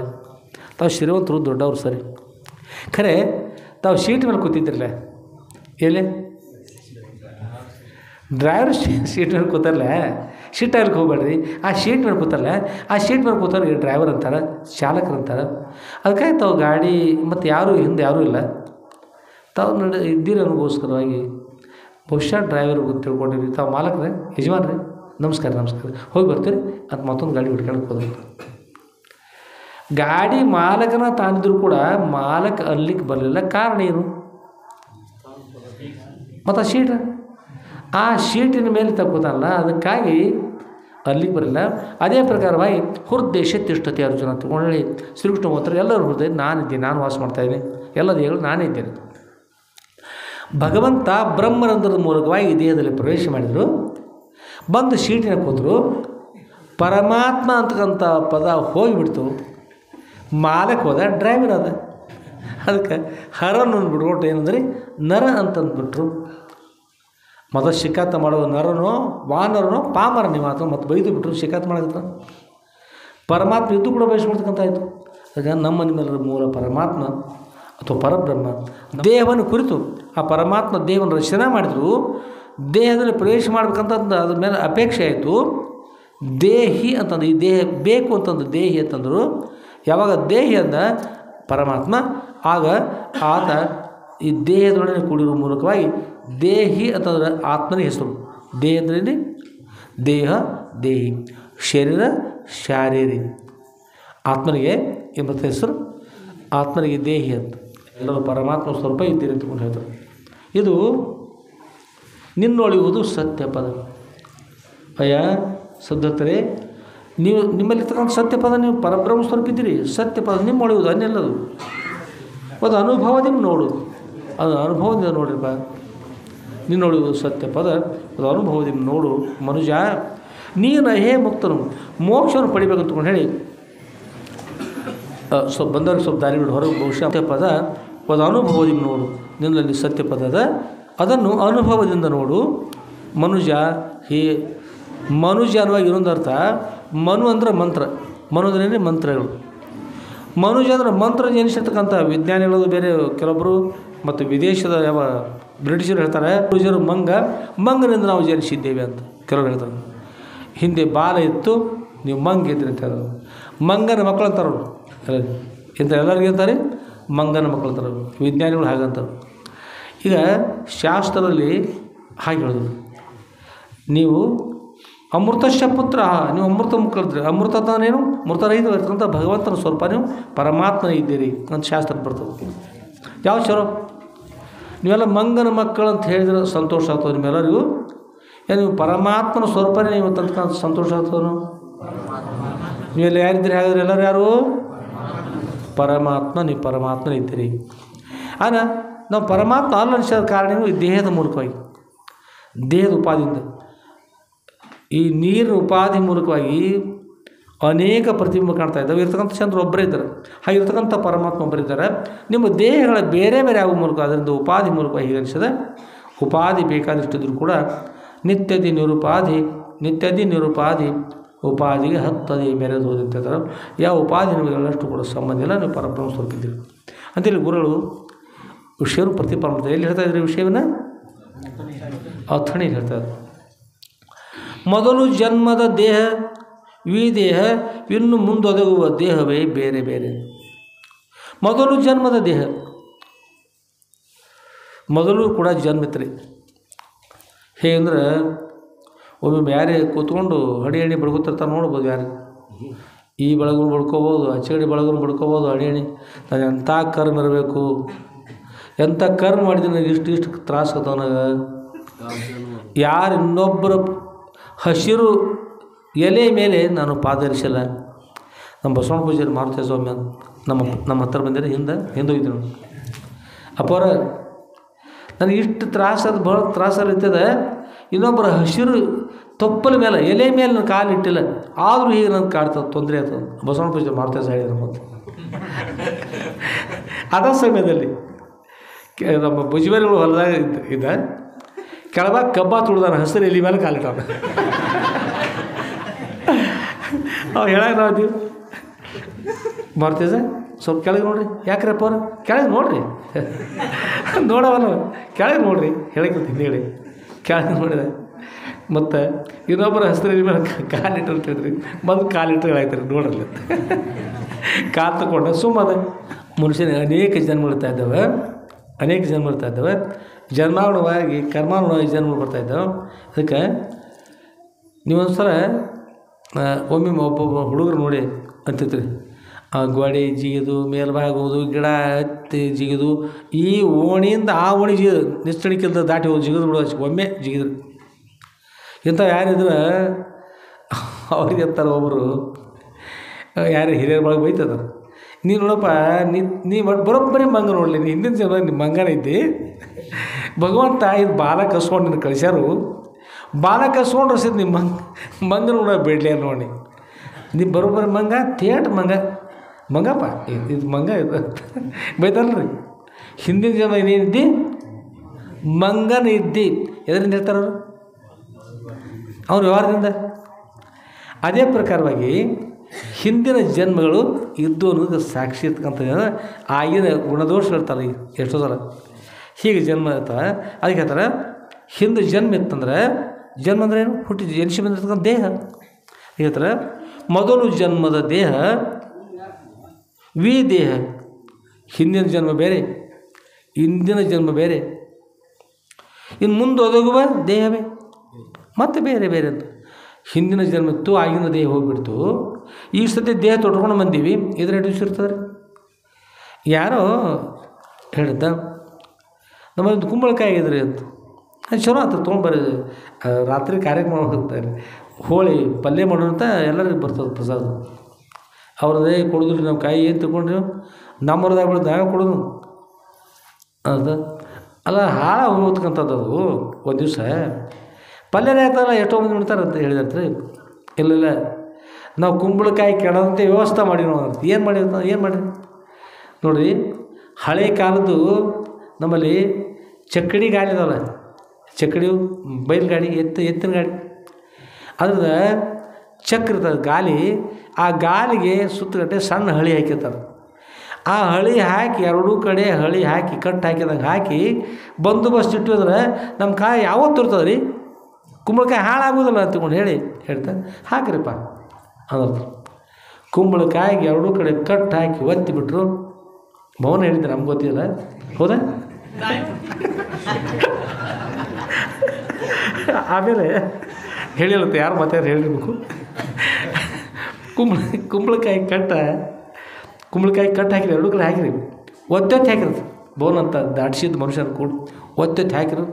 ತಾವು ಶ್ರೀವಂತರು ದೊಡ್ಡವ್ರು ಸರಿ, ಖರೆ ತಾವು ಶೀಟ್ ಮೇಲೆ ಕೂತಿದ್ದಿರಲ್ಲ, ಎಲ್ಲಿ ಡ್ರೈವರ್ ಸೀಟ್ ಮೇಲೆ ಕೂತಾರಲ್ಲ, ಸೀಟ್ ಆಗ್ಲಿಕ್ಕೆ ಹೋಗ್ಬೇಡ್ರಿ, ಆ ಶೀಟ್ ಮೇಲೆ ಕೂತಾರಲ್ಲ, ಆ ಶೀಟ್ ಮೇಲೆ ಕೂತಾರೆ ಡ್ರೈವರ್ ಅಂತಾರೆ, ಚಾಲಕರು ಅಂತಾರೆ. ಅದಕ್ಕಾಗಿ ತಾವು ಗಾಡಿ ಮತ್ತು ಯಾರೂ ಹಿಂದೆ ಯಾರೂ ಇಲ್ಲ, ತಾವು ಇದ್ದೀರಿ ಅನ್ನೋಗೋಸ್ಕರವಾಗಿ ಬಹುಶಃ ಡ್ರೈವರ್ ತಿಳ್ಕೊಂಡಿರಿ, ತಾವು ಮಾಲಕ್ರೆ, ಯಜಮಾನ್ರಿ, ನಮಸ್ಕಾರ ಹೋಗಿ ಬರ್ತೀರಿ ಅಂತ ಮತ್ತೊಂದು ಗಾಡಿ ಹುಡ್ಕೊಂಡು ಹೋದ್ರು. ಗಾಡಿ ಮಾಲಕನ ತಾನಿದ್ರು ಕೂಡ ಮಾಲಕ ಅಲ್ಲಿಗೆ ಬರಲಿಲ್ಲ. ಕಾರಣ ಏನು? ಮತ್ತು ಆ ಶೀಟಿನ ಮೇಲೆ ತಗೋತಾನಲ್ಲ, ಅದಕ್ಕಾಗಿ ಅಲ್ಲಿಗೆ ಬರಲಿಲ್ಲ. ಅದೇ ಪ್ರಕಾರವಾಗಿ ಹೃದ್ದೇಶ ತಿಷ್ಠತೆ ಅರ್ಜುನ ತಗೊಂಡು ಶ್ರೀಕೃಷ್ಣ ಹೋಗ್ತಾರೆ. ಎಲ್ಲರೂ ಹೃದಯ ನಾನಿದ್ದೇನೆ, ನಾನು ವಾಸ ಮಾಡ್ತಾಯಿದ್ದೀನಿ, ಎಲ್ಲ ದೇಹಗಳು ನಾನೇ ಇದ್ದೇನೆ. ಭಗವಂತ ಬ್ರಹ್ಮರಂಧ್ರದ ಮೂಲಕವಾಗಿ ದೇಹದಲ್ಲಿ ಪ್ರವೇಶ ಮಾಡಿದರು. ಬಂದು ಶೀಟಿನ ಕೂತರು. ಪರಮಾತ್ಮ ಅಂತಕ್ಕಂಥ ಪದ ಹೋಗಿಬಿಡ್ತು. ಮಾಲಕ್ ಹೋದ, ಡ್ರೈವರ್ ಅದ. ಅದಕ್ಕೆ ಹರನನ್ನು ಬಿಡ್ಕೊಟ್ಟು ಏನಂದ್ರೆ ನರ ಅಂತಂದ್ಬಿಟ್ರು. ಮೊದಲು ಶಿಕಾತ ಮಾಡುವ ನರನೋ ವಾನರನೋ ಪಾಮರ ಮಾತ್ರ ಮತ್ತು ಬೈದು ಬಿಟ್ಟರು. ಶಿಕಾತ ಮಾಡಕತ್ತ ಪರಮಾತ್ಮ ಇದ್ದು ಕೂಡ ಬಯಸ್ಕೊಳ್ತಕ್ಕಂಥ ಆಯಿತು. ಆಗ ನಮ್ಮ ನಿಮ್ಮೆಲ್ಲರ ಮೂಲ ಪರಮಾತ್ಮ ಅಥವಾ ಪರಬ್ರಹ್ಮ ದೇಹವನ್ನು ಕುರಿತು ಆ ಪರಮಾತ್ಮ ದೇಹವನ್ನು ರಚನೆ ಮಾಡಿದರು. ದೇಹದಲ್ಲಿ ಪ್ರವೇಶ ಮಾಡ್ಬೇಕಂತ ಅದ್ರ ಮೇಲೆ ಅಪೇಕ್ಷೆ ಆಯಿತು. ದೇಹಿ ಅಂತಂದು ಈ ದೇಹ ಬೇಕು ಅಂತಂದು ದೇಹಿ ಅಂತಂದರು. ಯಾವಾಗ ದೇಹಿ ಅಂದ ಪರಮಾತ್ಮ, ಆಗ ಆತ ಈ ದೇಹದೊಡನೆ ಕೂಡಿರುವ ಮೂಲಕವಾಗಿ ದೇಹಿ ಅಂತಂದ್ರೆ ಆತ್ಮನಿಗೆ ಹೆಸರು. ದೇಹ ಅಂದ್ರೆ ದೇಹ ದೇಹಿ, ಶರೀರ ಶಾರೀರಿ. ಆತ್ಮನಿಗೆ ಎಂಬ ಹೆಸರು, ಆತ್ಮನಿಗೆ ದೇಹಿ ಅಂತ. ಎಲ್ಲರೂ ಪರಮಾತ್ಮ ಸ್ವರೂಪ ಇದ್ದೀರಿ ಅಂತಕೊಂಡು ಹೇಳ್ತಾರೆ. ಇದು ನಿನ್ನೊಳೆಯುವುದು ಸತ್ಯ ಪದ. ಅಯ್ಯ ಸದ್ಧತ್ತರೆ, ನೀವು ನಿಮ್ಮಲ್ಲಿರ್ತಕ್ಕಂಥ ಸತ್ಯ ಪದ, ನೀವು ಪರಬ್ರಹ್ಮ ಸ್ವರೂಪ ಇದ್ದೀರಿ. ಸತ್ಯ ಪದ ನಿಮ್ಮೊಳೆಯುವುದು ಅನ್ನೆಲ್ಲದು. ಅದು ಅನುಭವದಿಂದ ನೋಡು, ಅದು ಅನುಭವದಿಂದ ನೋಡ್ರಿಪ್ಪ. ನಿನ್ನೊಳೆಯುವುದು ಸತ್ಯ ಪದ, ಅದು ಅನುಭವದಿಂದ ನೋಡು ಮನುಜ. ನೀನು ಹೇ ಮುಕ್ತನು, ಮೋಕ್ಷವನ್ನು ಪಡಿಬೇಕಂತಕೊಂಡು ಹೇಳಿ ಸ್ವಲ್ಪ ಬಂದವ್ರಿಗೆ ಸ್ವಲ್ಪ ದಾರಿ ಬಿಡು ಹೊರಗೆ. ಬಹುಶಃ ಸತ್ಯ ಪದ ಅದು ಅನುಭವದಿಂದ ನೋಡು. ನಿನ್ನಲ್ಲಿ ಸತ್ಯ ಪದ ಅದ, ಅದನ್ನು ಅನುಭವದಿಂದ ನೋಡು ಮನುಜ. ಹೇ ಮನುಜ ಅನ್ನುವಾಗ ಇನ್ನೊಂದು ಅರ್ಥ, ಮನು ಅಂದ್ರೆ ಮಂತ್ರ, ಮನು ಅಂದ್ರೆ ಮಂತ್ರಗಳು. ಮನುಜ ಅಂದ್ರೆ ಮಂತ್ರ ಜನಿಸಿರ್ತಕ್ಕಂಥ ವಿಜ್ಞಾನಿಗಳು ಬೇರೆ ಕೆಲವೊಬ್ಬರು, ಮತ್ತು ವಿದೇಶದ ಯಾವ ಬ್ರಿಟಿಷರು ಹೇಳ್ತಾರೆ ಮನುಜರು ಮಂಗನಿಂದ ನಾವು ಜನಿಸಿದ್ದೇವೆ ಅಂತ ಕೆಲವರು ಹೇಳ್ತಾರೆ. ಹಿಂದೆ ಬಾಲ ಇತ್ತು, ನೀವು ಮಂಗ ಇದ್ರಿ ಅಂತ ಹೇಳೋದು. ಮಂಗನ ಮಕ್ಕಳು ಅಂತಾರವರು ಇಂಥ ಎಲ್ಲರಿಗೂ ಅಂತಾರೆ ಮಂಗನ ಮಕ್ಕಳು ಅಂತಾರೆ. ವಿಜ್ಞಾನಿಗಳು ಹಾಗಂತಾರೆ. ಈಗ ಶಾಸ್ತ್ರದಲ್ಲಿ ಹಾಗೆ ಹೇಳಿದ್ರು, ನೀವು ಅಮೃತಶ್ಯ ಪುತ್ರ, ನೀವು ಅಮೃತ ಮಕ್ಕಳಿದ್ರಿ. ಅಮೃತ ಅಂತನೇನು? ಮೃತರಹಿತವಾಗಿರ್ತಕ್ಕಂಥ ಭಗವಂತನ ಸ್ವರೂಪ, ನೀವು ಪರಮಾತ್ಮನ ಇದ್ದೀರಿ ಅಂತ ಶಾಸ್ತ್ರ ಬರ್ತದೆ. ಯಾವ ಚಲೋ ನೀವೆಲ್ಲ ಮಂಗನ ಮಕ್ಕಳು ಅಂತ ಹೇಳಿದ್ರೆ ಸಂತೋಷ ಆಗ್ತದೆ ನಿಮ್ಮೆಲ್ಲರಿಗೂ. ನೀವು ಪರಮಾತ್ಮನ ಸ್ವರೂಪನೇ ನೀವು ತಂದ್ಕೊಂಡು ಸಂತೋಷ ಆಗ್ತದೆ. ನೀವೆಲ್ಲ ಯಾರಿದ್ದೀರಿ? ಹಾಗಾದ್ರೆ ಎಲ್ಲರೂ ಯಾರು? ಪರಮಾತ್ಮ. ನೀವು ಪರಮಾತ್ಮನ ಇದ್ದೀರಿ. ಆಗ ನಾವು ಪರಮಾತ್ಮ ಅಲ್ಲ ಅನಿಸೋದ ಕಾರಣ ಈ ದೇಹದ ಮೂಲಕವಾಗಿ, ದೇಹದ ಉಪಾದಿಯಿಂದ, ಈ ನೀರಿನ ಉಪಾಧಿ ಮೂಲಕವಾಗಿ ಅನೇಕ ಪ್ರತಿಬಿಂಬ ಕಾಣ್ತಾ ಇದ್ದಾವೆ. ಇರ್ತಕ್ಕಂಥ ಚಂದ್ರ ಒಬ್ಬರೇ ಇದ್ದಾರೆ, ಹಾಗಿರ್ತಕ್ಕಂಥ ಪರಮಾತ್ಮ ಒಬ್ಬರಿದ್ದಾರೆ. ನಿಮ್ಮ ದೇಹಗಳ ಬೇರೆ ಬೇರೆ ಆಗುವ ಮೂಲಕ ಅದರಿಂದ ಉಪಾಧಿ ಮೂಲಕ ಹೀಗೆ ಅನಿಸದೆ. ಉಪಾಧಿ ಬೇಕಾದಷ್ಟಿದ್ರು ಕೂಡ ನಿತ್ಯದಿ ನಿರುಪಾಧಿ ಉಪಾಧಿಗೆ ಹತ್ತದೆ ಮೆರೆದು ಹೋದಂತಾರೆ. ಯಾವ ಉಪಾಧಿ ನಿಮಗೆಲ್ಲಷ್ಟು ಕೂಡ ಸಂಬಂಧ ಇಲ್ಲ, ನೀವು ಪರಬ್ರಹ್ಮ ಸ್ವರೂಪಿದ್ದೀರಿ ಅಂತೇಳಿ ಗುರುಗಳು ವಿಷಯವನ್ನು ಪ್ರತಿಪಾದನೆ ಎಲ್ಲಿ ಹೇಳ್ತಾ ಇದ್ದಾರೆ? ವಿಷಯವನ್ನು ಅಥಣಿಯಲ್ಲಿ ಹೇಳ್ತಾ ಇದ್ದಾರೆ. ಮೊದಲು ಜನ್ಮದ ದೇಹ ವಿದೇಹ, ಇನ್ನು ಮುಂದೊದಗುವ ದೇಹವೇ ಬೇರೆ ಬೇರೆ. ಮೊದಲು ಜನ್ಮದ ದೇಹ, ಮೊದಲು ಕೂಡ ಜನ್ಮಿತ್ರಿ. ಹೇಗೆಂದ್ರೆ ಒಮ್ಮೆ ಯಾರೇ ಕೂತ್ಕೊಂಡು ಹಡಿ ಬಡ್ಕೊತಿರ್ತಾರೆ ನೋಡ್ಬೋದು. ಯಾರು ಈ ಬೆಳಗು ಬಡ್ಕೋಬೋದು, ಅಚ್ಚಗಡಿ ಬೆಳಗು ಬಡ್ಕೋಬೋದು. ಹಡಿ ನಾನು ಎಂಥ ಕರ್ಮ ಇರಬೇಕು, ಎಂಥ ಕರ್ಮ ಮಾಡಿದ್ರೆ ನನಗೆ ಇಷ್ಟು ತ್ರಾಸ ಆಗ್ತಾವ. ನನಗೆ ಯಾರು ಇನ್ನೊಬ್ಬರ ಹಸಿರು ಎಲೆ ಮೇಲೆ ನಾನು ಪಾದರಿಸಿಲ್ಲ. ನಮ್ಮ ಬಸವಣ್ಣ ಪೂಜಾರಿ ಮಾರುತಿ ಸ್ವಾಮಿ ನಮ್ಮ ಹತ್ರ ಬಂದಿರೋ ಹಿಂದೆ ಹೋಗಿದ್ದೆ ನಾನು. ಅಪ್ಪರ ನನಗೆ ಇಷ್ಟು ತ್ರಾಸದು, ಭಾಳ ತ್ರಾಸಲ್ಲಿ ಇರ್ತದೆ. ಇನ್ನೊಬ್ಬರ ಹಸಿರು ತೊಪ್ಪಲ ಮೇಲೆ ಎಲೆ ಮೇಲೆ ನಾನು ಕಾಲಿಟ್ಟಿಲ್ಲ, ಆದರೂ ಹೀಗೆ ನನಗೆ ಕಾಡ್ತದೆ, ತೊಂದರೆ ಆಗ್ತದೆ. ಬಸವಣ್ಣ ಪೂಜೆ ಮಾರುತಿ ಹೇಳಿದ್ರು. ಮತ್ತು ಅದ ಸಮಯದಲ್ಲಿ ನಮ್ಮ ಭುಜಬರಿಗಳು ಹೊಲದಾಗ ಇದ್ದ ಕೆಳಭಾಗ ಕಬ್ಬ ತುಳಿದಾನ, ಹಸಿರು ಎಲೆ ಮೇಲೆ ಕಾಲಿಟ್ಟಾನ. ಅವು ಹೇಳಾಗ ನಾವೀವಿ ಮಾರುತೇಜ ಸ್ವಲ್ಪ ಕೆಳಗೆ ನೋಡ್ರಿ. ಯಾಕ್ರಪ್ಪ ಅವ್ರು ಕೆಳಗೆ ನೋಡ್ರಿ, ನೋಡವಲ್ಲ ಕೆಳಗೆ ನೋಡ್ರಿ ಹೇಳಕ್ಕಿರ್ತೀನಿ ಹೇಳಿ. ಕೆಳಗೆ ನೋಡಿದೆ ಮತ್ತು ಇನ್ನೊಬ್ಬರ ಹಸಿರು ಮೇಲೆ ಕಾಲಿಟ್ಟು ಹೇಳ್ರಿ, ಬಂದು ಕಾಲಿಟ್ಟು ಹೇಳಾಯ್ತಾರೆ ನೋಡ್ರಲ್ಲ. ಕಾಲು ತಗೊಂಡು ಸುಮ್ಮನೆ ಮನುಷ್ಯನಿಗೆ ಅನೇಕ ಜನ್ಮಳ್ತಾ ಇದ್ದಾವೆ. ಅನೇಕ ಜನ್ಮ ಬರ್ತಾಯಿದ್ದಾವೆ. ಜನ್ಮಾನುವಾಗಿ ಕರ್ಮಾನುವಾಗಿ ಜನ್ಮಗಳು ಬರ್ತಾಯಿದ್ದಾವೆ. ಅದಕ್ಕೆ ನೀವೊಂದು ಸಲ ಒಮ್ಮೆ ಒಬ್ಬೊಬ್ಬ ಹುಡುಗರು ನೋಡಿ ಅಂತಿರ್ತೀರಿ, ಗೋಡೆ ಜಿಗಿದು ಮೇಲ್ಭಾಗ ಹೋಗೋದು, ಗಿಡ ಹತ್ತಿ ಜಿಗಿದು, ಈ ಓಣಿಯಿಂದ ಆ ಓಣಿ ಜಿಗಿದು ನಿಶ್ಚಣಿಕಿಲ್ದ ದಾಟಿ ಹೋಗಿ ಜಿಗಿದು ಬಿಡೋ ಒಮ್ಮೆ ಜಿಗಿದ್ರು. ಇಂಥ ಯಾರಿದ್ರೆ ಅವ್ರಿಗೆ ಅಂತಾರೆ ಒಬ್ಬರು, ಯಾರು ಹಿರಿಯರ ಒಳಗೆ ಬೈತದ, ನೀನು ನೋಡಪ್ಪ ನೀ ಬರೋಬ್ಬರಿ ಮಂಗ ನೋಡಲಿ, ನೀ ಹಿಂದಿನ ಜನ ನಿಮ್ಮ ಮಂಗನ ಇದ್ದಿ, ಭಗವಂತ ಇದು ಬಾಲ ಕಸ್ಕೊಂಡು ನಿನ್ನ ಕಳಿಸ್ಯಾರು, ಬಾಲ ಕಸ್ಕೊಂಡು ರಸಿದ್ ನಿಮ್ಮ ಮಂಗ ನೋಡ ಬೇಡಲಿ ನೋಡಿ, ನೀವು ಬರೋಬ್ಬರಿ ಮಂಗ, ಥೇಟ್ ಮಂಗಪ್ಪ ಇದು ಮಂಗ ಇದು ಬೈತಾರಲ್ರಿ. ಹಿಂದಿನ ಜನ ಏನೇನಿದ್ದಿ ಮಂಗನ ಇದ್ದಿ, ಎದರಿಂದ ಹೇಳ್ತಾರೆ ಅವ್ರ ವ್ಯವಹಾರದಿಂದ. ಅದೇ ಪ್ರಕಾರವಾಗಿ ಹಿಂದಿನ ಜನ್ಮಗಳು ಇದ್ದು ಅನ್ನೋದು ಸಾಕ್ಷಿ ಇರ್ತಕ್ಕಂಥ ಆಗಿನ ಗುಣದೋಷ ಹೇಳ್ತಾರೆ ಎಷ್ಟೋ ಸಲ ಹೀಗೆ ಜನ್ಮ ಇರ್ತಾರೆ. ಅದಕ್ಕೆ ಹೇಳ್ತಾರೆ ಹಿಂದೆ ಜನ್ಮ ಇತ್ತಂದ್ರೆ, ಜನ್ಮ ಅಂದ್ರೆ ಏನು, ಹುಟ್ಟಿ ಜನಿಸಿ ಬಂದಿರ್ತಕ್ಕಂಥ ದೇಹ. ಹೇಳ್ತಾರೆ ಮೊದಲು ಜನ್ಮದ ದೇಹ ದೇಹ, ಹಿಂದಿನ ಜನ್ಮ ಬೇರೆ, ಇಂದಿನ ಜನ್ಮ ಬೇರೆ, ಇನ್ನು ಮುಂದೆ ಒದಗುವ ದೇಹವೇ ಮತ್ತೆ ಬೇರೆ ಬೇರೆ ಅಂತ. ಹಿಂದಿನ ಜನ್ಮ ಇತ್ತು, ಆಗಿನ ದೇಹ ಹೋಗಿಬಿಡ್ತು, ಈ ಸತಿ ದೇಹ ತೊಟ್ಕೊಂಡು ಬಂದೀವಿ, ಇದ್ರ ದಿವಸ ಇರ್ತದೆ. ಯಾರೋ ಹೇಳಿದ್ದ ನಮ್ಮದು ಕುಂಬಳಕಾಯಿ ಆಗಿದ್ರಿ ಅಂತ, ಅದು ಚಲೋ ಅಂತ ತೊಗೊಂಡ್ಬರ್ರಿ, ರಾತ್ರಿ ಕಾರ್ಯಕ್ರಮ ಹೋಗ್ತಾರೆ, ಹೋಳಿ ಪಲ್ಯ ಮಾಡೋಂತ ಎಲ್ಲರಿಗೂ ಬರ್ತದೆ ಪ್ರಸಾದ. ಅವ್ರದ್ದೇ ಕೊಡೋದಿಲ್ಲ, ನಾವು ಕಾಯಿ ಏನು ತೊಗೊಂಡ್ರಿ ನಮ್ಮವ್ರದಾಗ ಬಿಡೋದು ನಾವೇ ಕೊಡೋದು ಅದು ಅಲ್ಲ, ಹಾಳ ಹೋಗ್ತಕ್ಕಂಥದ್ದು. ಅದು ಒಂದು ದಿವಸ ಪಲ್ಯನೇ ಆಯ್ತಲ್ಲ, ಎಷ್ಟೋ ಮಂದಿ ಬಿಡ್ತಾರೆ ಅಂತ ಹೇಳಿದಂತ್ರಿ. ಇಲ್ಲ ನಾವು ಕುಂಬಳಕಾಯಿ ಕೆಡದಂತೆ ವ್ಯವಸ್ಥೆ ಮಾಡಿ ನೋಡಂತ. ಏನು ಮಾಡಿ ನೋಡಿರಿ, ಹಳೆ ಕಾಲದ್ದು ನಮ್ಮಲ್ಲಿ ಚಕ್ಕಡಿ ಗಾಡಿ ಇದಾವಲ್ಲ, ಚಕ್ಕಡಿ ಬೈಲ್ ಗಾಡಿ, ಎತ್ತಿನ ಗಾಡಿ, ಅದ್ರದ್ದು ಚಕ್ರ ಇರ್ತದೆ ಗಾಲಿ, ಆ ಗಾಲಿಗೆ ಸುತ್ತಗಟ್ಟೆ ಸಣ್ಣ ಹಳಿ ಹಾಕಿರ್ತಾರೆ. ಆ ಹಳಿ ಹಾಕಿ ಎರಡೂ ಕಡೆ ಹಳಿ ಹಾಕಿ ಕಟ್ಟು ಹಾಕಿದಂಗೆ ಹಾಕಿ ಬಂದೋಬಸ್ತ್ ಇಟ್ಟಿದ್ರೆ ನಮ್ಮ ಕಾಯಿ ಯಾವತ್ತು ಇರ್ತದೆ ರೀ, ಕುಂಬಳಕಾಯಿ ಹಾಳಾಗೋದಿಲ್ಲ ಅಂತಕೊಂಡು ಹೇಳ್ತಾರೆ. ಹಾಕ್ರಿಪ್ಪ ಅಂದ್ರೆ ಕುಂಬಳಕಾಯಿಗೆ ಎರಡೂ ಕಡೆ ಕಟ್ಟು ಹಾಕಿ ಒತ್ತಿ ಬಿಟ್ರು. ಭವನ ಹೇಳಿದ್ದೆ, ನಮ್ಗೆ ಗೊತ್ತಿಲ್ಲ, ಹೌದಾ? ಆಮೇಲೆ ಹೇಳಿರುತ್ತೆ, ಯಾರು ಮತ್ತೆ ಹೇಳಿರ್ಬೇಕು. ಕುಂಬಳಕಾಯಿ ಕಟ್ಟು ಹಾಕಿರಿ, ಎರಡೂ ಕಡೆ ಹಾಕಿರಿ, ಒತ್ತೆತ್ತಿ ಹಾಕಿರೋದು. ಬೋನ್ ಅಂತ ದಾಟಿಸಿದ ಮನುಷ್ಯನ ಕೂಡ ಒತ್ತೆತ್ತಿ ಹಾಕಿರು,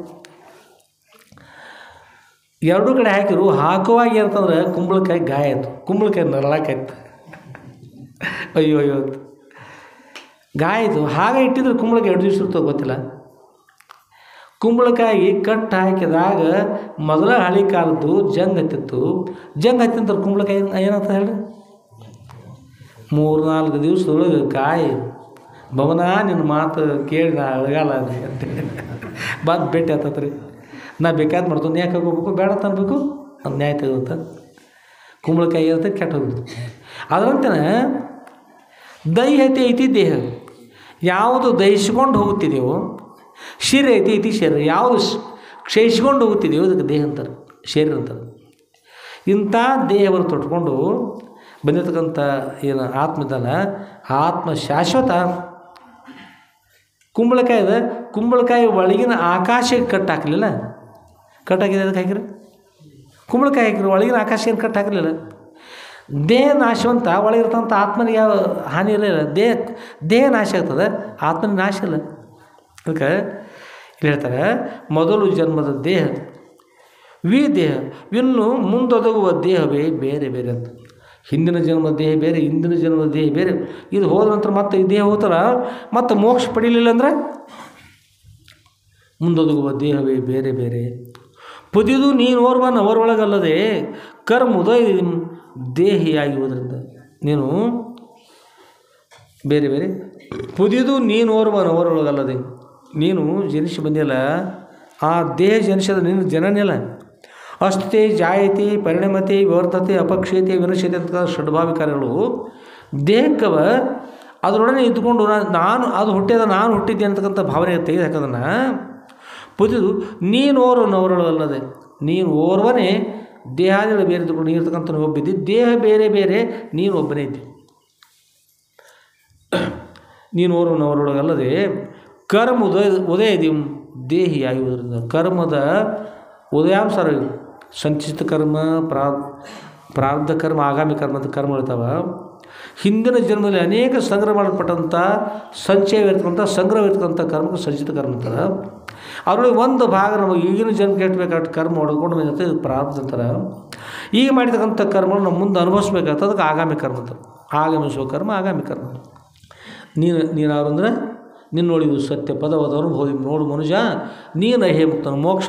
ಎರಡೂ ಕಡೆ ಹಾಕಿರು. ಹಾಕುವಾಗ ಏನಂತಂದ್ರೆ ಕುಂಬಳಕಾಯಿ ಗಾಯ ಆಯಿತು, ಕುಂಬಳಕಾಯಿ ನರಳಾಕಾಯ್ತು, ಅಯ್ಯೋ ಅಂತ ಗಾಯ ಆಯಿತು. ಹಾಗೆ ಇಟ್ಟಿದ್ರೆ ಕುಂಬಳಕಾಯಿ 2 ದಿವಸ ಇರ್ತದೆ ಗೊತ್ತಿಲ್ಲ. ಕುಂಬಳಕಾಯಿ ಕಟ್ಟು ಹಾಕಿದಾಗ ಮೊದಲ ಹಳಿ ಕಾಲದ್ದು ಜಂಗ್ ಹತ್ತಿತ್ತು. ಜಂಗ್ ಹತ್ತಿಂತಾರೆ ಕುಂಬಳಕಾಯಿ ಏನಂತ ಹೇಳ್ರಿ, 3-4 ದಿವಸದೊಳಗೆ ಕಾಯಿ ಭವನ ನಿನ್ನ ಮಾತು ಕೇಳಿ ನಾ ಅಳಗಾಲ ಅಂತೇಳಿ ಬಂದು ಭೇಟಿ ಆತತ್ರಿ. ನಾ ಬೇಕಾದ್ ಮಾಡ್ತೀನಿ, ಯಾಕೆ ಹೋಗ್ಬೇಕು ಬೇಡ ಅಂತ ಅನ್ಬೇಕು, ಅದು ನ್ಯಾಯ ತೆಗೆದುತ್ತ. ಕುಂಬಳಕಾಯಿ ಅಂತ ಕೆಟ್ಟ ಹೋಗ್ಬಿಡ್ತು. ಅದರಂತೆಯೇ ದೈಹತೆ ಐತಿ ದೇಹ, ಯಾವುದು ದಹಿಸ್ಕೊಂಡು ಹೋಗುತ್ತಿದೆಯೋ, ಶರೀರ ಐತಿ ಶರೀರ, ಯಾವುದು ಕ್ಷಯಿಸ್ಕೊಂಡು ಹೋಗುತ್ತಿದೆಯೋ ಅದಕ್ಕೆ ದೇಹ ಅಂತಾರೆ, ಶರೀರ ಅಂತಾರೆ. ಇಂಥ ದೇಹವನ್ನು ತೊಟ್ಕೊಂಡು ಬಂದಿರತಕ್ಕಂಥ ಏನು ಆತ್ಮ ಇದಲ್ಲ, ಆತ್ಮ ಶಾಶ್ವತ. ಕುಂಬಳಕಾಯಿ ಒಳಗಿನ ಆಕಾಶಕ್ಕೆ ಕಟ್ಟು ಹಾಕಲಿಲ್ಲ, ಕಟ್ಟಾಕಿದೆ ಅದಕ್ಕೆ ಹಾಕಿರಿ, ಕುಂಬಳಕಾಯಿ ಹಾಕಿರಿ, ಒಳಗಿನ ಆಕಾಶ ಏನು ಕಟ್ಟು ಹಾಕಲಿಲ್ಲ. ದೇಹ ನಾಶವಂತ, ಒಳಗಿರ್ತಂಥ ಆತ್ಮನಿಗೆ ಯಾವ ಹಾನಿ ಇರಲಿಲ್ಲ. ದೇಹ ನಾಶ ಆಗ್ತದೆ, ಆತ್ಮನಿಗೆ ನಾಶ ಇಲ್ಲ. ಅದಕ್ಕೆ ಇಲ್ಲಿ ಹೇಳ್ತಾರೆ ಮೊದಲು ಜನ್ಮದ ದೇಹ ದೇಹ, ಇನ್ನು ಮುಂದೊದಗುವ ದೇಹವೇ ಬೇರೆ ಬೇರೆ ಅಂತ. ಹಿಂದಿನ ಜನ್ಮದ ದೇಹ ಬೇರೆ, ಇಂದಿನ ಜನ್ಮದ ದೇಹ ಬೇರೆ. ಇದು ಹೋದ ನಂತರ ಮತ್ತೆ ಈ ದೇಹ ಹೋಗ್ತಾರ, ಮತ್ತು ಮೋಕ್ಷ ಪಡೀಲಿಲ್ಲ ಅಂದರೆ ಮುಂದೊದಗುವ ದೇಹವೇ ಬೇರೆ ಬೇರೆ. ಪುದಿದು ನೀನು ಓರ್ವನ ಅವರೊಳಗಲ್ಲದೆ ಕರ್ಮುದ ದೇಹಿಯಾಗಿರುವುದರಿಂದ ನೀನು ಬೇರೆ ಬೇರೆ. ಪುದಿದು ನೀನು ಓರ್ವನ ಅವರೊಳಗಲ್ಲದೆ, ನೀನು ಜನಿಸಿ ಬಂದಿಲ್ಲ, ಆ ದೇಹ ಜನಿಸಿದ ನಿನ್ನ ಜನನಿಲ್ಲ. ಅಸ್ಥಿತೆ ಜಾಯತೆ ಪರಿಣಮತೆ ವರ್ತತೆ ಅಪಕ್ಷತೆ ವಿನಶ್ಯತೆ ಅಂತ ಷಡ್ಭಾವಿಕಾರಗಳು ದೇಹಕ್ಕವ ಅದರೊಡನೆ ಇದ್ದುಕೊಂಡು ನಾನು ಅದು ಹುಟ್ಟಿದ ನಾನು ಹುಟ್ಟಿದ್ದೆ ಅಂತಕ್ಕಂಥ ಭಾವನೆ ತೆಗೆದು ಹಾಕೋದನ್ನು ಪುದಿದು ನೀನು ಓರ್ವನವರೊಳಗಲ್ಲದೆ, ನೀನು ಓರ್ವನೇ ದೇಹಾದಿಗಳು ಬೇರೆ ಇದ್ದುಕೊಂಡು ನೀರ್ತಕ್ಕಂಥ ಒಬ್ಬಿದ್ದಿ, ದೇಹ ಬೇರೆ ಬೇರೆ, ನೀನು ಒಬ್ಬನೇ ಇದ್ದಿ. ನೀನು ಓರ್ವನವರೊಳಗಲ್ಲದೆ ಕರ್ಮ ಉದಯದಿ ದೇಹಿಯಾಗುವುದರಿಂದ ಕರ್ಮದ ಉದಯಾಂಸರ ಸಂಚಿತ ಕರ್ಮ ಪ್ರಾರಬ್ಧ ಕರ್ಮ ಆಗಾಮಿ ಕರ್ಮ ಅಂತ ಕರ್ಮಗಳಿರ್ತಾವೆ. ಹಿಂದಿನ ಜನ್ಮದಲ್ಲಿ ಅನೇಕ ಸಂಗ್ರಹ ಮಾಡಲ್ಪಟ್ಟಂಥ ಸಂಚಯವಿರ್ತಕ್ಕಂಥ ಸಂಗ್ರಹವಿರ್ತಕ್ಕಂಥ ಕರ್ಮಕ್ಕೆ ಸಂಚಿತ ಕರ್ಮ ಅಂತಾರೆ. ಅದರೊಳಗೆ ಒಂದು ಭಾಗ ನಮಗೆ ಈಗಿನ ಜನ್ಮಕ್ಕೆ ಎಟ್ಟಬೇಕಾದ ಕರ್ಮ ಹೊಡ್ಕೊಂಡು ಬಂದಿರುತ್ತೆ, ಇದು ಪ್ರಾರಬ್ಧ ಅಂತಾರೆ. ಈಗ ಮಾಡಿರ್ತಕ್ಕಂಥ ಕರ್ಮಗಳು ನಮ್ಮ ಮುಂದೆ ಅನುಭವಿಸ್ಬೇಕಾಗ್ತದೆ, ಅದಕ್ಕೆ ಆಗಾಮಿ ಕರ್ಮ ಅಂತಾರೆ. ಆಗಮಿಸುವ ಕರ್ಮ ಆಗಾಮಿ ಕರ್ಮ. ನೀನಾರು ಅಂದರೆ ನಿನ್ನ ನೋಡಿದು ಸತ್ಯ ಪದವಾದ ಅನುಭವ ನೋಡು ಮನುಜ, ನೀನು ಹೇ ಮುಕ್ತನ ಮೋಕ್ಷ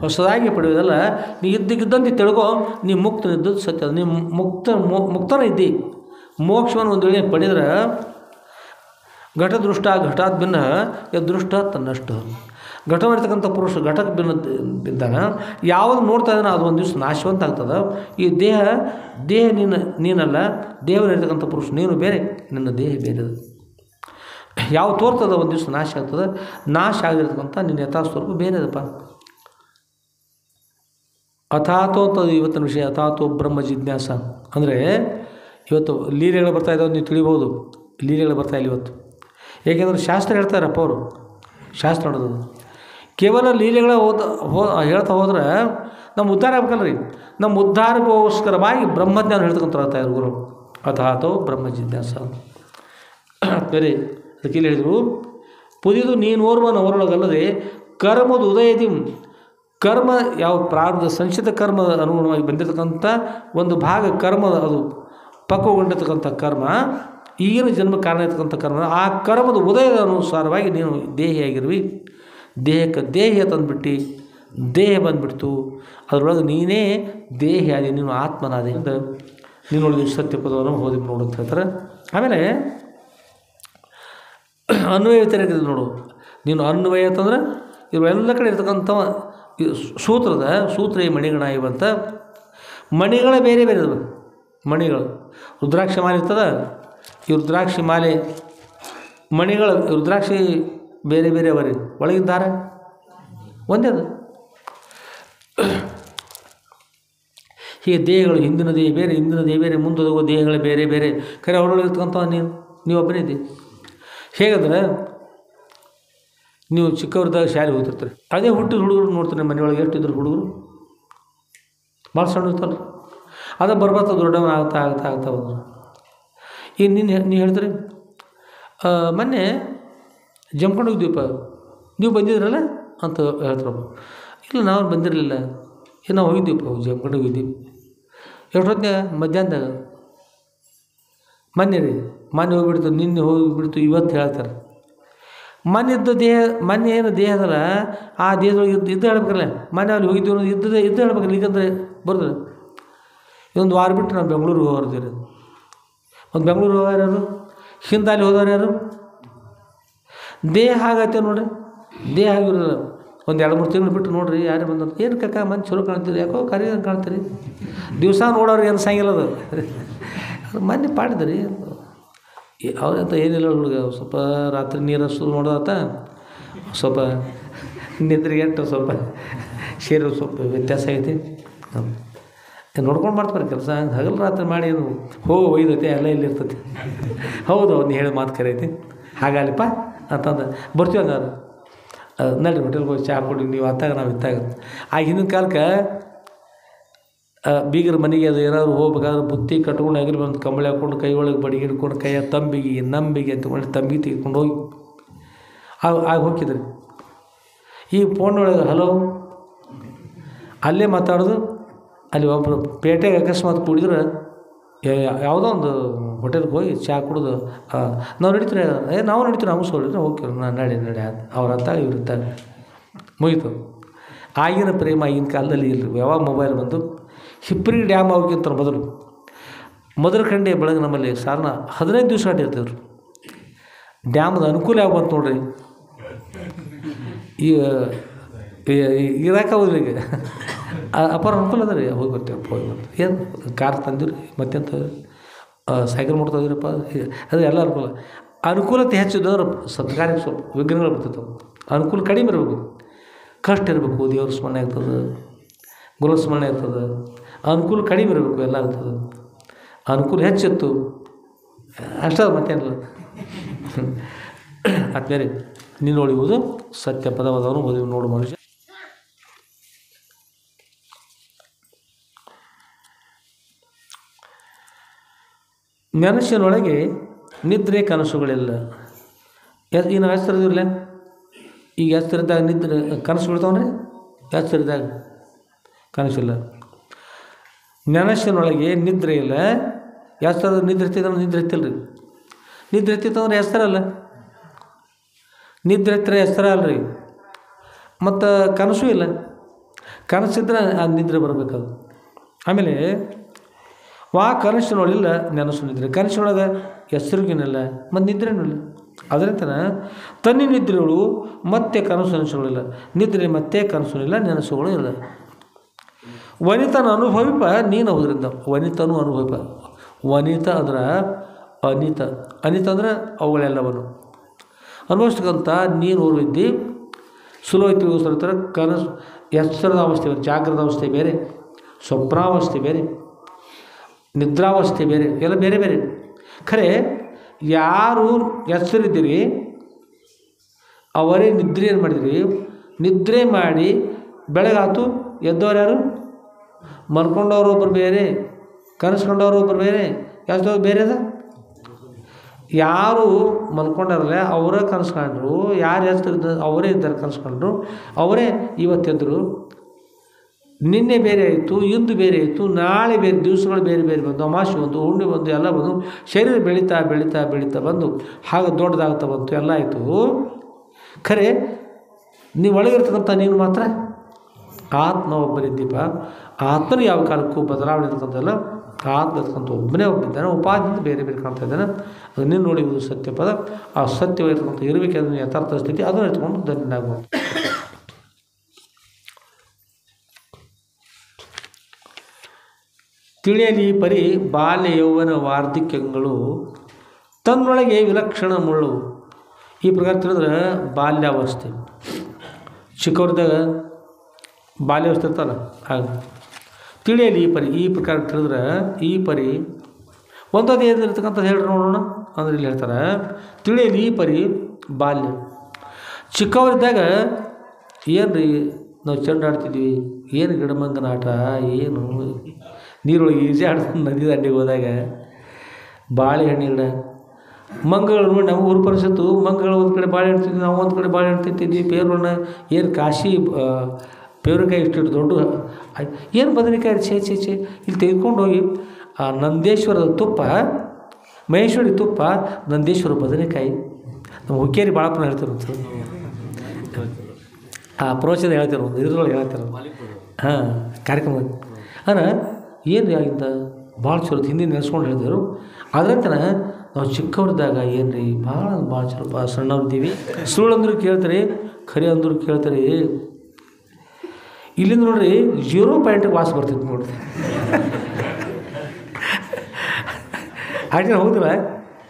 ಹೊಸದಾಗಿ ಪಡೆಯೋದಲ್ಲ. ನೀ ಇದ್ದಕ್ಕಿದ್ದಂತೆ ತಿಳ್ಕೊ, ನೀ ಮುಕ್ತನಿದ್ದದ್ದು ಸತ್ಯ. ನೀ ಮುಕ್ತನ ಇದ್ದಿ. ಮೋಕ್ಷವನ್ನು ಒಂದು ವೇಳೆ ಪಡೆದ್ರೆ ಘಟದೃಷ್ಟ ಘಟಾತ್ ಭಿನ್ನ ಯದೃಷ್ಟ ತನ್ನಷ್ಟು. ಘಟ ಮಾಡಿರ್ತಕ್ಕಂಥ ಪುರುಷ ಘಟಕ್ಕೆ ಬಿದ್ದಾಗ ಯಾವುದು ನೋಡ್ತಾ ಇದ್ದಾನೆ ಅದು ಒಂದು ದಿವಸ ನಾಶವಂತ ಆಗ್ತದೆ. ಈ ದೇಹ ನೀನಲ್ಲ, ದೇವರಿರ್ತಕ್ಕಂಥ ಪುರುಷ ನೀನು ಬೇರೆ, ನಿನ್ನ ದೇಹ ಬೇರೆ. ಯಾವ ತೋರ್ತದ ಒಂದು ದಿವಸ ನಾಶ ಆಗ್ತದೆ. ನಾಶ ಆಗಿರ್ತಕ್ಕಂಥ ನಿನ್ನ ಯಥಾಸ್ವರೂಪ ಬೇರೆ ಅದಪ್ಪ. ಅಥಾತೋ ಅಂತ ಇವತ್ತಿನ ವಿಷಯ. ಅಥಾತೋ ಬ್ರಹ್ಮ ಜಿಜ್ಞಾಸ ಅಂದರೆ ಇವತ್ತು ಲೀಲೆಗಳು ಬರ್ತಾ ಇದ್ದಾವೆ, ನೀವು ತಿಳಿಬೋದು. ಲೀಲೆಗಳು ಬರ್ತಾ ಇಲ್ಲ ಇವತ್ತು, ಏಕೆಂದರೆ ಶಾಸ್ತ್ರ ಹೇಳ್ತಾರಪ್ಪ ಅವರು. ಶಾಸ್ತ್ರ ನೋಡೋದು ಕೇವಲ ಲೀಲೆಗಳ ಹೇಳ್ತಾ ಹೋದ್ರೆ ನಮ್ಮ ಉದ್ಧಾರ ಆಗ್ಬೇಕಲ್ರಿ. ನಮ್ಮ ಉದ್ಧಾರಕ್ಕೋಸ್ಕರವಾಗಿ ಬ್ರಹ್ಮಜ್ಞಾನ ಹೇಳ್ತಕ್ಕಂಥ ಗುರು. ಅಥಾತೋ ಬ್ರಹ್ಮ ಜಿಜ್ಞಾಸ ಬೇರೆ. ಅದಕ್ಕೆ ಇಲ್ಲಿ ಹೇಳಿದರು, ಪುದಿದು ನೀನು ಓರ್ವನ ಅವರೊಳಗಲ್ಲದೆ ಕರ್ಮದ ಉದಯದಿ ಕರ್ಮ ಯಾವ ಪ್ರಾರಬ್ಧ ಸಂಚಿತ ಕರ್ಮದ ಅನುಗುಣವಾಗಿ ಬಂದಿರತಕ್ಕಂಥ ಒಂದು ಭಾಗ ಕರ್ಮ, ಅದು ಪಕ್ವಗೊಂಡಿರ್ತಕ್ಕಂಥ ಕರ್ಮ, ಈಗಿನ ಜನ್ಮ ಕಾರಣ ಇರ್ತಕ್ಕಂಥ ಕರ್ಮ, ಆ ಕರ್ಮದ ಉದಯದ ಅನುಸಾರವಾಗಿ ನೀನು ದೇಹಿಯಾಗಿರುವಿ. ದೇಹಕ್ಕೆ ದೇಹ ತಂದುಬಿಟ್ಟು ದೇಹ ಬಂದುಬಿಡ್ತು, ಅದರೊಳಗೆ ನೀನೇ ದೇಹಿಯಾದಿ, ನೀನು ಆತ್ಮನಾದೆ ಅಂತ ನೀನೊಳಗೆ ಸತ್ಯ ಪದವನ್ನು ಓದಿ ನೋಡುತ್ತಾ ಹೇಳ್ತಾರೆ. ಆಮೇಲೆ ಅನ್ವಯ ವ್ಯತಿರೇಕ ನೋಡು. ನೀನು ಅನ್ವಯ ಅಂತಂದ್ರೆ ಇವೆಲ್ಲ ಕಡೆ ಇರ್ತಕ್ಕಂಥ ಸೂತ್ರ ಈ ಮಣಿಗಣ ಇವಂತ ಮಣಿಗಳ ಬೇರೆ ಬೇರೆ ಇದಾವೆ. ಮಣಿಗಳು ರುದ್ರಾಕ್ಷಿ ಮಾಲೆ ಇರ್ತದೆ, ಈ ರುದ್ರಾಕ್ಷಿ ಮಾಲೆ ಮಣಿಗಳು ರುದ್ರಾಕ್ಷಿ ಬೇರೆ ಬೇರೆ ಅವರಿ, ಒಳಗಿದ್ದಾರೆ ಒಂದೇ ಅದು. ಹೀಗೆ ದೇಹಗಳು ಹಿಂದಿನ ದೇಹ ಬೇರೆ, ಹಿಂದಿನ ದೇಹ ಬೇರೆ, ಮುಂದೋಗುವ ದೇಹಗಳು ಬೇರೆ ಬೇರೆ. ಖರೆ ಅವರೊಳಗಿರ್ತಕ್ಕಂಥ ನೀವು ಒಬ್ಬನೇ ಇದ್ದೀವಿ. ಹೇಗಂದ್ರೆ ನೀವು ಚಿಕ್ಕವ್ರದಾಗ ಶಾಲೆ ಹೋಗ್ತಿರ್ತಾರೆ, ಅದೇ ಹುಟ್ಟಿದ ಹುಡುಗರು ನೋಡ್ತಾರೆ ಮನೆಯೊಳಗೆ ಎಷ್ಟಿದ್ರು ಹುಡುಗರು ಭಾಳ ಸಣ್ಣ ಇರ್ತಲ್ಲ, ಅದು ಬರ್ಬರ್ತಾ ದೊಡ್ಡವನ ಆಗ್ತಾ ಬಂದರು. ಈಗ ನೀವು ಹೇಳ್ತೀರಿ ಮೊನ್ನೆ ಜಂಪ್ಕೊಂಡು ಹೋಗಿದ್ದೀವಪ್ಪ, ನೀವು ಬಂದಿದ್ರಲ್ಲ ಅಂತ ಹೇಳ್ತಾರಪ್ಪ. ಇಲ್ಲ ನಾವು ಬಂದಿರಲಿಲ್ಲ, ನಾವು ಹೋಗಿದ್ದೀವಪ್ಪ, ಜಂಪ್ಕೊಂಡು ಹೋಗಿದ್ದೀವಿ. ಎಷ್ಟೊತ್ತಿನಾಗ ಮಧ್ಯಾಹ್ನದಾಗ. ಮೊನ್ನೆ ಹೋಗಿಬಿಡ್ತು, ನಿನ್ನೆ ಹೋಗಿಬಿಡ್ತು, ಇವತ್ತು ಹೇಳ್ತಾರೆ. ಮೊನ್ನೆ ಏನು ದೇಹ ಅದಲ್ಲ, ಆ ದೇಹದೊಳಗೆ ಇದ್ದು ಹೇಳ್ಬೇಕಲ್ಲ. ಮೊನ್ನೆ ಅಲ್ಲಿ ಹೋಗಿದ್ದೀವಿ ಅನ್ನೋದು ಇದ್ದು ಹೇಳ್ಬೇಕಲ್ಲ. ಈಗಂದ್ರೆ ಬರೋದು ಇದೊಂದು ವಾರ ಬಿಟ್ಟು ನಾವು ಬೆಂಗಳೂರಿಗೆ ಹೋಗಿರ್ತೀವಿ. ಒಂದು ಬೆಂಗಳೂರು ಹೋಗೋರು ಯಾರು, ಹಿಂದೆ ಅಲ್ಲಿ ಹೋದವ್ರು ಯಾರು? ದೇಹ ಆಗತ್ತೆ ನೋಡ್ರಿ, ದೇಹ ಆಗಿರೋಲ್ಲ. ಒಂದು 2-3 ತಿಂಗಳು ಬಿಟ್ಟು ನೋಡ್ರಿ ಯಾರೇ ಬಂದರು, ಏನು ಕಕ್ಕ ಮನೆ ಚಲೋ ಕಾಣ್ತೀರಿ, ಯಾಕೋ ಕರಿಯಂಗೆ ಕಾಣ್ತೀರಿ, ದಿವಸ ನೋಡೋರು ಏನು ಸಾಯಂಗಿಲ್ಲ ಅದು. ಅದು ಮೊನ್ನೆ ಪಾಡಿದ್ರಿ ಅವ್ರಂತ ಏನಿಲ್ಲ ಹುಡುಗ, ಸ್ವಲ್ಪ ರಾತ್ರಿ ನೀರು ಹಸೋದು ನೋಡೋದಾತ, ಸ್ವಲ್ಪ ನಿದ್ರೆಗೆಟ್ಟು ಸ್ವಲ್ಪ ಶರೀರ ಸ್ವಲ್ಪ ವ್ಯತ್ಯಾಸ ಆಗೈತಿ. ನೋಡ್ಕೊಂಡು ಮಾಡ್ತಾರೆ ಕೆಲಸ. ಹಗಲು ರಾತ್ರಿ ಮಾಡಿ ಏನು ಒಯ್ದೈತೆ ಎಲ್ಲ ಇಲ್ಲಿ ಇರ್ತೈತಿ. ಹೌದು ಅವ್ನು ಹೇಳಿ ಮಾತು ಕರೈತಿ, ಹಾಗಾಲಿಪ್ಪ ಅಂತಂದು ಬರ್ತೀವಿ. ಹಂಗಾದ್ರೆ ನಡ್ರಿ ಹೋಟೆಲ್ಗೆ ಹೋಗಿ ಚಹಾ ಕೊಡಿ ನೀವು ಅತ್ತಾಗ ನಾವು ಇತ್ತಾಗ. ಆ ಹಿಂದಿನ ಕಾಲಕ್ಕೆ ಬೀಗರ ಮನೆಗೆ ಅದು ಏನಾದ್ರು ಹೋಗ್ಬೇಕಾದ್ರೆ ಬುತ್ತಿ ಕಟ್ಕೊಂಡು ಅಗಲಿ ಬಂದು ಕಂಬಳಿ ಹಾಕ್ಕೊಂಡು ಕೈ ಒಳಗೆ ಬಡಿಗೆ ಹಿಡ್ಕೊಂಡು ಕೈಯ ನಂಬಿಗೆ ಅಂತಕೊಂಡು ತಂಬಿಗೆ ತೆಗೆದುಕೊಂಡು ಹೋಗಿ ಆಗ ಹೋಗಿದ್ರಿ. ಈ ಫೋನೊಳಗೆ ಹಲೋ ಅಲ್ಲೇ ಮಾತಾಡೋದು. ಅಲ್ಲಿ ಒಬ್ಬರು ಪೇಟೆಗೆ ಅಕಸ್ಮಾತ್ ಕೂಡಿದ್ರೆ ಯಾವುದೋ ಒಂದು ಹೋಟೆಲ್ಗೆ ಹೋಗಿ ಚಹಾ ಕುಡಿದು ನಾವು ನಡೀತೀರಿ, ನಾವು ನಡೀತೀವಿ, ನಾವು ಸೋಳಿದ್ರೆ ಹೋಗ್ತೀವಿ, ನಾನು ನಡಿ ಅವ್ರ ಹತ್ತಾಗ ಇವ್ರ ಇದ್ದಾಗ ಮುಗೀತು. ಆಗಿನ ಪ್ರೇಮ ಆಗಿನ ಕಾಲದಲ್ಲಿ ಇಲ್ಲ. ಯಾವಾಗ ಮೊಬೈಲ್ ಬಂದು ಹಿಪ್ಪರಿ ಡ್ಯಾಮ್ ಆಗೋಕ್ಕಿಂತ ಮೊದಲು ಕಂಡೆ ಬೆಳಗ್ಗೆ ನಮ್ಮಲ್ಲಿ ಸಾರನ 15 ದಿವಸ ಆಟಿರ್ತೀವ್ರಿ. ಡ್ಯಾಮದ ಅನುಕೂಲ ಯಾವ ಬಂತು ನೋಡ್ರಿ. ಈಗ ಇರಾಕ ಹೋದ್ರಿ, ಈಗ ಅಪಾರ ಅನುಕೂಲ ಅದ ರೀ. ಹೋಗಿ ಬರ್ತೀವಿ ಏನು ಕಾರ್ ತಂದಿರಿ, ಮತ್ತೆಂತ ಸೈಕಲ್ ಮಾಡ್ತಾಯಿದ್ರಪ್ಪ, ಅದು ಎಲ್ಲ ಅನುಕೂಲತೆ ಹೆಚ್ಚಿದವ್ರು ಸತ್ಕಾರ್ಯಕ್ಕೆ ಸ್ವಲ್ಪ ವಿಘ್ನಗಳು ಬರ್ತಿತ್ತು. ಅನುಕೂಲ ಕಡಿಮೆ ಇರಬೇಕು, ಕಷ್ಟ ಇರಬೇಕು, ದೇವ್ರ ಸ್ಮರಣೆ ಆಗ್ತದೆ, ಗುರು ಸ್ಮರಣೆ ಆಗ್ತದೆ. ಅನುಕೂಲ ಕಡಿಮೆ ಇರಬೇಕು, ಎಲ್ಲ ಆಗ್ತದೆ. ಅನುಕೂಲ ಹೆಚ್ಚಿತ್ತು ಅಷ್ಟೇ, ಮತ್ತೇನಿಲ್ಲ. ಅದು ಬೇರೆ ನೀನೊಳಿಯುವುದು ಸತ್ಯ ಪದವಾದವನು ಓದಿ ನೋಡು ಮನುಷ್ಯ. ಮನುಷ್ಯನೊಳಗೆ ನಿದ್ರೆ ಕನಸುಗಳಿಲ್ಲ. ಈ ನಾವು ಹೆಸರಿದಿರಲ್ಲ, ಈಗ ಹೆಸರಿದ್ದಾಗ ನಿದ್ರೆ ಕನಸು ಬೀಳ್ತಾವನ್ರಿ, ಹೆಸರಿದ್ದಾಗ ಕನಸಿಲ್ಲ. ಮನುಷ್ಯನೊಳಗೆ ನಿದ್ರೆ ಇಲ್ಲ. ಹೆಸರು ನಿದ್ರೆ ಎತ್ತಿದ್ರೆ ನಿದ್ರೆ ಎತ್ತಿಲ್ಲ ರೀ. ನಿದ್ರೆ ಎತ್ತಿತ್ತಂದ್ರೆ ಹೆಸರಲ್ಲ, ನಿದ್ರೆ ಎತ್ತರ ಹೆಸರ ಅಲ್ರಿ. ಮತ್ತು ಕನಸು ಇಲ್ಲ. ಕನಸಿದ್ರೆ ಆ ನಿದ್ರೆ ಬರಬೇಕದು. ಆಮೇಲೆ ಕನಸಿನೊಳಿಲ್ಲ ನೆನಸು ನಿದ್ರೆ. ಕನಸಿನೊಳಗೆ ಹೆಸರಿಗಿನಿಲ್ಲ ಮತ್ತು ನಿದ್ರೆನೂ ಇಲ್ಲ. ಅದರಿಂದ ತನ್ನಿ ನಿದ್ರೆಗಳು ಮತ್ತೆ ಕನಸು ನೆನಸುಗಳಿಲ್ಲ. ನಿದ್ರೆ ಮತ್ತೆ ಕನಸು ಇಲ್ಲ, ನೆನಸುಗಳು ಇಲ್ಲ. ವನಿತನ ಅನುಭವಿಪ ನೀನು ಹೋದ್ರಿಂದ. ವನಿತನು ಅನುಭವಿಪ. ವನಿತ ಅಂದ್ರೆ ಅನಿತ. ಅನಿತ ಅಂದ್ರೆ ಅವುಗಳೆಲ್ಲವನ್ನು ಅನುಭವಿಸ್ತಕ್ಕಂಥ ನೀನು ಓರ್ವಿದ್ದಿ. ಸುಲಭ ತಿಳಿಸ್ತಾರೆ. ಕನಸು ಎಚ್ಚರದ ಅವಸ್ಥೆ ಬೇರೆ, ಜಾಗ್ರದ ಅವಸ್ಥೆ ಬೇರೆ, ಸ್ವಪ್ನಾವಸ್ಥೆ ಬೇರೆ, ನಿದ್ರಾವಸ್ಥೆ ಬೇರೆ, ಎಲ್ಲ ಬೇರೆ ಬೇರೆ. ಖರೆ ಯಾರು ಎಚ್ಚರಿದ್ದೀರಿ ಅವರೇ ನಿದ್ರೆ ಏನು ಮಾಡಿದಿರಿ. ನಿದ್ರೆ ಮಾಡಿ ಬೆಳಗಾತು ಎದ್ದವ್ರು ಯಾರು? ಮಲ್ಕೊಂಡವ್ರು ಒಬ್ಬರು ಬೇರೆ, ಕನಸ್ಕೊಂಡವ್ರು ಒಬ್ಬರು ಬೇರೆ, ಎಷ್ಟವ್ರು ಬೇರೆ ಅದ. ಯಾರು ಮಲ್ಕೊಂಡಾರಲ್ಲ ಅವರೇ ಕನಸ್ಕೊಂಡ್ರು, ಯಾರು ಎಚ್ಚರಿದ್ದ ಅವರೇ ಇದ್ದಾರೆ ಕನಸ್ಕೊಂಡ್ರು, ಅವರೇ ಇವತ್ತೆದ್ರು. ನಿನ್ನೆ ಬೇರೆ ಆಯಿತು, ಇಂದು ಬೇರೆ ಆಯಿತು, ನಾಳೆ ಬೇರೆ, ದಿವಸಗಳು ಬೇರೆ ಬೇರೆ ಬಂದು, ಅಮಾವಾಸ್ಯೆ ಬಂದು, ಹುಣ್ಣೆ ಬಂದು, ಎಲ್ಲ ಬಂದು, ಶರೀರ ಬೆಳೀತಾ ಬೆಳೀತಾ ಬೆಳೀತಾ ಬಂದು ಹಾಗೆ ದೊಡ್ಡದಾಗ್ತಾ ಬಂತು, ಎಲ್ಲ ಆಯಿತು. ಖರೆ ನೀವು ಒಳಗಿರ್ತಕ್ಕಂಥ ನೀನು ಮಾತ್ರ ಆತ್ಮ ಒಬ್ಬರಿದ್ದೀಪ. ಆತ್ಮನ ಯಾವ ಕಾಲಕ್ಕೂ ಬದಲಾವಣೆ ಇರ್ತಕ್ಕಂಥಲ್ಲ. ಆತ್ಮ ಇರ್ತಕ್ಕಂಥ ಒಬ್ಬನೇ ಒಬ್ಬಿದ್ದಾನೆ, ಉಪಾಧಿಯಿಂದ ಬೇರೆ ಬೇರೆ ಕಾಣ್ತಾ ಇದ್ದಾನೆ. ಅದನ್ನೇ ನೋಡಿವುದು ಸತ್ಯ ಪದ. ಆ ಸತ್ಯವಾಗಿರ್ತಕ್ಕಂಥ ಇರಬೇಕಾದ್ರೆ ಯಥಾರ್ಥ ಸ್ಥಿತಿ ಅದನ್ನು ಇಟ್ಕೊಂಡು ಧನ್ಯನಾಗುವುದು. ತಿಳಿಯಲಿ ಪರಿ ಬಾಲ್ಯ ಯೌವನ ವಾರ್ಧಕ್ಯಗಳು ತನ್ನೊಳಗೆ ವಿಲಕ್ಷಣ ಮುಳ್ಳು. ಈ ಪ್ರಕಾರ ತಿಳಿದ್ರೆ ಬಾಲ್ಯಾವಸ್ಥೆ, ಚಿಕ್ಕವ್ರದಾಗ ಬಾಲ್ಯಾವಸ್ಥೆ ಇರ್ತಾರ ಹಾಗೆ. ತಿಳಿಯಲಿ ಈ ಪರಿ, ಈ ಪ್ರಕಾರ ತಿಳಿದ್ರೆ ಈ ಪರಿ ಒಂದೊಂದು ಏನಿರ್ತಕ್ಕಂಥದ್ದು ಹೇಳ್ರಿ ನೋಡೋಣ. ಅಂದ್ರೆ ಇಲ್ಲಿ ಹೇಳ್ತಾರೆ ತಿಳಿಯಲಿ ಈ ಪರಿ ಬಾಲ್ಯ. ಚಿಕ್ಕವರಿದ್ದಾಗ ಏನು ರೀ ನಾವು ಚೆಂಡು ಆಡ್ತಿದ್ವಿ, ಏನು ಗಿಡಮಂಗನ ಆಟ, ಏನು ನೀರೊಳಗೆ ಈಜಾಡ್ದು ನದಿ ದಂಡೆಗೆ ಹೋದಾಗ ಬಾಳೆಹಣ್ಣು ಗಿಡ, ಮಂಗಗಳು ನೋಡಿ ನಮ್ಮ ಊರು ಪರಿಷತ್ತು ಮಂಗಗಳು ಒಂದು ಕಡೆ ಬಾಳೆಹಣ್ಣು ತಿಂತಿದ್ವಿ, ನಾವು ಒಂದು ಕಡೆ ಬಾಳೆಹಣ್ಣು ತಿಂತಿದ್ವಿ. ಪೇರಣ್ಣ ಏನು ಕಾಶಿ ಪೇರುಕಾಯಿ ಇಷ್ಟು ದೊಡ್ಡ ಏನು ಬದನೆಕಾಯಿ ಛೇ ಛೇ ಛೇ ಇಲ್ಲಿ ತೆಗೆದುಕೊಂಡು ಹೋಗಿ ಆ ನಂದೇಶ್ವರದ ತುಪ್ಪ, ಮಹೇಶ್ವರಿ ತುಪ್ಪ, ನಂದೇಶ್ವರ ಬದನೆಕಾಯಿ. ನಮ್ಮ ಹುಕ್ಕೇರಿ ಬಾಳಪ್ಪನ ಹೇಳ್ತಿರೋದು, ಆ ಪ್ರೋಚನೆ ಹೇಳ್ತಿರೋ ಒಂದು ಇದ್ರೊಳಗೆ ಹೇಳ್ತಿರೋ ಹಾಂ ಕಾರ್ಯಕ್ರಮ. ಅಂದ್ರೆ ಏನು ಆಗಿದ್ದ ಭಾಳ ಚಲೋ ಹಿಂದೆ ನೆನೆಸ್ಕೊಂಡು ಹೇಳಿದರು. ಅದರಂತ ನಾವು ಚಿಕ್ಕವ್ರದಾಗ ಏನು ರೀ ಭಾಳ ಚಲೋ ಸಣ್ಣವ್ರಿದ್ದೀವಿ. ಸುಳ್ಳು ಅಂದ್ರೂ ಕೇಳ್ತಾರೆ, ಖರೆ ಅಂದ್ರೂ ಕೇಳ್ತಾರೆ. ಇಲ್ಲಿಂದ ನೋಡ್ರಿ 0 ಪಾಯಿಂಟಿಗೆ ವಾಸ ಬರ್ತಿತ್ತು ನೋಡ್ರಿ. ಹಾಗೆ ಹೋಗಿಲ್ಲ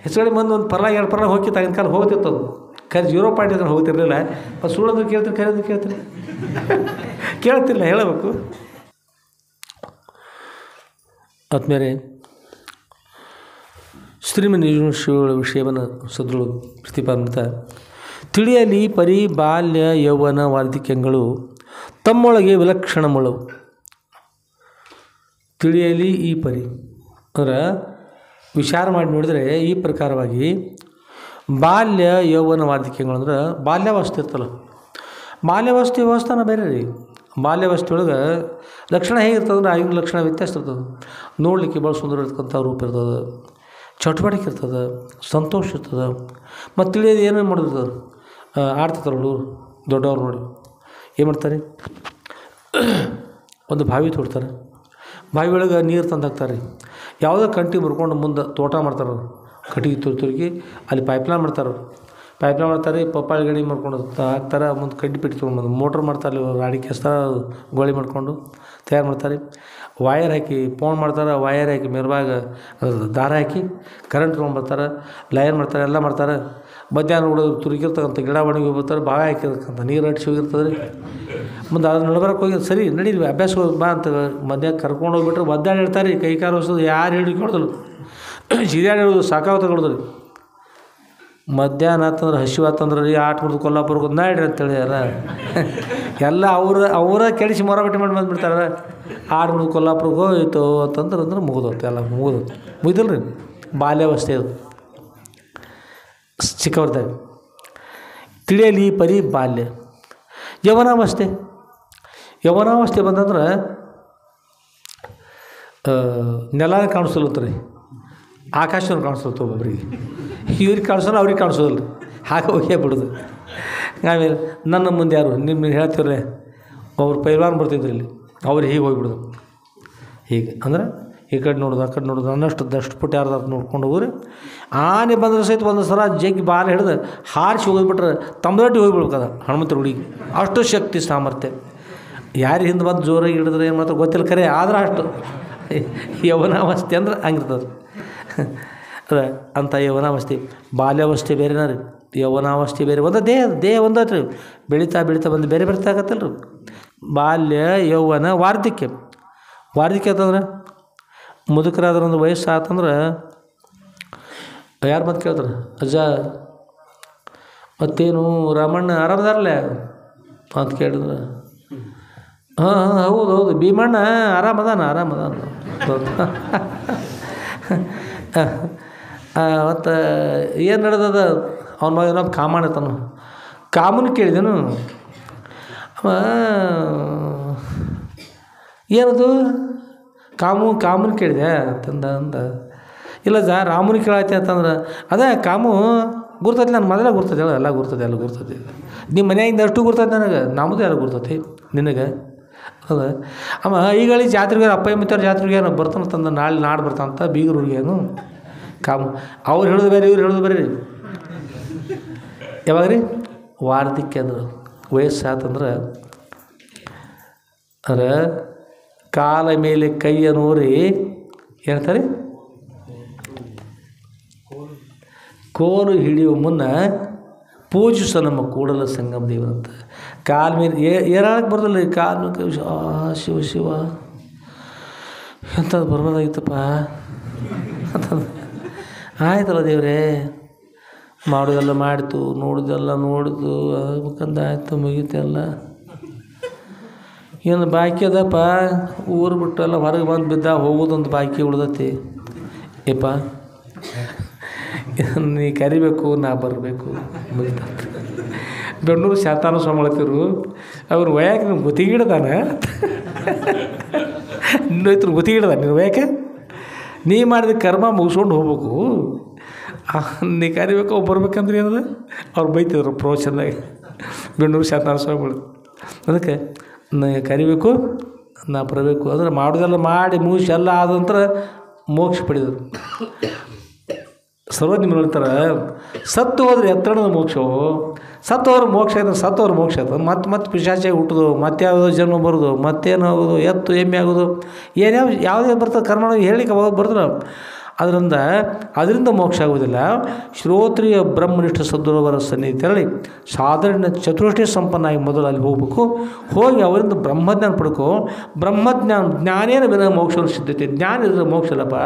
ಹೆಚ್ಚುಗಡೆ ಮಂದಿ ಒಂದು ಪರ್ಲಾಗ 2 ಪರ್ಲಾಗ ಹೋಗಿ ತಗಿನ ಕಾಲ ಹೋಗ್ತಿತ್ತು. ಅದು ಖರೆ 0 ಪಾಯಿಂಟ್ ಇದ್ರೆ ಹೋಗ್ತಿರ್ಲಿಲ್ಲ. ಅದು ಸುಳ್ಳು ಅಂದ್ರೆ ಕೇಳ್ತಾರೆ, ಖರೆ ಅಂದ್ರೆ ಕೇಳ್ತಾರೆ, ಕೇಳ್ತಿಲ್ಲ ಹೇಳಬೇಕು. ಆದ್ಮೇಲೆ ಶ್ರೀಮನಿಜುಗಳ ವಿಷಯವನ್ನು ಸದೃಢ ಪ್ರತಿಪಾದಿತ ತಿಳಿಯಲಿ ಪರಿ ಬಾಲ್ಯ ಯೌವನ ವಾರ್ಧಕ್ಯಗಳು ತಮ್ಮೊಳಗೆ ವಿಲಕ್ಷಣ ಮುಳು. ತಿಳಿಯಲಿ ಈ ಪರಿ ಅಂದ್ರೆ ವಿಚಾರ ಮಾಡಿ ನೋಡಿದರೆ ಈ ಪ್ರಕಾರವಾಗಿ ಬಾಲ್ಯ ಯೌವನ ವಾರ್ಧಕ್ಯಗಳು ಅಂದ್ರೆ ಬಾಲ್ಯಾವಸ್ಥೆ ಇರ್ತಲ್ಲ, ಬಾಲ್ಯಾವಸ್ಥೆ ವ್ಯವಸ್ಥಾನ ಬೇರೆ ರೀ. ಬಾಲ್ಯಾವಸ್ಥೆ ಒಳಗೆ ಲಕ್ಷಣ ಹೇಗಿರ್ತದೆ ಅಂದ್ರೆ ಆಗಿನ ಲಕ್ಷಣ ವ್ಯತ್ಯಾಸ ಇರ್ತದೆ. ನೋಡಲಿಕ್ಕೆ ಭಾಳ ಸುಂದರ ಇರ್ತಕ್ಕಂಥ ರೂಪ ಇರ್ತದೆ, ಚಟುವಟಿಕೆ ಇರ್ತದೆ, ಸಂತೋಷ ಇರ್ತದೆ. ಮತ್ತು ತಿಳಿಯೋದು ಏನೇನು ಮಾಡಿರ್ತದೆ, ಆಡ್ತಿರ್ತಾರೆ ಹುಡುಗರು ದೊಡ್ಡವ್ರು ನೋಡಿ ಏನು ಮಾಡ್ತಾರೆ, ಒಂದು ಬಾವಿ ತೋಡ್ತಾರೆ, ಬಾವಿ ಒಳಗೆ ನೀರು ತಂದು ಹಾಕ್ತಾರೆ. ಯಾವುದೋ ಕಂಟಿ ಮುರ್ಕೊಂಡು ಮುಂದೆ ತೋಟ ಮಾಡ್ತಾರೆ, ಕಟ್ಟಿಗೆ ತುರುಕಿ ಅಲ್ಲಿ ಪೈಪ್ಲೈನ್ ಮಾಡ್ತಾರೆ. ಪೈಪ್ಲೈನ್ ಮಾಡ್ತಾರೆ, ಪಪ್ಪಾಳಿ ಗಡಿ ಮಾಡ್ಕೊಂಡು ಹಾಕ್ತಾರೆ. ಮುಂದೆ ಕಡ್ಡಿ ಪೆಟ್ಟಿ ತೊಗೊಂಡು ಮೋಟ್ರ್ ಮಾಡ್ತಾರೆ, ರಾಡಿ ಕೆಸ್ತಾರೆ, ಗೋಳಿ ಮಾಡ್ಕೊಂಡು ತಯಾರು ಮಾಡ್ತಾರೆ. ವಯರ್ ಹಾಕಿ ಫೋನ್ ಮಾಡ್ತಾರೆ, ವಯರ್ ಹಾಕಿ ಮೆರವಾಗ ದಾರ ಹಾಕಿ ಕರೆಂಟ್ ತೊಗೊಂಡ್ಬರ್ತಾರೆ, ಲೈನ್ ಮಾಡ್ತಾರೆ, ಎಲ್ಲ ಮಾಡ್ತಾರೆ. ಮಧ್ಯಾಹ್ನ ಹುಡುಗರು ತುರುಕಿರ್ತಕ್ಕಂಥ ಗಿಡ ಒಣಗಿ ಬರ್ತಾರೆ, ಬಾವಿ ಹಾಕಿರ್ತಕ್ಕಂಥ ನೀರು ಅಡಿಸಿ ಹೋಗಿರ್ತದೆ ರೀ. ಮುಂದೆ ಅದನ್ನ ನಡ್ಬರಕ್ಕೆ ಹೋಗಿ ಸರಿ ನಡೀರಿ ಅಭ್ಯಾಸ ಹೋಗಿ ಬಾ ಅಂತ ಮಧ್ಯಾಹ್ನ ಕರ್ಕೊಂಡು ಹೋಗ್ಬಿಟ್ರೆ ಒದ್ದಾಡಿ ಹೇಳ್ತಾರೆ. ಕೈ ಕಾಲು ಹೊಸೋದು ಯಾರು ಹಿಡಿದು ಕೊಡೋದಿಲ್ಲ, ಜಿದಾಡಿ ಹೇಳೋದು ಸಾಕಾವ ತಗೊಳೋದ್ರಿ. ಮಧ್ಯಾಹ್ನ ಆತಂದ್ರೆ ಹಸಿವಾತಂದ್ರೆ ರೀ ಆಟ ಮುಡ್ದು ಕೊಲ್ಲಾಪುರಕ್ಕೆ ನಾಡ್ರಿ ಅಂತೇಳಿ ಯಾರ ಎಲ್ಲ ಅವರ ಕೆಡಿಸಿ ಮೊರಬಟ್ಟಿ ಮಾಡಿ ಬಂದುಬಿಡ್ತಾರೆ. ಆಡು ಮುಡ್ದು ಕೊಲ್ಲಾಪುರಕ್ಕೆ ಹೋಯ್ತು ಅಂತಂದ್ರೆ ಮುಗಿದೋತು, ಎಲ್ಲ ಮುಗಿದಿಲ್ಲ ರೀ. ಬಾಲ್ಯಾವಸ್ಥೆ ಅದು ಚಿಕ್ಕವ್ರದಾಗ. ತಿಳಿಯಲಿ ಪರಿ ಬಾಲ್ಯ. ಯೌವನಾವಸ್ಥೆ ಬಂದಂದ್ರೆ ನೆಲ ಕಾಣಿಸ್ಲತ್ತ ರೀ, ಆಕಾಶವನ್ನು ಕಾಣಿಸ್ಲತ್ತ ಒಬ್ಬೊಬ್ರಿಗೆ. ಇವ್ರಿಗೆ ಕಾಣಿಸೋಲ್ಲ, ಅವ್ರಿಗೆ ಕಾಣಿಸೋದಿಲ್ಲ ರೀ, ಹಾಗೆ ಹೋಗೇ ಬಿಡೋದು. ಆಮೇಲೆ ನನ್ನ ಮುಂದೆ ಯಾರು ನಿಮ್ಮ ಹೇಳ್ತೀವ್ರೆ ಅವ್ರು ಪೈಲ್ವಾನ್ ಬರ್ತಿದ್ರು ಇಲ್ಲಿ, ಅವ್ರು ಹೀಗೆ ಹೋಗಿಬಿಡೋದು. ಹೀಗೆ ಅಂದ್ರೆ ಈ ಕಡೆ ನೋಡೋದು, ಆ ಕಡೆ ನೋಡೋದು, ನನ್ನಷ್ಟು ದಷ್ಟಪಟ್ಟು ಯಾರ್ದಾರು ನೋಡ್ಕೊಂಡು ಹೋಗ್ರಿ. ಆನೆ ಬಂದ್ರೆ ಸಹಿತ ಒಂದು ಸಲ ಜಗ್ಗಿ ಬಾಲ ಹಿಡಿದು ಹಾರಿಸಿ ಹೋಗಿಬಿಟ್ರೆ ತಮ್ಮದೊಡ್ಡಿ ಹೋಗಿಬಿಡ್ಬೇಕದ ಹನುಮಂತರ ಹುಡುಗಿ. ಅಷ್ಟು ಶಕ್ತಿ ಸಾಮರ್ಥ್ಯ. ಯಾರು ಹಿಂದೆ ಬಂದು ಜೋರಾಗಿ ಹಿಡಿದ್ರೆ ಏನು ಮಾಡ್ತಾರೆ ಗೊತ್ತಿಲ್ಲ, ಖರೆ ಆದ್ರೆ ಅಷ್ಟು ಯೌವನಾವಸ್ಥೆ ಅಂದ್ರೆ ಹಂಗಿರ್ತದೆ. ಅದ ಅಂಥ ಯೌವನಾವಸ್ಥೆ. ಬಾಲ್ಯಾವಸ್ಥೆ ಬೇರೆನ ರೀ, ಯೌವನಾವಸ್ಥೆ ಬೇರೆ. ಒಂದು ದೇಹ ಒಂದೈತೆ ರೀ, ಬೆಳೀತಾ ಬಂದು ಬೇರೆ ಆಗತ್ತಲ್ಲ ರೀ. ಬಾಲ್ಯ, ಯೌವನ, ವಾರ್ಧಕ್ಯ ಅಂತಂದ್ರೆ ಮುದುಕರಾದ್ರೆ ಒಂದು ವಯಸ್ಸು ಆತಂದ್ರೆ ಯಾರು ಮತ್ತೆ ಕೇಳ್ತಾರೆ, ಅಜ್ಜ ಮತ್ತೇನು ರಾಮಣ್ಣ ಆರಾಮದಾರಲ್ಲ ಅಂತ ಕೇಳಿದ್ರೆ, ಹಾಂ ಹೌದು ಭೀಮಣ್ಣ ಆರಾಮದಾನ ಮತ್ತು ಏನು ನಡೆದದ ಅವ್ನ ಮಗ ಏನೋ ಕಾಮಣ್ಣ ತಾನು. ಕಾಮನ್ ಕೇಳಿದೆನು, ಏನದು ಕಾಮನ್ ಕೇಳಿದೆ ಅಂದ. ಇಲ್ಲ ರಾಮನ ಕೇಳಾಯ್ತೆ ಅಂತಂದ್ರೆ, ಅದೇ ಕಾಮು ಗುರ್ತೈತಿ, ನಾನು ಮೊದಲೇ ಗುರ್ತೈತೆ, ಎಲ್ಲ ಗುರ್ತೈತಿ. ನಿಮ್ಮ ಮನೆಯಾಗಿಂದ ಅಷ್ಟು ಗುರ್ತೈತೆ ನನಗೆ, ನಮ್ಮದು ಎಲ್ಲ ಗುರ್ತೈತಿ ನಿನಗೆ. ಹೌದಾ ಅಮ್ಮ ಈಗಳಿ ಜಾತ್ರೆಗೆ ಅಪ್ಪ ಮಿತ್ತವ್ರ ಜಾತ್ರೆಗೆ ಏನೋ ಬರ್ತಾನಂತಂದ, ನಾಡು ಬರ್ತಾನಂತ ಬೀಗರೂರಿಗೇನು ಕಾಮು. ಅವ್ರು ಹೇಳೋದು ಬೇರೆ, ಇವ್ರು ಹೇಳೋದು ಬೇರೆ ರೀ. ಯಾವಾಗ ರೀ ವಾರ್ಧಕ್ಯ ಅಂದ್ರೆ ವಯಸ್ಸಾತಂದ್ರೆ ಅಂದ್ರೆ ಕಾಲ ಮೇಲೆ ಕೈಯನ್ನು ಊರಿ ಹೇಳ್ತಾರೆ, ಕೋಲು ಹಿಡಿಯುವ ಮುನ್ನ ಪೂಜಿಸ ನಮ್ಮ ಕೂಡಲ ಸಂಗಮ ದೇವರಂತ. ಕಾಲ ಮೇಲೆ ಏರಾಳಕ್ಕೆ ಬರೋದಿಲ್ಲ, ಕಾಲ ಶಿವ ಎಂಥದ್ದು ಬರ್ಬೋದಾಗಿತ್ತಪ್ಪ ಅಂತಂದು. ಆಯ್ತಲ್ಲ ದೇವ್ರೇ, ಮಾಡೋದೆಲ್ಲ ಮಾಡಿತು, ನೋಡಿದೆಲ್ಲ ನೋಡಿದು, ಆಗ್ಬೇಕಂದ ಆಯಿತು, ಮುಗೀತೆಲ್ಲ. ಏನು ಬಾಕಿ ಅದಪ್ಪ, ಊರು ಬಿಟ್ಟೆಲ್ಲ ಹೊರಗೆ ಬಂದು ಬಿದ್ದ ಹೋಗೋದೊಂದು ಬಾಕಿ ಉಳ್ದತಿ. ಏಪ್ಪ ನೀ ಕರಿಬೇಕು, ನಾ ಬರಬೇಕು, ಮುಗಿತ. ಬೆಂಗಳೂರು ಶಾತಾನ ಸ್ವಾಮಿತಿರು ಅವ್ರು ವಯಕ್ಕೆ ನೀವು ಗುತ್ತಿಗಿಡ್ದಾನ, ಇನ್ನೊಯ್ತರು ಗುತ್ತಿಗಿಡ್ದ ನೀನು ವಯಕ್ಕೆ, ನೀ ಮಾಡಿದ ಕರ್ಮ ಮುಗಿಸ್ಕೊಂಡು ಹೋಗ್ಬೇಕು, ನೀ ಕರಿಬೇಕು ಅವ್ರು ಬರ್ಬೇಕಂದ್ರೆ ಏನದ ಅವ್ರು ಬೈತಿದ್ರು ಪ್ರವಚನದಾಗ. ಬೆಂಗಳೂರು ಶಾತಾನ ಸ್ವಾಮಿಗಳು ಅದಕ್ಕೆ ನಾ ಕರಿಬೇಕು, ನಾ ಬರಬೇಕು ಅಂದ್ರೆ ಮಾಡೋದೆಲ್ಲ ಮಾಡಿ ಮುಗಿಸಿ ಎಲ್ಲ ಆದ ನಂತರ ಮೋಕ್ಷ ಪಡೆದರು. ಸರ್ವಜ್ಞರು ಹೇಳ್ತಾರೆ, ಸತ್ತು ಹೋದ್ರೆ ಎತ್ತರದ ಮೋಕ್ಷವು, ಸತ್ತೋರು ಮೋಕ್ಷ ಆಯ್ತು, ಸತ್ತೋರು ಮೋಕ್ಷ ಆಯ್ತು. ಮತ್ತೆ ಪಿಶಾಚಿಯಾಗಿ ಹುಟ್ಟೋದು, ಮತ್ತೆ ಯಾವುದೋ ಜನ್ಮ ಬರೋದು, ಮತ್ತೇನು ಆಗೋದು, ಎತ್ತು ಎಮ್ಮೆ ಆಗೋದು, ಯಾವುದೇ ಬರ್ತದೆ ಕರ್ಮ ಹೇಳಿಕೆ ಅವಾಗ ಬರ್ತದೆ. ಅದರಿಂದ ಮೋಕ್ಷ ಆಗುವುದಿಲ್ಲ. ಶ್ರೋತ್ರಿಯ ಬ್ರಹ್ಮನಿಷ್ಠ ಸದ್ಗುರುವರ ಸನ್ನಿಧಿ ತೆರಳಿ ಸಾಧಾರಣ ಚತುಷ್ಟೇ ಸಂಪನ್ನಾಗಿ ಮೊದಲು ಅಲ್ಲಿ ಹೋಗ್ಬೇಕು. ಹೋಗಿ ಅವರಿಂದ ಬ್ರಹ್ಮಜ್ಞಾನ ಪಡ್ಕೋ. ಜ್ಞಾನೇನ ವಿನ ಮೋಕ್ಷ ಸಿದ್ಧತೆ. ಜ್ಞಾನ ಇದ್ರೆ ಮೋಕ್ಷ ಇಲ್ಲಪ್ಪ,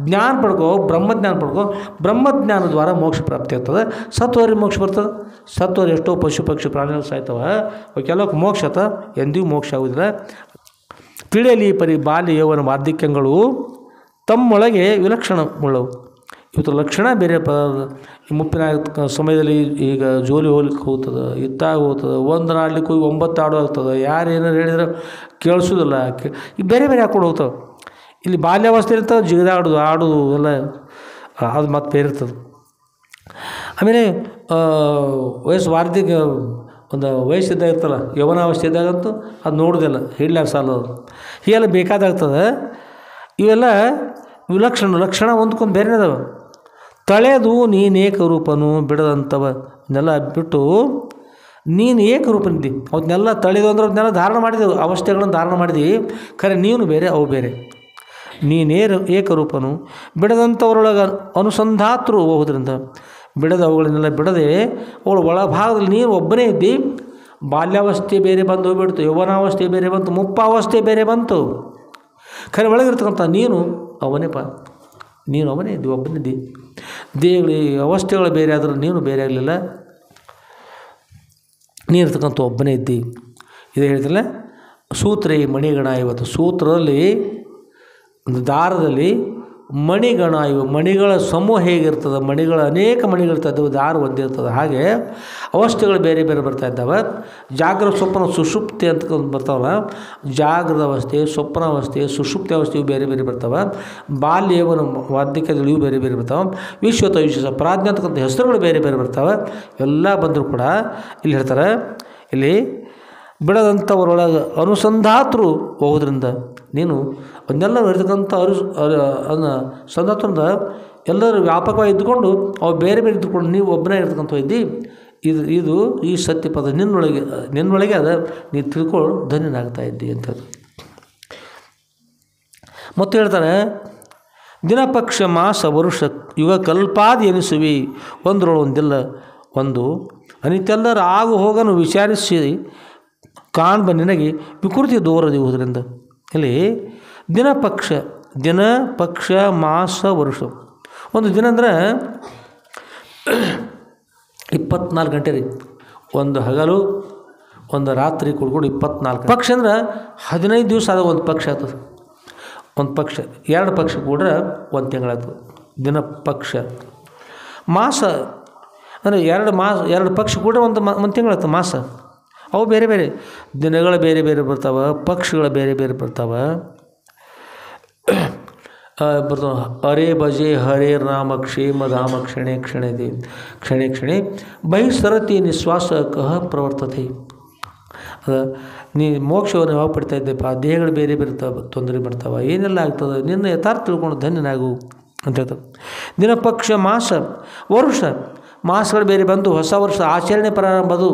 ಜ್ಞಾನ ಪಡ್ಕೋ, ಬ್ರಹ್ಮಜ್ಞಾನ ಪಡ್ಕೋ. ಬ್ರಹ್ಮಜ್ಞಾನ ದ್ವಾರ ಮೋಕ್ಷ ಪ್ರಾಪ್ತಿ ಆಗ್ತದೆ. ಸತ್ವರಿಗೆ ಮೋಕ್ಷ ಬರ್ತದೆ. ಸತ್ವರು ಎಷ್ಟೋ ಪಶು ಪಕ್ಷಿ ಪ್ರಾಣಿಗಳು ಸಾಯ್ತವೆ, ಕೆಲವಕ್ಕೆ ಮೋಕ್ಷ ಆತ, ಎಂದಿಗೂ ಮೋಕ್ಷ ಆಗುವುದಿಲ್ಲ. ತಿಳಿಯಲಿ ಪರಿ ಬಾಲ್ಯ ಯೌವನ ವಾರ್ಧಕ್ಯಗಳು ತಮ್ಮೊಳಗೆ ವಿಲಕ್ಷಣ ಉಳ್ಳವು. ಇವತ್ತು ಲಕ್ಷಣ ಬೇರೆ ಪದ. ಮುಪ್ಪಿನ ಸಮಯದಲ್ಲಿ ಈಗ ಜೋಲಿ ಹೋಗ್ಲಿಕ್ಕೆ ಹೋಗ್ತದೆ, ಇತ್ತಾಗ ಹೋಗ್ತದೆ, ಒಂದು ಆಡ್ಲಿಕ್ಕೆ ಹೋಗಿ 9 ಆಡು ಆಗ್ತದೆ. ಯಾರು ಏನಾರು ಹೇಳಿದ್ರೆ ಕೇಳಿಸೋದಿಲ್ಲ, ಈಗ ಬೇರೆ ಹಾಕ್ಕೊಂಡು ಹೋಗ್ತವೆ. ಇಲ್ಲಿ ಬಾಲ್ಯಾವಸ್ಥೆ ಇರ್ತದೆ, ಜಿಗಿದಾಡೋದು ಆಡೋದು ಎಲ್ಲ ಅದು ಮತ್ತೆ ಬೇರೆ ಇರ್ತದೆ. ಆಮೇಲೆ ವಾರ್ಧಕ್ಯ ಒಂದು ವಯಸ್ಸಿದ್ದಾಗ ಇರ್ತಲ್ಲ, ಯೌವನಾವಸ್ಥೆ ಇದ್ದಾಗಂತೂ ಅದು ನೋಡೋದಿಲ್ಲ, ಹಿಡ್ಲಾಕ ಸಾಲದು, ಹೀಗೆಲ್ಲ ಬೇಕಾದಾಗ್ತದೆ. ಇವೆಲ್ಲ ಲಕ್ಷಣ ಒಂದ್ಕೊಂಡು ಬೇರೆ ಅದಾವ. ತಳೆದು ನೀನು ಏಕರೂಪನು ಬಿಡದಂಥವ ಇದನ್ನೆಲ್ಲ ಬಿಟ್ಟು ನೀನು ಏಕರೂಪನಿದ್ದಿ. ಅವನ್ನೆಲ್ಲ ತಳೆದು ಅಂದ್ರೆ ಅವನ್ನೆಲ್ಲ ಧಾರಣ ಮಾಡಿದೆವು, ಅವಸ್ಥೆಗಳನ್ನು ಧಾರಣ ಮಾಡಿದ್ವಿ. ಖರೆ ನೀನು ಬೇರೆ, ಅವು ಬೇರೆ. ನೀನೇರು ಏಕರೂಪನು ಬಿಡದಂಥವ್ರೊಳಗೆ ಅನುಸಂಧಾತರು ಹೋಗೋದ್ರಿಂದ ಬಿಡದ ಅವುಗಳನ್ನೆಲ್ಲ ಬಿಡದೆ ಅವಳು ಒಳಭಾಗದಲ್ಲಿ ನೀನು ಒಬ್ಬನೇ ಇದ್ದಿ. ಬಾಲ್ಯಾವಸ್ಥೆ ಬೇರೆ ಬಂದು ಹೋಗ್ಬಿಡ್ತು, ಯೌವನಾವಸ್ಥೆ ಬೇರೆ ಬಂತು, ಮುಪ್ಪಾವಸ್ಥೆ ಬೇರೆ ಬಂತು. ಖರೆ ಒಳಗಿರ್ತಕ್ಕಂಥ ನೀನು ಅವನೇ ನೀನು ಅವನೇ ಇದ್ದಿ, ಒಬ್ಬನಿದ್ದಿ. ದೇಹಗಳು ಅವಸ್ಥೆಗಳು ಬೇರೆ ಆದರೂ ನೀನು ಬೇರೆ ಆಗಲಿಲ್ಲ, ನೀ ಇರ್ತಕ್ಕಂಥ ಒಬ್ಬನೇ ಇದ್ದಿ. ಇದು ಹೇಳ್ತಿಲ್ಲ ಸೂತ್ರೇ ಮಣಿಗಣ. ಇವತ್ತು ಸೂತ್ರದಲ್ಲಿ ದಾರದಲ್ಲಿ ಮಣಿಗಣ, ಇವು ಮಣಿಗಳ ಸಮೂಹ ಹೇಗಿರ್ತದೆ, ಮಣಿಗಳ ಅನೇಕ ಮಣಿಗಳಿರ್ತದೆ, ದಾರ ಒಂದೇ ಇರ್ತದೆ. ಹಾಗೆ ಅವಸ್ಥೆಗಳು ಬೇರೆ ಬೇರೆ ಬರ್ತಾ ಇದ್ದಾವೆ. ಜಾಗ್ರ ಸ್ವಪ್ನ ಸುಷುಪ್ತಿ ಅಂತ ಬರ್ತಾವಲ್ಲ, ಜಾಗ್ರದ ಅವಸ್ಥೆ, ಸ್ವಪ್ನಾವಸ್ಥೆ, ಸುಷುಪ್ತಿ ಅವಸ್ಥೆಯು ಬೇರೆ ಬೇರೆ ಬರ್ತಾವೆ. ಬಾಲ್ಯ ಯೌವನ ವಾರ್ಧಕ್ಯಗಳು ಇವು ಬೇರೆ ಬೇರೆ ಬರ್ತಾವೆ. ವಿಶ್ವತ ವಿಶ್ವ ಪ್ರಾಜ್ಞೆ ಅಂತಕ್ಕಂಥ ಹೆಸರುಗಳು ಬೇರೆ ಬೇರೆ ಬರ್ತಾವೆ. ಎಲ್ಲ ಬಂದರೂ ಕೂಡ ಇಲ್ಲಿ ಹೇಳ್ತಾರೆ, ಇಲ್ಲಿ ಬಿಡದಂಥವರೊಳಗೆ ಅನುಸಂಧಾತರು ಹೋಗೋದ್ರಿಂದ ನೀನು ಅದನ್ನೆಲ್ಲ ಇರ್ತಕ್ಕಂಥ ಸಂಧಾತದಿಂದ ಎಲ್ಲರೂ ವ್ಯಾಪಕವಾಗಿ ಇದ್ದುಕೊಂಡು ಅವು ಬೇರೆ ಬೇರೆ ಇದ್ದುಕೊಂಡು ನೀವು ಒಬ್ಬನೇ ಇರ್ತಕ್ಕಂಥ ಇದ್ದಿ. ಇದು ಈ ಸತ್ಯಪದ ನಿನ್ನೊಳಗೆ ಅದ, ನೀನು ತಿಳ್ಕೊಂಡು ಧನ್ಯನಾಗ್ತಾ ಇದ್ದಿ ಅಂತ. ಮತ್ತು ಹೇಳ್ತಾರೆ, ದಿನಪಕ್ಷ ಮಾಸ ವರುಷ ಯುಗ ಕಲ್ಪಾದಿ ಎನಿಸುವಿ ಒಂದರೊಳೊಂದಿಲ್ಲ ಒಂದು ಅನಿತೆಲ್ಲರ ಆಗು ಹೋಗನು ವಿಚಾರಿಸಿ ಕಾಣ್ಬ ನಿನಗೆ ವಿಕೃತಿ ದೂರದಿರುವುದರಿಂದ. ಇಲ್ಲಿ ದಿನ ಪಕ್ಷ ಮಾಸ ವರುಷ. ಒಂದು ದಿನ ಅಂದರೆ 24 ಗಂಟೆ ರೀ. ಒಂದು ಹಗಲು ಒಂದು ರಾತ್ರಿ ಕುಡ್ಕೊಂಡು 24. ಪಕ್ಷ ಅಂದ್ರೆ 15 ದಿವಸ ಆದಾಗ ಒಂದು ಪಕ್ಷ ಆಗ್ತದೆ. ಒಂದು ಪಕ್ಷ 2 ಪಕ್ಷ ಕೂಡ್ರೆ 1 ತಿಂಗಳಾಗ್ತದೆ ದಿನ ಪಕ್ಷ. ಮಾಸ ಅಂದರೆ 2 ಪಕ್ಷ ಕೂಡ್ರೆ ಒಂದು ತಿಂಗಳಾಗ್ತದೆ ಮಾಸ. ಅವು ಬೇರೆ ಬೇರೆ ದಿನಗಳು ಬೇರೆ ಬೇರೆ ಬರ್ತಾವೆ, ಪಕ್ಷಗಳು ಬೇರೆ ಬೇರೆ ಬರ್ತಾವೆ. ಹರೇ ಭಜೆ ಹರೇ ರಾಮ ಕ್ಷೇಮ ಧಾಮ ಕ್ಷಣೆ ಕ್ಷಣೆ ಕ್ಷಣೆ ಕ್ಷಣೆ ಬಹಿಸರತಿ ನಿಶ್ವಾಸ ಕಹ ಪ್ರವರ್ತತೆ. ನೀ ಮೋಕ್ಷವನ್ನು ಯಾವಾಗ ಪಡ್ತಾ ಇದ್ದೆಪ್ಪ, ದೇಹಗಳು ಬೇರೆ ಬೇರೆ ತೊಂದರೆ ಬರ್ತಾವೆ, ಏನೆಲ್ಲ ಆಗ್ತದೆ, ನಿನ್ನ ಯಥಾರ್ಥ ತಿಳ್ಕೊಂಡು ಧನ್ಯನಾಗು ಅಂತ ಹೇಳ್ತಾರೆ. ದಿನಪಕ್ಷ ಮಾಸ ವರುಷ ಮಾಸಗಳು ಬೇರೆ ಬಂದು ಹೊಸ ವರ್ಷ ಆಚರಣೆ ಪ್ರಾರಂಭದು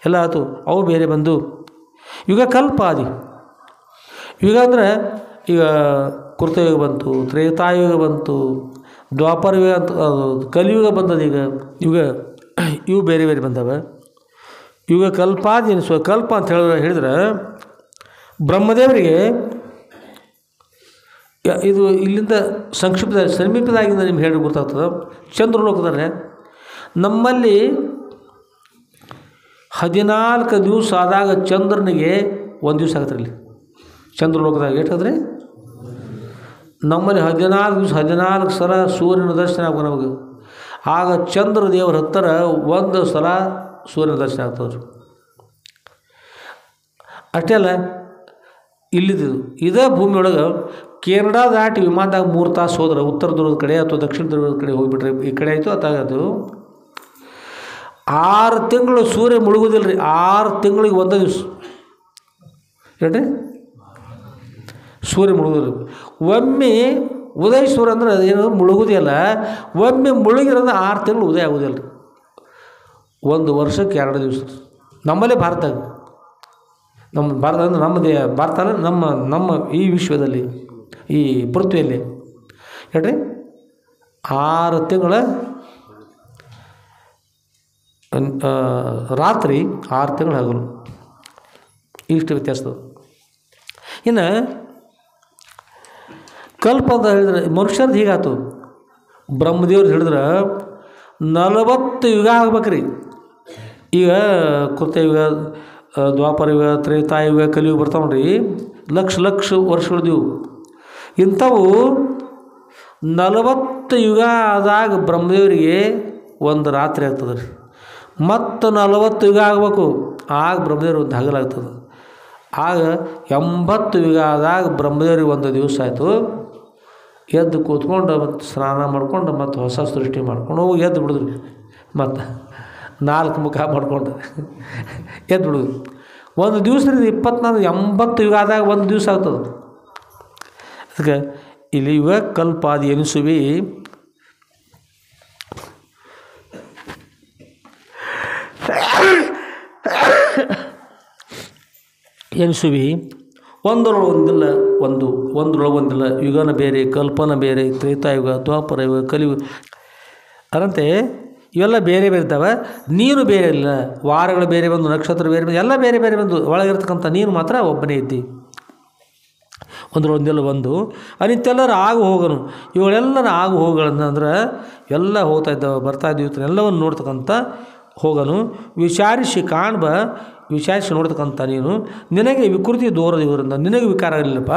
ಎಲ್ಲ ಆಯಿತು, ಅವು ಬೇರೆ ಬಂದು ಯುಗ ಕಲ್ಪಾದಿ. ಯುಗ ಅಂದರೆ ಈಗ ಕೃತಯುಗ ಬಂತು, ತ್ರೇತಾಯುಗ ಬಂತು, ದ್ವಾಪರ ಯುಗ ಅಂತ ಕಲಿಯುಗ ಬಂದದ. ಈಗ ಇವು ಬೇರೆ ಬೇರೆ ಬಂದವೆ. ಯುಗ ಕಲ್ಪಾದಿ ಎನಿಸುವ. ಕಲ್ಪ ಅಂತ ಹೇಳಿದ್ರೆ ಬ್ರಹ್ಮದೇವರಿಗೆ ಇದು ಇಲ್ಲಿಂದ ಸಮೀಪದಾಗಿಂದ ನಿಮ್ಗೆ ಹೇಳಿ ಗೊತ್ತಾಗ್ತದೆ. ಚಂದ್ರಲೋಕದರೆ ನಮ್ಮಲ್ಲಿ 14 ದಿವಸ ಆದಾಗ ಚಂದ್ರನಿಗೆ 1 ದಿವಸ ಆಗತ್ತೆ. ಇಲ್ಲಿ ಚಂದ್ರಲೋಕದಾಗ ಎಷ್ಟಾದ್ರೆ ನಮ್ಮಲ್ಲಿ 14 ದಿವಸ 14 ಸಲ ಸೂರ್ಯನ ದರ್ಶನ ಆಗ ನಮಗೆ. ಆಗ ಚಂದ್ರ ದೇವರ ಹತ್ತಿರ 1 ಸಲ ಸೂರ್ಯನ ದರ್ಶನ ಆಗ್ತದೆ. ಅಷ್ಟೇ ಅಲ್ಲ, ಇಲ್ಲಿದ್ದು ಇದೇ ಭೂಮಿಯೊಳಗೆ ಕೆನಡಾ ದಾಟಿ ವಿಮಾನದಾಗ 3 ತಾಸು ಹೋದ್ರೆ ಉತ್ತರ ಧ್ರುವದ ಕಡೆ ಅಥವಾ ದಕ್ಷಿಣ ಧ್ರುವದ ಕಡೆ ಹೋಗಿಬಿಟ್ರೆ ಈ ಕಡೆ ಆಯಿತು ಅತ್ತಾಗದು 6 ತಿಂಗಳು ಸೂರ್ಯ ಮುಳುಗೋದಿಲ್ಲ ರೀ. 6 ತಿಂಗಳಿಗೆ 1 ದಿವಸ ಹೇಳ್ರಿ ಸೂರ್ಯ ಮುಳುಗೋದಿಲ್ಲ. ಒಮ್ಮೆ ಉದಯ ಸೂರ್ಯ ಅಂದ್ರೆ ಅದೇನು ಮುಳುಗೋದಿಲ್ಲ. ಒಮ್ಮೆ ಮುಳುಗಿರೋದು 6 ತಿಂಗಳು ಉದಯ ಆಗೋದಿಲ್ಲ ರೀ. 1 ವರ್ಷಕ್ಕೆ 2 ದಿವಸ ನಮ್ಮಲ್ಲೇ ಭಾರತದಾಗ. ನಮ್ಮ ಭಾರತ ಅಂದ್ರೆ ನಮ್ಮ ಭಾರತ ಅಲ್ಲ, ನಮ್ಮ ಈ ವಿಶ್ವದಲ್ಲಿ ಈ ಪೃಥ್ವಿಯಲ್ಲಿ ಹೇಳ್ರಿ 6 ತಿಂಗಳ ರಾತ್ರಿ 6 ತಿಂಗಳು ಹಗಲು, ಇಷ್ಟು ವ್ಯತ್ಯಾಸ. ಇನ್ನು ಕಲ್ಪ ಅಂತ ಹೇಳಿದ್ರೆ ಮನುಷ್ಯರದ್ದು ಹೀಗಾಯ್ತು. ಬ್ರಹ್ಮದೇವ್ರು ಹೇಳಿದ್ರೆ 40 ಯುಗ ಆಗ್ಬೇಕ್ರಿ. ಈಗ ಕೃತಯುಗ, ದ್ವಾಪರ ಯುಗ, ತ್ರೇತಾಯುಗ, ಕಲಿಯುಗ ಬರ್ತಾವೆ ನೋಡ್ರಿ, ಲಕ್ಷ ವರ್ಷಗಳದಿವು. ಇಂಥವು 40 ಯುಗ ಆದಾಗ ಬ್ರಹ್ಮದೇವರಿಗೆ 1 ರಾತ್ರಿ ಆಗ್ತದೆ ರೀ. ಮತ್ತು 40 ಯುಗ ಆಗಬೇಕು, ಆಗ ಬ್ರಹ್ಮದೇವ್ರಿಗೆ 1 ಹಗಲಾಗ್ತದೆ. ಆಗ 80 ಯುಗ ಆದಾಗ ಬ್ರಹ್ಮದೇವ್ರಿಗೆ 1 ದಿವಸ ಆಯಿತು. ಎದ್ದು ಕೂತ್ಕೊಂಡು ಮತ್ತು ಸ್ನಾನ ಮಾಡ್ಕೊಂಡು ಮತ್ತು ಹೊಸ ಸೃಷ್ಟಿ ಮಾಡ್ಕೊಂಡು ಹೋಗಿ ಎದ್ದು ಬಿಡಿದ್ರಿ. ಮತ್ತು 4 ಮುಖ ಮಾಡ್ಕೊಂಡು ಎದ್ದು ಬಿಡೋದು. 1 ದಿವಸ 24 80 ಯುಗ ಆದಾಗ 1 ದಿವಸ ಆಗ್ತದೆ. ಅದಕ್ಕೆ ಇಲ್ಲಿ ಯುಗ ಕಲ್ಪಾದಿ ಎನಿಸುವಿ ಒಂದರೊಳಗೊಂದಿಲ್ಲ ಒಂದರೊಳಗೊಂದಿಲ್ಲ. ಯುಗನ ಬೇರೆ, ಕಲ್ಪನ ಬೇರೆ, ತ್ರೇತಾಯುಗ, ದ್ವಾಪರ ಯುಗ, ಕಲಿಯುಗ ಅದಂತೆ ಇವೆಲ್ಲ ಬೇರೆ ಬೇರೆ ಇದ್ದಾವೆ. ನೀನು ಬೇರೆ ಇಲ್ಲ. ವಾರಗಳು ಬೇರೆ ಬಂದು, ನಕ್ಷತ್ರ ಬೇರೆ ಬಂದು, ಎಲ್ಲ ಬೇರೆ ಬೇರೆ ಬಂದು ಒಳಗಿರ್ತಕ್ಕಂಥ ನೀನು ಮಾತ್ರ ಒಬ್ಬನೇ ಇದ್ದಿ. ಒಂದರೊಂದೆಲ್ಲ ಬಂದು ಅನಿತ್ಯೆಲ್ಲರ ಆಗು ಹೋಗನು. ಇವುಗಳೆಲ್ಲರ ಆಗು ಹೋಗುಗಳನ್ನು ಅಂದ್ರೆ ಎಲ್ಲ ಹೋಗ್ತಾ ಇದ್ದಾವೆ ಬರ್ತಾ ಇದ್ದೀವಿ ಎಲ್ಲವನ್ನು ನೋಡ್ತಕ್ಕಂಥ ಹೋಗನು. ವಿಚಾರಿಸಿ ಕಾಣ್ಬ, ವಿಚಾರಿಸಿ ನೋಡ್ತಕ್ಕಂಥ ನೀನು ನಿನಗೆ ವಿಕೃತಿ ದೂರದ ಇವರಿಂದ ನಿನಗೆ ವಿಕಾರ ಇರಲಿಲ್ಲಪ್ಪ,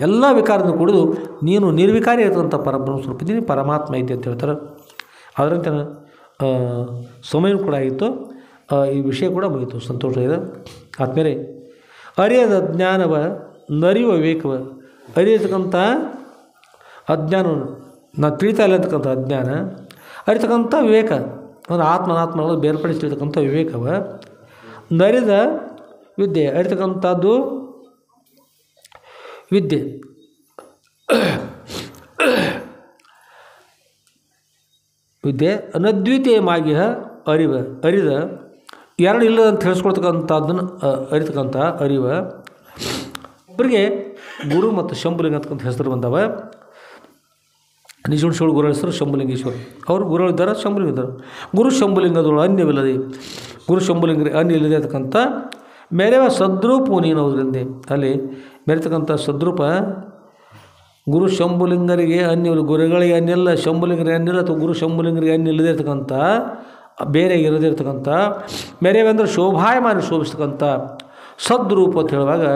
ಎಲ್ಲ ವಿಕಾರದಿಂದ ಕುಡಿದು ನೀನು ನಿರ್ವಿಕಾರಿ ಇರ್ತಕ್ಕಂಥ ಪರಬ್ರಹ್ಮ ಸ್ವರೂಪ ನೀನು ಪರಮಾತ್ಮ ಐತೆ ಅಂತ ಹೇಳ್ತಾರೆ. ಅದರಂತೆ ಸಮಯ ಕೂಡ ಆಗಿತ್ತು, ಈ ವಿಷಯ ಕೂಡ ಮುಗಿತು. ಸಂತೋಷ ಇದೆ ಆದಮೇಲೆ ಅರಿಯದ ಜ್ಞಾನವ ನರಿಯುವ ವಿವೇಕವ, ಅರಿಯತಕ್ಕಂಥ ಅಜ್ಞಾನವನ್ನು ನಾವು ತಿಳಿತಾ ಇಲ್ಲ ಅಂತಕ್ಕಂಥ ಅಜ್ಞಾನ, ಅರಿತಕ್ಕಂಥ ವಿವೇಕ ಅಂದರೆ ಆತ್ಮನಾತ್ಮಗಳು ಬೇರ್ಪಡಿಸಿರ್ತಕ್ಕಂಥ ವಿವೇಕವ, ನರಿದ ವಿದ್ಯೆ ಅರಿತಕ್ಕಂಥದ್ದು ವಿದ್ಯೆ, ವಿದ್ಯೆ ಅನದ್ವಿತೀಯವಾಗಿ ಅರಿದ ಎರಡು ಇಲ್ಲದಂತ ತಿಳಿಸ್ಕೊಳ್ತಕ್ಕಂಥದ್ದನ್ನು ಅರಿತಕ್ಕಂಥ ಅರಿವ. ಅವರಿಗೆ ಗುರು ಮತ್ತು ಶಂಭುಲಿಂಗ ಅಂತಕ್ಕಂಥ ಹೆಸರು ಬಂದವ. ನಿಜಗುಣೇಶ್ವರ ಗುರು ಹೆಸರು ಶಂಭುಲಿಂಗೇಶ್ವರ. ಅವರು ಗುರುಗಳಿದ್ದಾರೆ, ಶಂಭುಲಿಂಗ ಇದ್ದಾರೆ. ಗುರು ಶಂಭುಲಿಂಗದೊಳು ಅನ್ಯವಿಲ್ಲದೆ, ಗುರು ಶಂಭುಲಿಂಗ ಅನ್ಯ ಇಲ್ಲದೆ ಇರ್ತಕ್ಕಂಥ ಮೆರೆವ ಸದ್ರೂಪವು ನೀನು ಅದರಿಂದ ಅಲ್ಲಿ ಮೆರೆತಕ್ಕಂಥ ಸದ್ರೂಪ ಗುರು ಶಂಭುಲಿಂಗರಿಗೆ ಅನ್ಯವಿಲ್ಲ, ಗುರುಗಳಿಗೆ ಅನ್ಯಲ್ಲ, ಶಂಭುಲಿಂಗರಿಗೆ ಅನ್ಯಲ್ಲ ಅಥವಾ ಗುರು ಶಂಭುಲಿಂಗರಿಗೆ ಅನ್ಯ ಇಲ್ಲದೆ ಇರ್ತಕ್ಕಂಥ ಬೇರೆ ಇರದೇ ಇರ್ತಕ್ಕಂಥ ಮೆರೆವೆಂದರೆ ಶೋಭಾಯಮಾನ ಶೋಭಿಸ್ತಕ್ಕಂಥ ಸದ್ರೂಪ ಅಂತ ಹೇಳುವಾಗ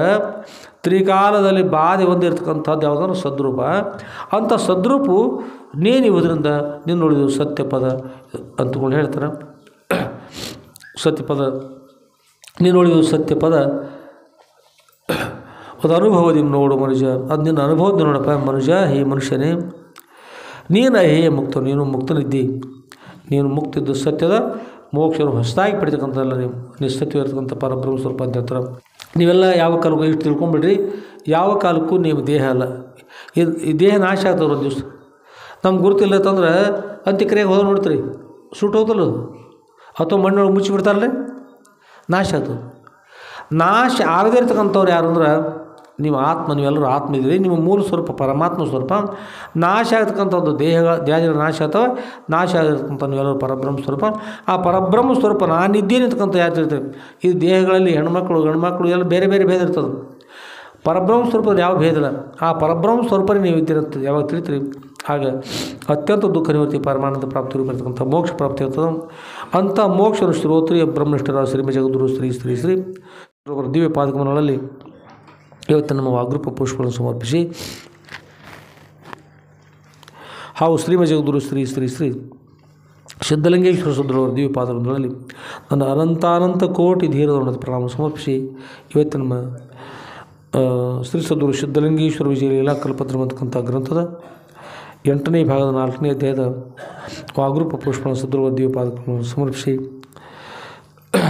ತ್ರಿಕಾಲದಲ್ಲಿ ಬಾಧೆ ಹೊಂದಿರತಕ್ಕಂಥದ್ದು ಯಾವುದಾದ್ರು ಸದ್ರೂಪ. ಅಂಥ ಸದ್ರೂಪು ನೀನಿವುದರಿಂದ ನೀನು ನೋಡಿದೆವು ಸತ್ಯಪದ ಅಂತಕೊಂಡು ಹೇಳ್ತಾರೆ. ಸತ್ಯಪದ ನೀನು ನೋಡಿದೆವು ಸತ್ಯಪದ ಅದು ಅನುಭವದಿ ನೋಡು ಮನುಜ, ಅದು ನಿನ್ನ ಅನುಭವದ ನೋಡಪ್ಪ ಮನುಜ. ಹೇ ಮನುಷ್ಯನೇ ನೀನು ಹೇ ಮುಕ್ತ, ನೀನು ಮುಕ್ತನಿದ್ದಿ, ನೀನು ಮುಕ್ತಿದ್ದು ಸತ್ಯದ ಮೋಕ್ಷವನ್ನು ಹೊಸದಾಗಿ ಪಡಿತಕ್ಕಂಥಲ್ಲ. ನೀವು ಸತ್ಯ ಇರ್ತಕ್ಕಂಥ ಪರಬ್ರಹ್ಮ ಸ್ವರೂಪ ಅಂತ ಹೇಳ್ತಾರೆ. ನೀವೆಲ್ಲ ಯಾವ ಕಾಲಕ್ಕೂ ಇಷ್ಟು ತಿಳ್ಕೊಂಬಿಡ್ರಿ, ಯಾವ ಕಾಲಕ್ಕೂ ನೀವು ದೇಹ ಅಲ್ಲ. ಈ ದೇಹ ನಾಶ ಆಗ್ತವ್ರು ಒಂದು ದಿವಸ. ನಮ್ಗೆ ಗುರುತಿಲ್ಲ ಅಂತಂದ್ರೆ ಅಂತ್ಯಕ್ರಿಯೆಗೆ ಹೋದ ನೋಡ್ತೀರಿ ಸುಟ್ಟು ಹೋದಲ್ಲ, ಅಥವಾ ಮಣ್ಣೊಳಗೆ ಮುಚ್ಚಿಬಿಡ್ತಾರಲ್ಲ, ನಾಶ ಆಗ್ತದೆ. ನಾಶ ಆಗದೇ ಇರ್ತಕ್ಕಂಥವ್ರು ಯಾರು ಅಂದ್ರೆ ನೀವು ಆತ್ಮ, ನೀವೆಲ್ಲರೂ ಆತ್ಮ ಇದ್ದೀರಿ. ನಿಮ್ಮ ಮೂಲ ಸ್ವರೂಪ ಪರಮಾತ್ಮ ಸ್ವರೂಪ. ನಾಶ ಆಗ್ತಕ್ಕಂಥದ್ದು ದೇಹಗಳ ನಾಶ ಅಥವಾ ನಾಶ ಆಗಿರ್ತಕ್ಕಂಥ ನೀವೆಲ್ಲರೂ ಪರಬ್ರಹ್ಮ ಸ್ವರೂಪ. ಆ ಪರಬ್ರಹ್ಮ ಸ್ವರೂಪ ನಾನಿದ್ದೇನೆ ಅಂತಕ್ಕಂಥ ಯಾರು ಇರ್ತದೆ. ಈ ದೇಹಗಳಲ್ಲಿ ಹೆಣ್ಮಕ್ಳು ಗಂಡ್ಮಕ್ಳು ಎಲ್ಲ ಬೇರೆ ಬೇರೆ ಭೇದ ಇರ್ತದೆ. ಪರಬ್ರಹ್ಮ ಸ್ವರೂಪದ ಯಾವ ಭೇದ ಇಲ್ಲ. ಆ ಪರಬ್ರಹ್ಮ ಸ್ವರೂಪನೇ ನೀವು ಇದ್ದೀರಂತ ಯಾವಾಗ ತಿಳಿತೀರಿ ಆಗ ಅತ್ಯಂತ ದುಃಖ ನಿವೃತ್ತಿ ಪರಮಾನಂದ ಪ್ರಾಪ್ತಿ ಬರ್ತಕ್ಕಂಥ ಮೋಕ್ಷ ಪ್ರಾಪ್ತಿ ಇರ್ತದೆ. ಅಂಥ ಮೋಕ್ಷ ಶ್ರೋತ್ರಿಯ ಬ್ರಹ್ಮನಿಷ್ಠರ ಶ್ರೀಮ ಜಗದ್ಗುರು ಶ್ರೀ ಶ್ರೀ ಶ್ರೀ ದಿವ್ಯ ಪಾದಕಮಲಗಳಲ್ಲಿ ಇವತ್ತು ನಮ್ಮ ವಾಗ್ರೂಪ ಪುಷ್ಪಗಳನ್ನು ಸಮರ್ಪಿಸಿ ಹಾಗೂ ಶ್ರೀಮ ಜಗದ್ಗುರು ಶ್ರೀ ಶ್ರೀ ಶ್ರೀ ಸಿದ್ಧಲಿಂಗೇಶ್ವರ ಸುಂದರವರ ದಿವ್ಯ ಪಾದಗಳಲ್ಲಿ ನನ್ನ ಅನಂತಾನಂತ ಕೋಟಿ ಧೀರವನ್ನು ಪ್ರಣಾಮ ಸಮರ್ಪಿಸಿ ಇವತ್ತು ನಮ್ಮ ಶ್ರೀ ಸದ್ಗುರು ಸಿದ್ಧಲಿಂಗೇಶ್ವರ ವಿಜಯ ಲೀಲಾ ಕಲ್ಪತರು ಅಂತಕ್ಕಂಥ ಗ್ರಂಥದ 8ನೇ ಭಾಗದ 4ನೇ ಅಧ್ಯಾಯದ ವಾಗ್ರೂಪ ಪುಷ್ಪನ ಸದ್ಗುರು ದಿವ್ಯ ಪಾದಗಳನ್ನು ಸಮರ್ಪಿಸಿ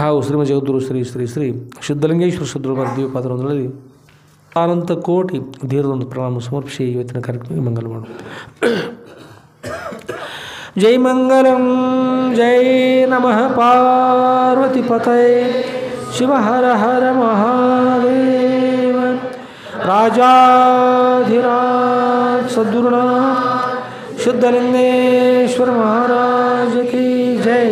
ಹಾಗೂ ಶ್ರೀಮ ಜಗದ್ಗುರು ಶ್ರೀ ಶ್ರೀ ಶ್ರೀ ಸಿದ್ಧಲಿಂಗೇಶ್ವರ ಸದ್ಗುರುವರ ದಿವ್ಯ ಪಾದಗಳಲ್ಲಿ ಅನಂತ ಕೋಟಿ ಧೀರದೊಂದು ಪ್ರಣಾಮ ಸಮರ್ಪಿಸಿ ಇವತ್ತಿನ ಕಾರ್ಯಕ್ರಮ ಮಂಗಲ ಮಾಡು. ಜೈ ಮಂಗಲಂ ಜೈ ನಮಃ ಪಾರ್ವತಿ ಪತೈ ಶಿವ ಹರ ಹರ ಮಹಾದೇವ ರಾಜಾಧಿರಾಜ ಸದ್ಗುರುನಾಥ ಸಿದ್ಧಲಿಂಗೇಶ್ವರ ಮಹಾರಾಜ ಕಿ ಜೈ.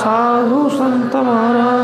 ಸಾಧು ಸಂತ ಮಹಾರಾಜ